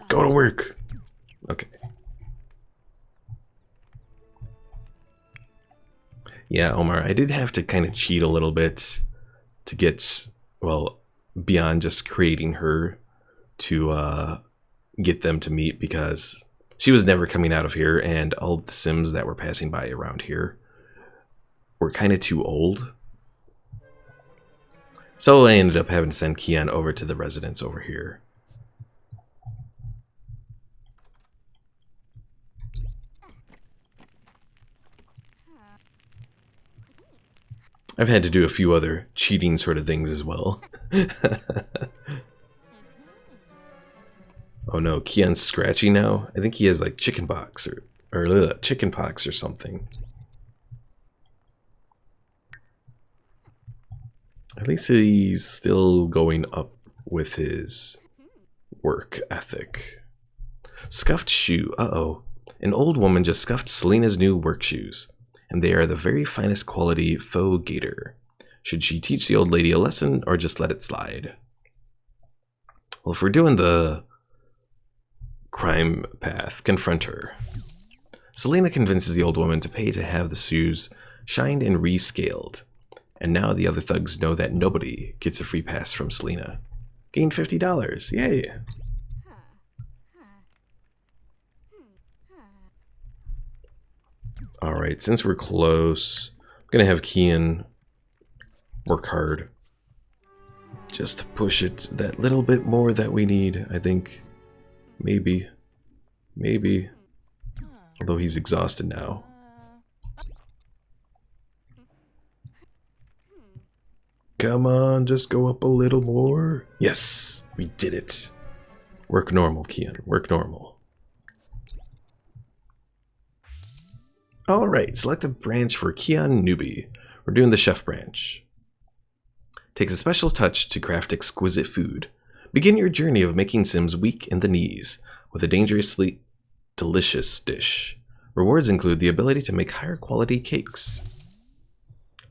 Go to work. Yeah, Omar, I did have to kind of cheat a little bit to get, well, beyond just creating her to get them to meet, because she was never coming out of here, and all of the Sims that were passing by around here were kind of too old. So I ended up having to send Keon over to the residence over here. I've had to do a few other cheating sort of things as well. Oh no, Keon's scratchy now? I think he has like chickenpox or chickenpox or something. At least he's still going up with his work ethic. Scuffed shoe. Uh-oh. An old woman just scuffed Selena's new work shoes, and they are the very finest quality faux gator. Should she teach the old lady a lesson or just let it slide? Well, if we're doing the crime path, confront her. Selena convinces the old woman to pay to have the shoes shined and rescaled. And now the other thugs know that nobody gets a free pass from Selena. Gain $50. Yay! Alright, since we're close, I'm gonna have Keon work hard. Just to push it that little bit more that we need, I think. Maybe. Maybe. Although he's exhausted now. Come on, just go up a little more. Yes, we did it. Work normal, Keon. Work normal. Alright, select a branch for Keon Nuby. We're doing the chef branch. Takes a special touch to craft exquisite food. Begin your journey of making Sims weak in the knees with a dangerously delicious dish. Rewards include the ability to make higher quality cakes.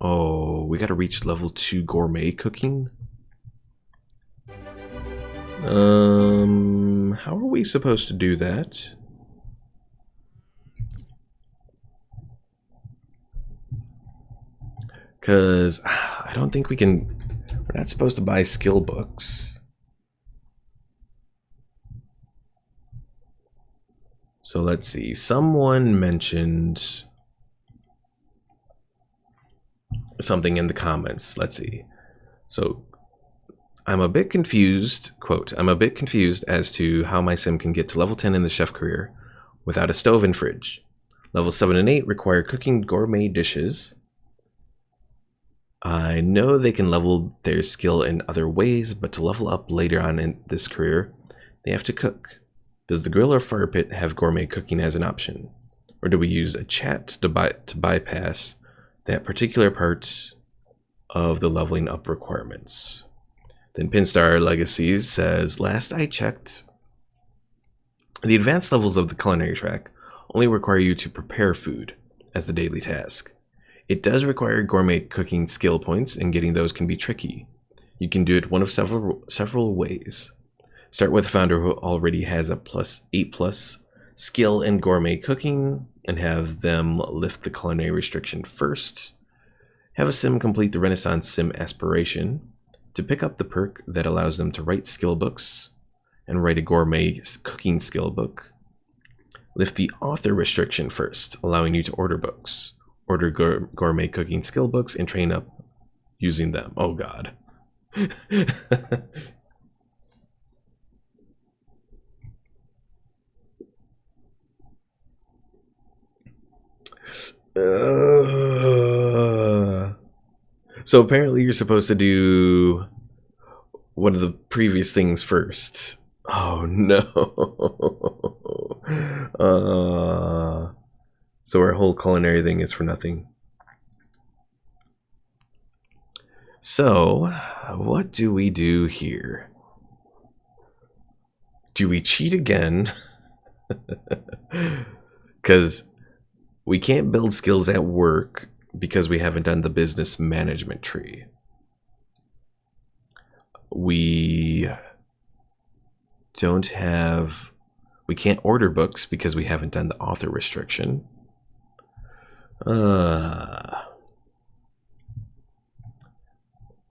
Oh, we gotta reach level 2 gourmet cooking? How are we supposed to do that? Because I don't think we can... We're not supposed to buy skill books. So let's see. Someone mentioned something in the comments. Let's see. So I'm a bit confused. Quote, I'm a bit confused as to how my sim can get to level 10 in the chef career without a stove and fridge. Level 7 and 8 require cooking gourmet dishes. I know they can level their skill in other ways, but to level up later on in this career, they have to cook. Does the grill or fire pit have gourmet cooking as an option? Or do we use a chat to bypass that particular part of the leveling up requirements? Then Pinstar Legacies says, last I checked, the advanced levels of the culinary track only require you to prepare food as the daily task. It does require gourmet cooking skill points, and getting those can be tricky. You can do it one of several ways. Start with a founder who already has a +8+ skill in gourmet cooking, and have them lift the culinary restriction first. Have a sim complete the Renaissance Sim aspiration to pick up the perk that allows them to write skill books and write a gourmet cooking skill book. Lift the author restriction first, allowing you to order books. Order gourmet cooking skill books and train up using them. Oh god. So apparently you're supposed to do one of the previous things first. Oh no. So our whole culinary thing is for nothing. So, what do we do here? Do we cheat again? Because we can't build skills at work because we haven't done the business management tree. We can't order books because we haven't done the author restriction.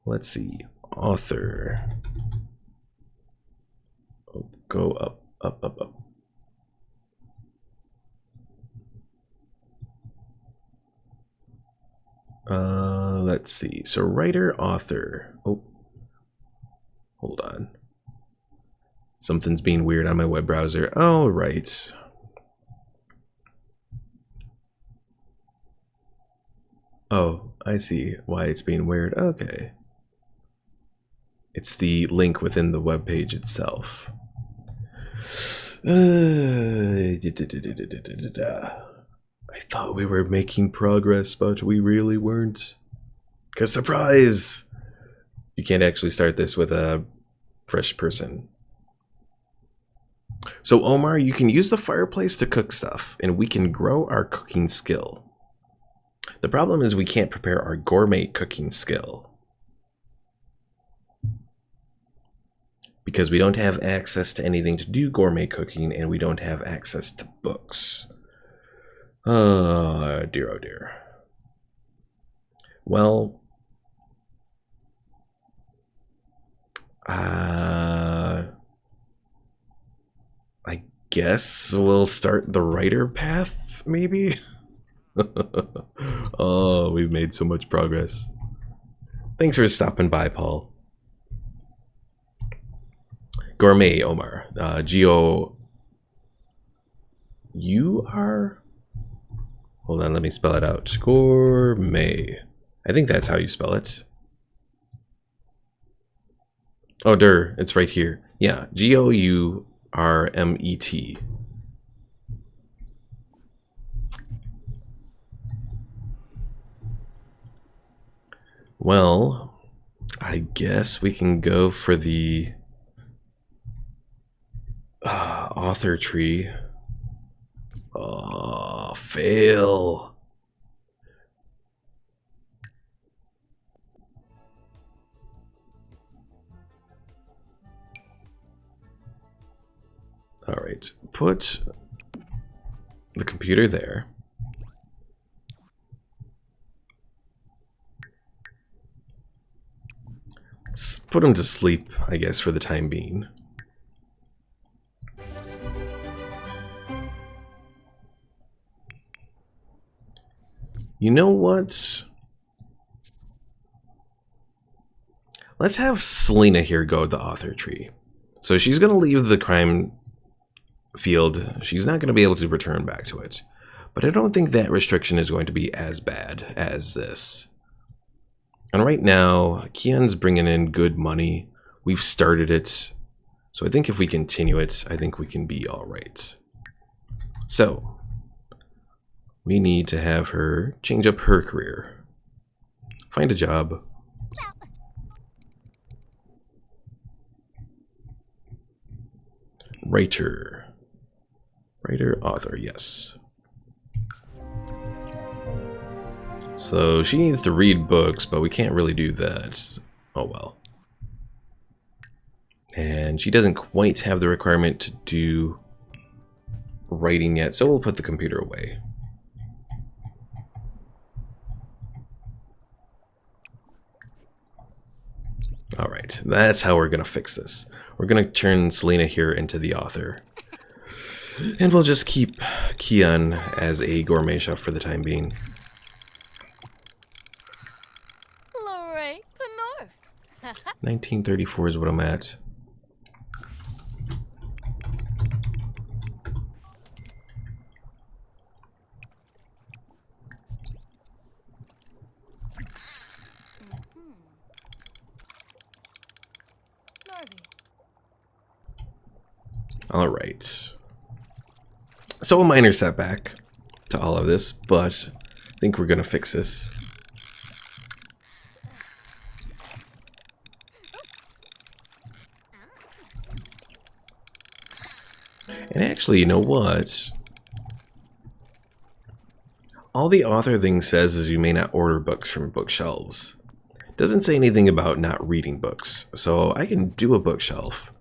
Let's see. Author. Oh, go up, up, up, up. Let's see. So writer, author. Oh, hold on. Something's being weird on my web browser. Oh, right. Oh, I see why it's being weird. Okay. It's the link within the web page itself. I thought we were making progress, but we really weren't. 'Cause surprise! You can't actually start this with a fresh person. So Omar, you can use the fireplace to cook stuff, and we can grow our cooking skill. The problem is we can't prepare our gourmet cooking skill. Because we don't have access to anything to do gourmet cooking, and we don't have access to books. Oh dear, oh dear. Well, I guess we'll start the writer path, maybe? Oh, we've made so much progress. Thanks for stopping by, Paul. Gourmet, Omar. Geo... You are... Hold on, let me spell it out. Gourmet. I think that's how you spell it. Oh, it's right here. Yeah, Gourmet. Well, I guess we can go for the author tree. Oh, fail. All right, put the computer there. Let's put him to sleep, I guess, for the time being. You know what? Let's have Selena here go the author tree. So she's going to leave the crime field. She's not going to be able to return back to it. But I don't think that restriction is going to be as bad as this. And right now, Keon's bringing in good money. We've started it. So I think if we continue it, I think we can be all right. So we need to have her change up her career. Find a job. Writer, author, yes. So she needs to read books, but we can't really do that. Oh well. And she doesn't quite have the requirement to do writing yet, so we'll put the computer away. Alright, that's how we're gonna fix this. We're gonna turn Selena here into the author. And we'll just keep Keon as a gourmet chef for the time being. 1934 is what I'm at. All right. So a minor setback to all of this, but I think we're gonna fix this. And actually, you know what? All the author thing says is you may not order books from bookshelves. It doesn't say anything about not reading books, so I can do a bookshelf.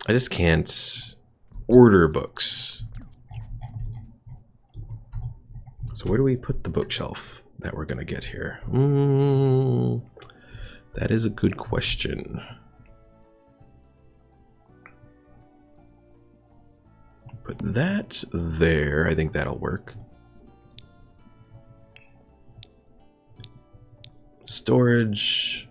I just can't order books. So where do we put the bookshelf? that we're gonna get here? That is a good question. Put that there. I think that'll work. Storage.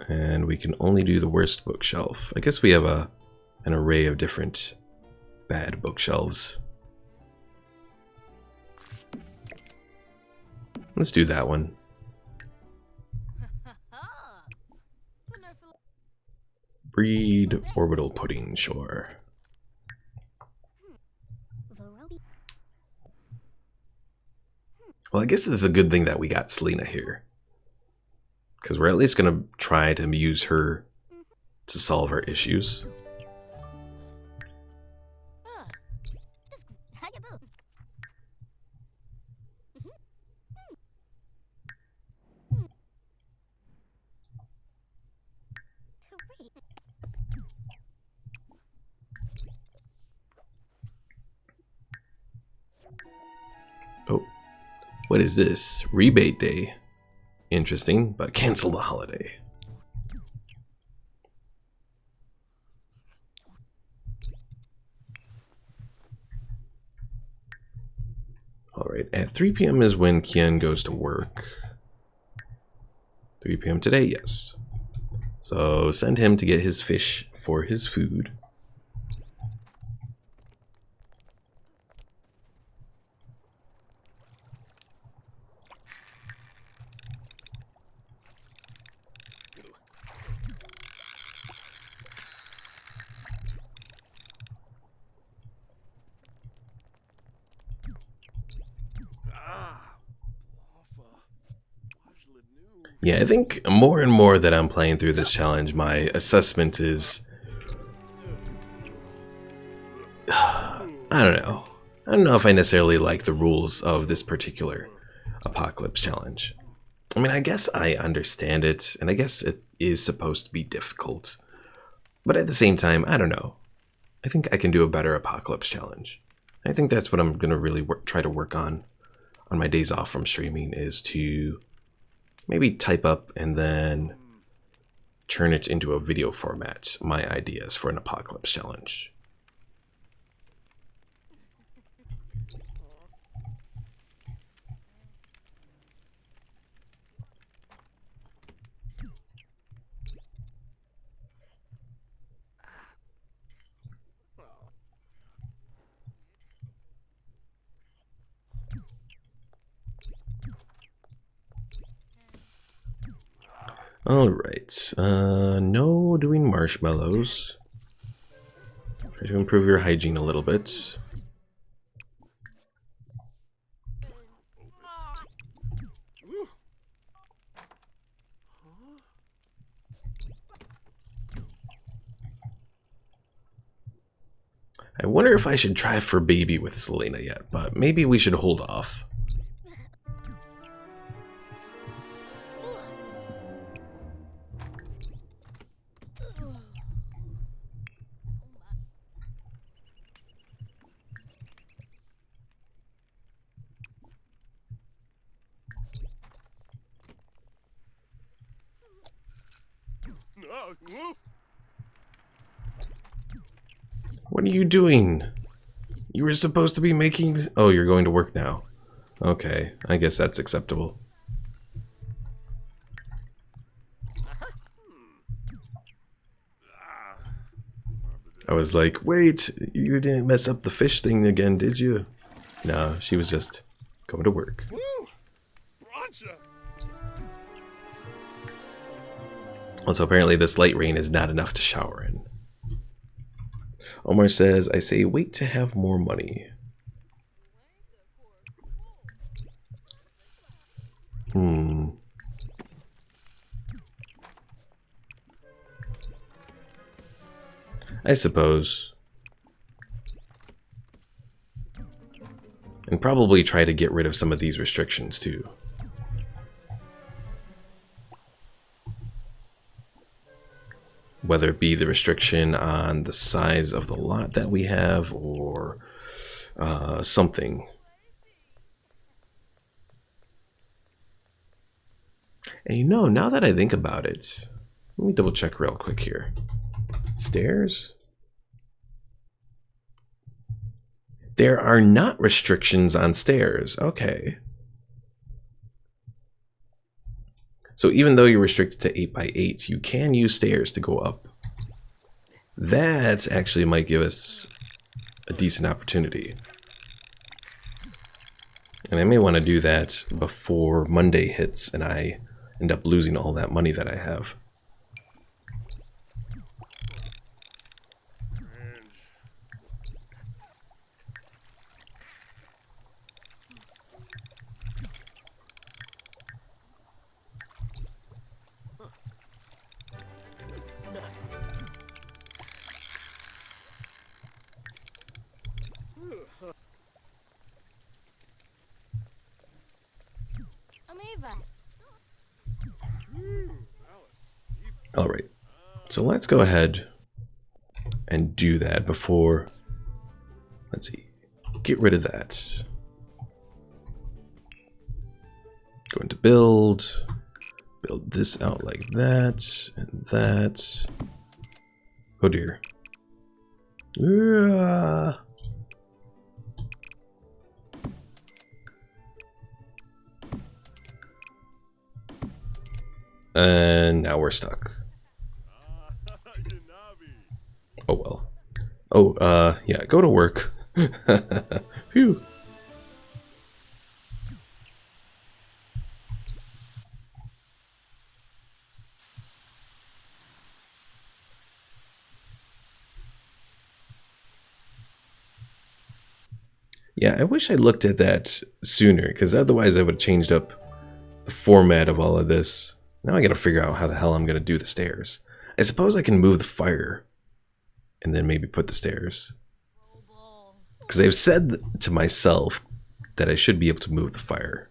And we can only do the worst bookshelf. I guess we have an array of different bad bookshelves. Let's do that one. Breed orbital pudding, sure. Well, I guess it's a good thing that we got Selena here. Because we're at least going to try to use her to solve our issues. Oh, what is this? Rebate day. Interesting, but cancel the holiday. Alright, at 3 p.m. is when Keon goes to work. 3 p.m. today, yes. So send him to get his fish for his food. Yeah, I think more and more that I'm playing through this challenge, my assessment is... I don't know. I don't know if I necessarily like the rules of this particular apocalypse challenge. I mean, I guess I understand it, and I guess it is supposed to be difficult. But at the same time, I don't know. I think I can do a better apocalypse challenge. I think that's what I'm going to really try to work on my days off from streaming, is to maybe type up and then turn it into a video format, my ideas for an apocalypse challenge. Alright, no doing marshmallows. Try to improve your hygiene a little bit. I wonder if I should try for baby with Selena yet, but maybe we should hold off. What are you doing? You were supposed to be making... Oh, you're going to work now. Okay, I guess that's acceptable. I was like, wait, you didn't mess up the fish thing again, did you? No, she was just going to work. Also, apparently this light rain is not enough to shower in. Omar says, I say wait to have more money. I suppose. And probably try to get rid of some of these restrictions too. Whether it be the restriction on the size of the lot that we have, or something. And you know, now that I think about it, let me double check real quick here. Stairs? There are not restrictions on stairs. Okay. So even though you're restricted to 8x8s, you can use stairs to go up. That actually might give us a decent opportunity. And I may want to do that before Monday hits and I end up losing all that money that I have. Alright, so let's go ahead and do that before, let's see, get rid of that. Going to build this out like that, and that. Oh dear. And now we're stuck. Oh well. Oh, yeah, go to work. Phew. Yeah, I wish I looked at that sooner, because otherwise I would have changed up the format of all of this. Now I gotta figure out how the hell I'm gonna do the stairs. I suppose I can move the fire and then maybe put the stairs. Because I've said to myself that I should be able to move the fire.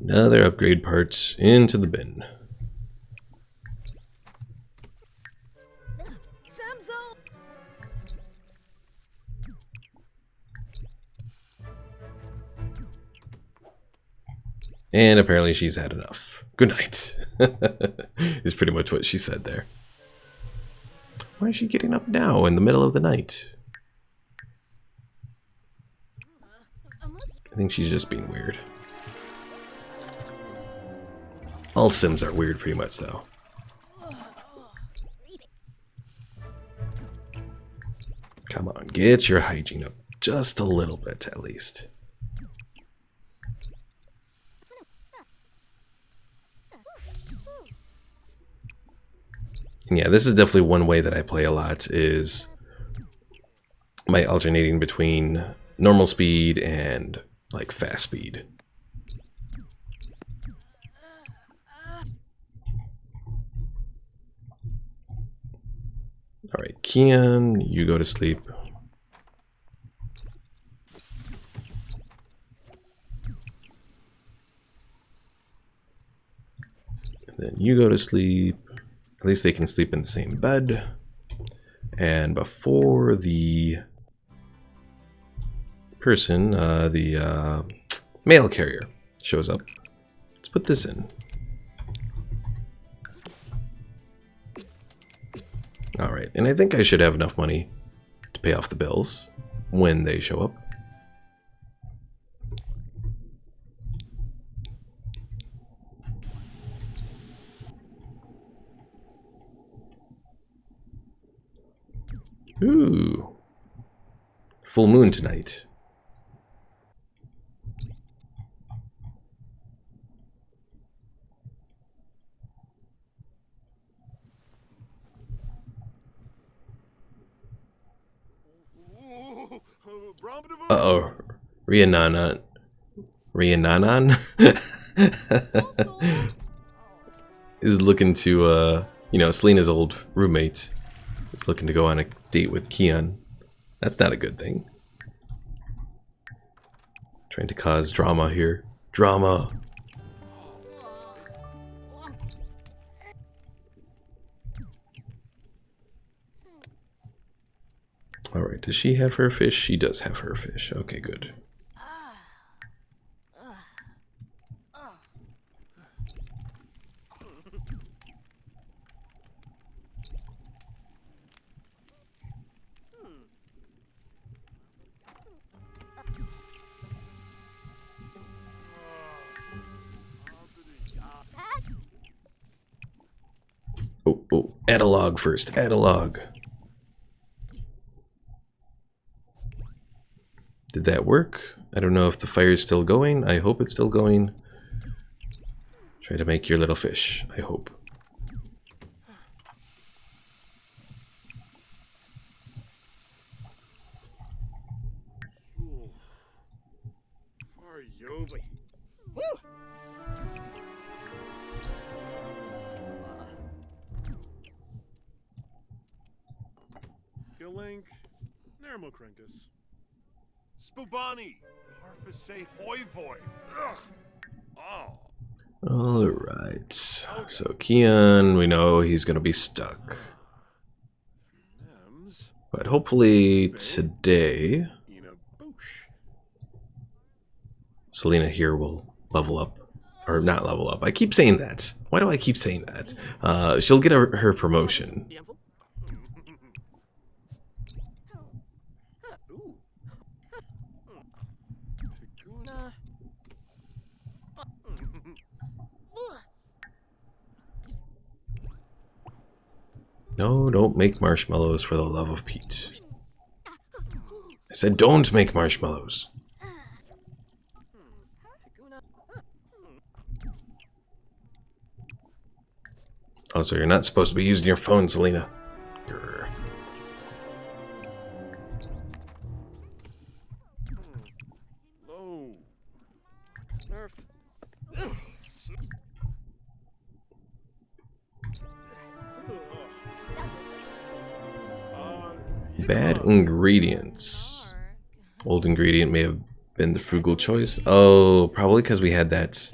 Another upgrade part into the bin. And apparently she's had enough. Good night. Is pretty much what she said there. Why is she getting up now in the middle of the night? I think she's just being weird. All Sims are weird pretty much though. Come on, get your hygiene up just a little bit at least. And yeah, this is definitely one way that I play a lot, is my alternating between normal speed and like fast speed. Alright, Keon, you go to sleep. And then you go to sleep. At least they can sleep in the same bed. And before the person, the mail carrier shows up, let's put this in. Alright, and I think I should have enough money to pay off the bills when they show up. Ooh. Full moon tonight. Uh-oh. Rhiannon. is looking to, you know, Selena's old roommate is looking to go on a date with Keon. That's not a good thing. Trying to cause drama here. Drama. Alright, does she have her fish? She does have her fish. Okay, good. Oh, add a log first. Add a log. Did that work? I don't know if the fire is still going. I hope it's still going. Try to make your little fish. I hope. Link, Nermokrinkus. Spubani, Harfase Hoi Voi. Ugh. Oh. Alright. So Keon, we know he's gonna be stuck. But hopefully today Selena here will level up. Or not level up. I keep saying that. Why do I keep saying that? She'll get her promotion. No, don't make marshmallows for the love of Pete. I said don't make marshmallows. Oh, so you're not supposed to be using your phone, Selena. Grr. Bad ingredients. Old ingredient may have been the frugal choice. Oh, probably because we had that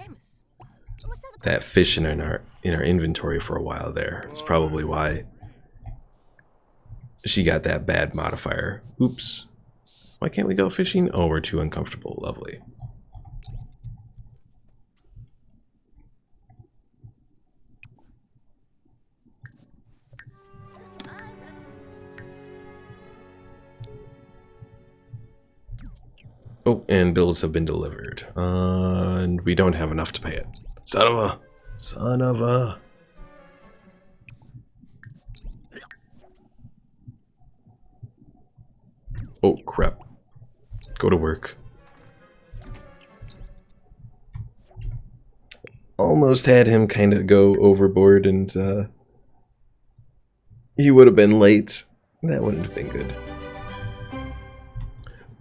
fish in our inventory for a while there. It's probably why she got that bad modifier. Oops. Why can't we go fishing? Oh, we're too uncomfortable. Lovely. Oh, and bills have been delivered. And we don't have enough to pay it. Son of a... Oh, crap. Go to work. Almost had him kind of go overboard and he would have been late. That wouldn't have been good.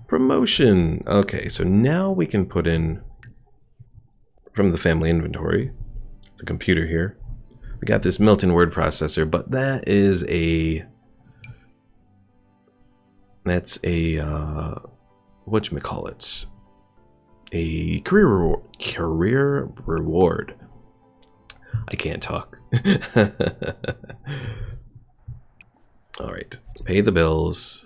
Promotion. Okay, so now we can put in from the family inventory, the computer here. We got this Milton word processor, but that is that's a whatchamacallit? A career reward. I can't talk. All right, pay the bills.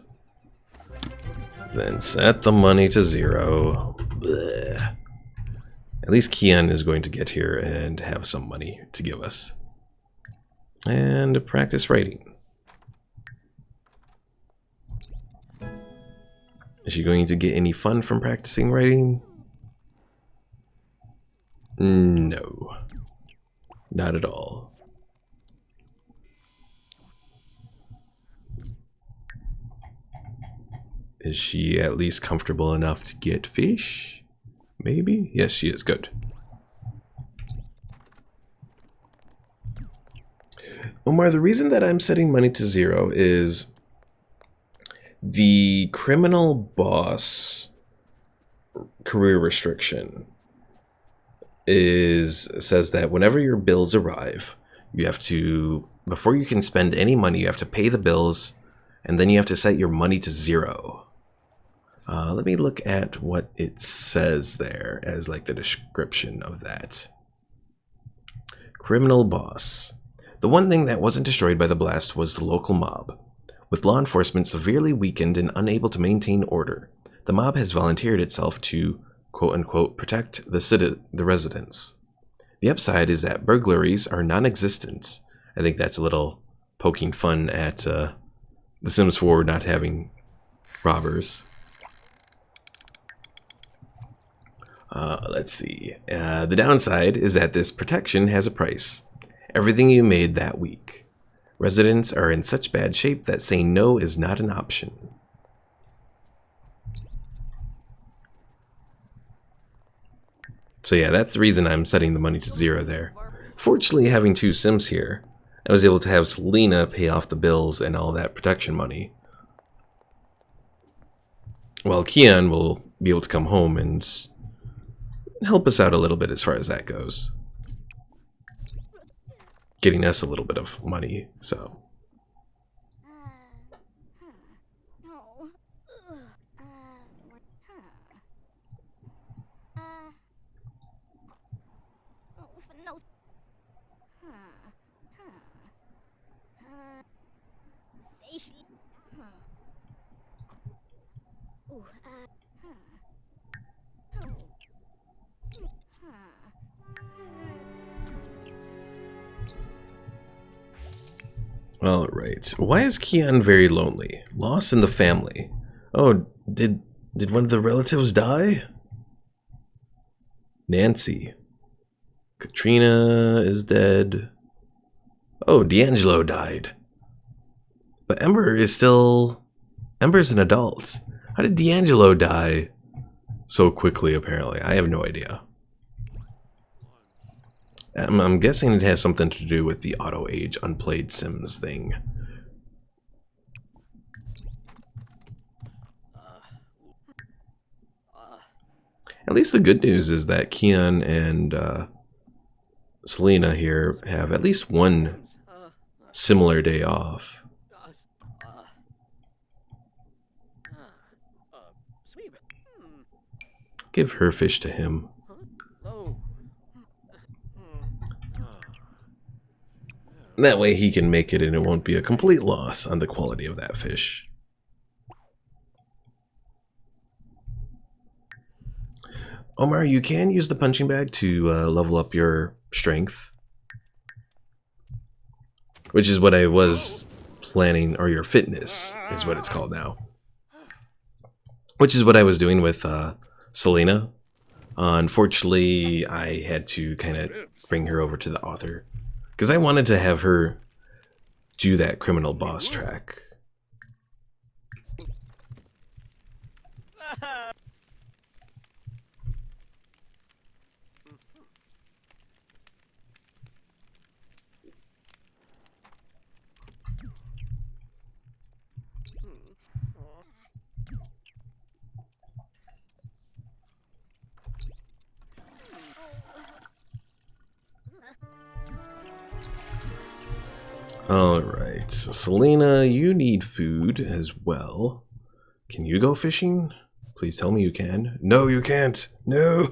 Then set the money to 0. Blech. At least Keon is going to get here and have some money to give us. And practice writing. Is she going to get any fun from practicing writing? No. Not at all. Is she at least comfortable enough to get fish? Maybe? Yes, she is. Good. Omar, the reason that I'm setting money to 0 is the criminal boss career restriction says that whenever your bills arrive, you have to, before you can spend any money, you have to pay the bills, and then you have to set your money to 0. Let me look at what it says there as like the description of that. Criminal boss. The one thing that wasn't destroyed by the blast was the local mob. With law enforcement severely weakened and unable to maintain order, the mob has volunteered itself to, quote-unquote, protect the residents. The upside is that burglaries are non-existent. I think that's a little poking fun at The Sims 4 not having robbers. Let's see. The downside is that this protection has a price. Everything you made that week. Residents are in such bad shape that saying no is not an option. So yeah, that's the reason I'm setting the money to 0 there. Fortunately, having 2 Sims here, I was able to have Selena pay off the bills and all that protection money. While Keon will be able to come home and help us out a little bit as far as that goes. Getting us a little bit of money, so. Alright, why is Keon very lonely? Lost in the family. Oh, did one of the relatives die? Nancy. Katrina is dead. Oh, D'Angelo died. But Ember's an adult. How did D'Angelo die so quickly, apparently? I have no idea. I'm guessing it has something to do with the auto-age unplayed Sims thing. At least the good news is that Keon and Selena here have at least one similar day off. Give her fish to him. That way he can make it and it won't be a complete loss on the quality of that fish. Omar, you can use the punching bag to level up your strength. Which is what I was planning, or your fitness is what it's called now. Which is what I was doing with Selena. Unfortunately, I had to kind of bring her over to the author. Because I wanted to have her do that criminal boss track. Alright, so Selena, you need food as well. Can you go fishing? Please tell me you can. No, you can't. No.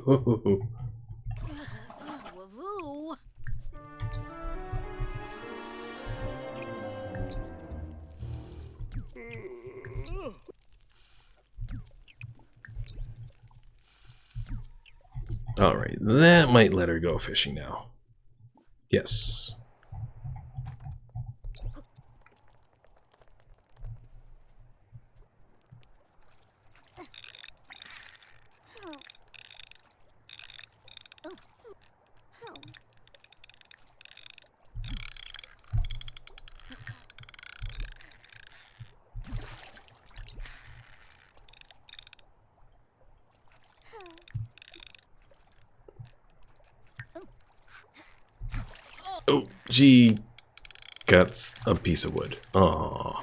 Alright, that might let her go fishing now. Yes. Oh, she got a piece of wood. Aww.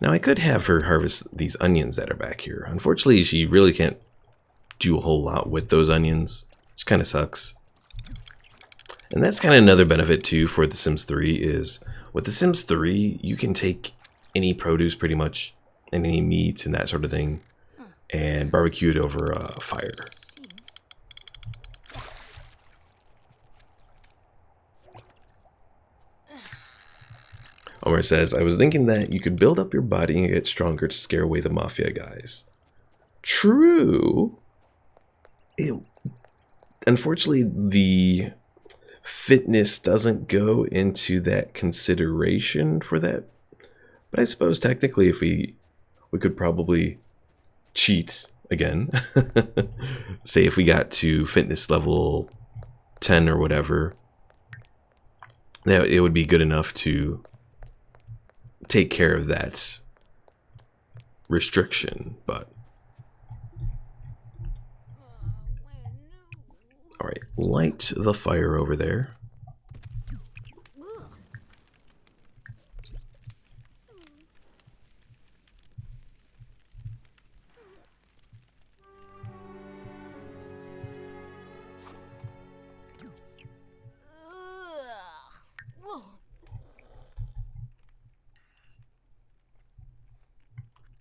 Now I could have her harvest these onions that are back here. Unfortunately, she really can't do a whole lot with those onions, which kind of sucks. And that's kind of another benefit too for The Sims 3 is with The Sims 3, you can take any produce pretty much, and any meat and that sort of thing, and barbecue it over a fire. Omar says, I was thinking that you could build up your body and get stronger to scare away the mafia guys. True. Unfortunately, the fitness doesn't go into that consideration for that. But I suppose technically if we could probably cheat again. Say if we got to fitness level 10 or whatever, that it would be good enough to take care of that restriction, but all right, light the fire over there.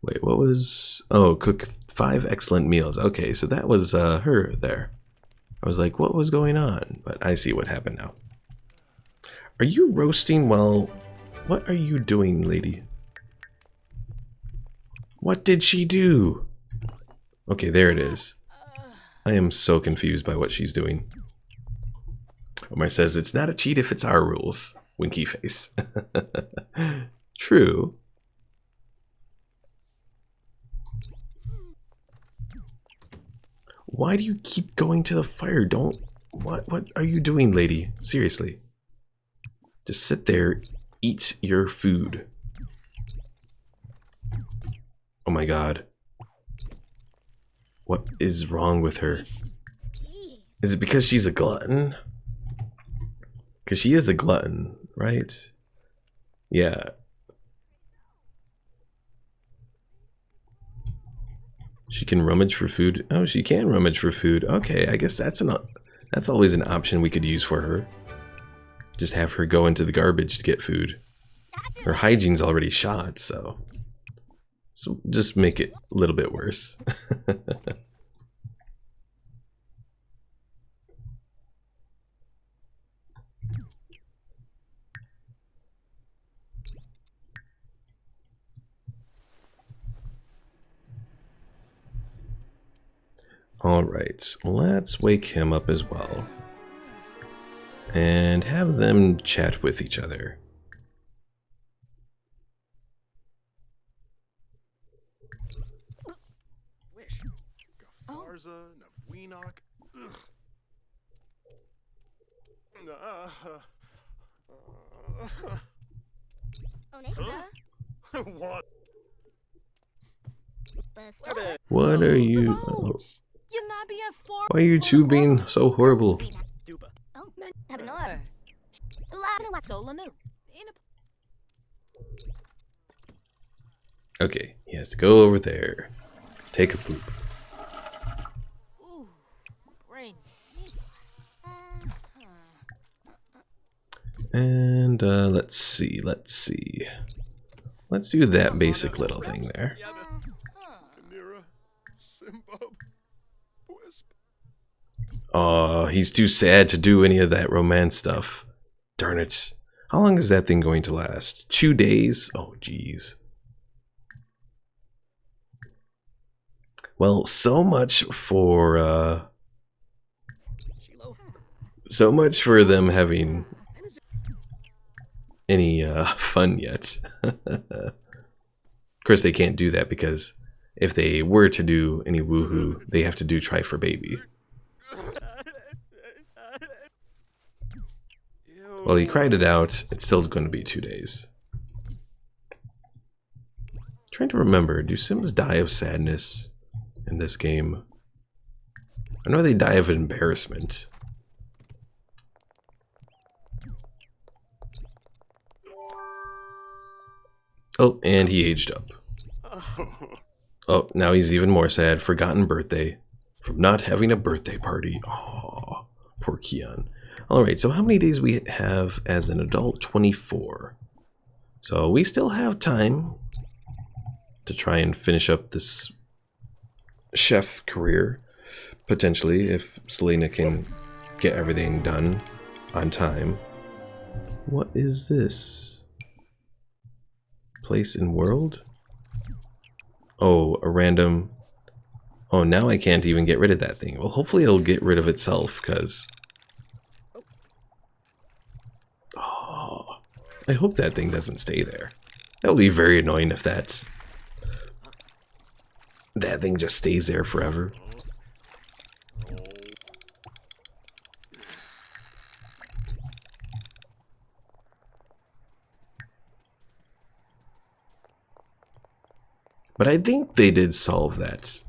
Wait, what was... Oh, cook 5 excellent meals. Okay, so that was her there. I was like, what was going on? But I see what happened now. Are you roasting while... What are you doing, lady? What did she do? Okay, there it is. I am so confused by what she's doing. Omar says, it's not a cheat if it's our rules. Winky face. True. Why do you keep going to the fire? Don't... What are you doing, lady? Seriously. Just sit there, eat your food. Oh my god. What is wrong with her? Is it because she's a glutton? Because she is a glutton, right? Yeah. She can rummage for food. Oh, she can rummage for food. Okay, I guess that's always an option we could use for her. Just have her go into the garbage to get food. Her hygiene's already shot, so just make it a little bit worse. Alright, let's wake him up as well. And have them chat with each other. Wish. Gafarza, Navweenok. What? What are you... Oh. Why are you two being so horrible? Okay, he has to go over there. Take a poop. And let's see. Let's do that basic little thing there. Oh, he's too sad to do any of that romance stuff. Darn it. How long is that thing going to last? 2 days? Oh, jeez. Well, so much for them having any fun yet. Of course, they can't do that because if they were to do any woohoo, they have to do try for baby. Well, he cried it out. It's still going to be 2 days. Trying to remember, do Sims die of sadness in this game? I know they die of embarrassment. Oh, and he aged up. Oh, now he's even more sad. Forgotten birthday. From not having a birthday party. Oh, poor Keon. Alright, so how many days we have as an adult? 24. So we still have time to try and finish up this chef career. Potentially, if Selena can get everything done on time. What is this? Place in world? Oh, a random... Oh, now I can't even get rid of that thing. Well, hopefully it'll get rid of itself, because... Oh, I hope that thing doesn't stay there. That would be very annoying if that thing just stays there forever. But I think they did solve that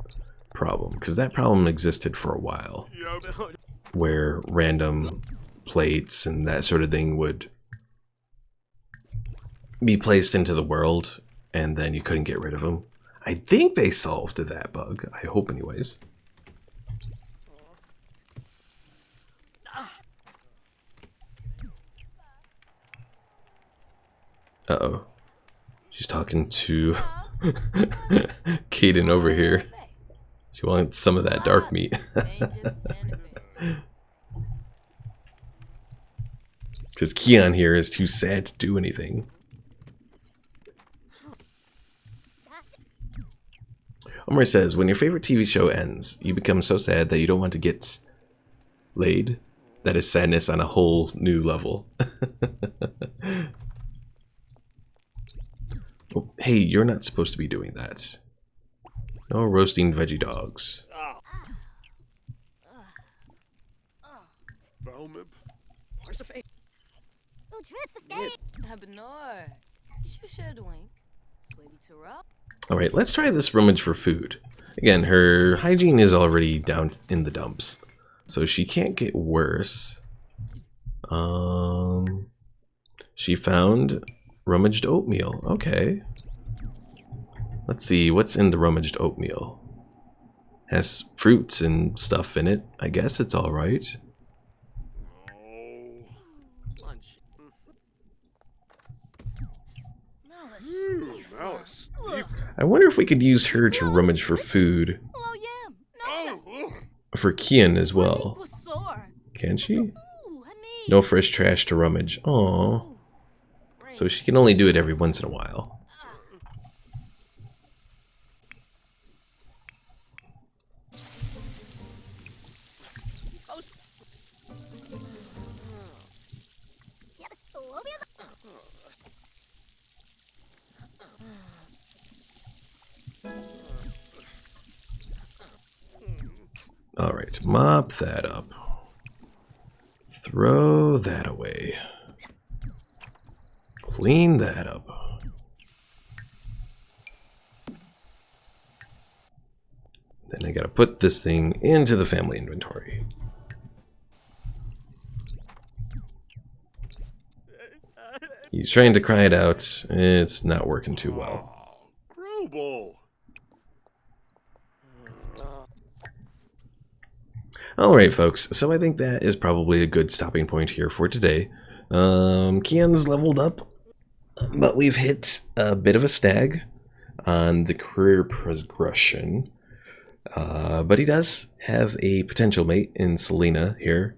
problem, because that problem existed for a while, where random plates and that sort of thing would be placed into the world, and then you couldn't get rid of them. I think they solved that bug. I hope anyways. Uh-oh. She's talking to Kaden over here. She wants some of that dark meat. Because Keon here is too sad to do anything. Omar says, when your favorite TV show ends, you become so sad that you don't want to get laid. That is sadness on a whole new level. Oh, hey, you're not supposed to be doing that. No roasting veggie dogs. Alright, let's try this rummage for food. Again, her hygiene is already down in the dumps, so she can't get worse. She found rummaged oatmeal. Okay. Let's see, what's in the rummaged oatmeal? Has fruits and stuff in it. I guess it's alright. I wonder if we could use her to rummage for food. For Keon as well. Can she? No fresh trash to rummage. Aww. So she can only do it every once in a while. Alright, mop that up. Throw that away. Clean that up. Then I gotta put this thing into the family inventory. He's trying to cry it out. It's not working too well. Grubble. Alright folks, so I think that is probably a good stopping point here for today. Keon's leveled up, but we've hit a bit of a snag on the career progression. But he does have a potential mate in Selena here.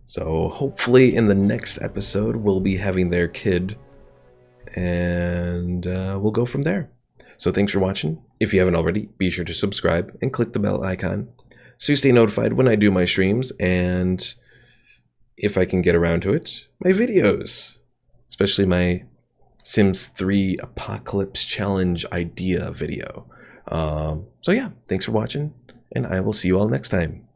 So hopefully in the next episode we'll be having their kid, and we'll go from there. So thanks for watching. If you haven't already, be sure to subscribe and click the bell icon so you stay notified when I do my streams, and if I can get around to it, my videos, especially my Sims 3 Apocalypse Challenge idea video. So yeah, thanks for watching, and I will see you all next time.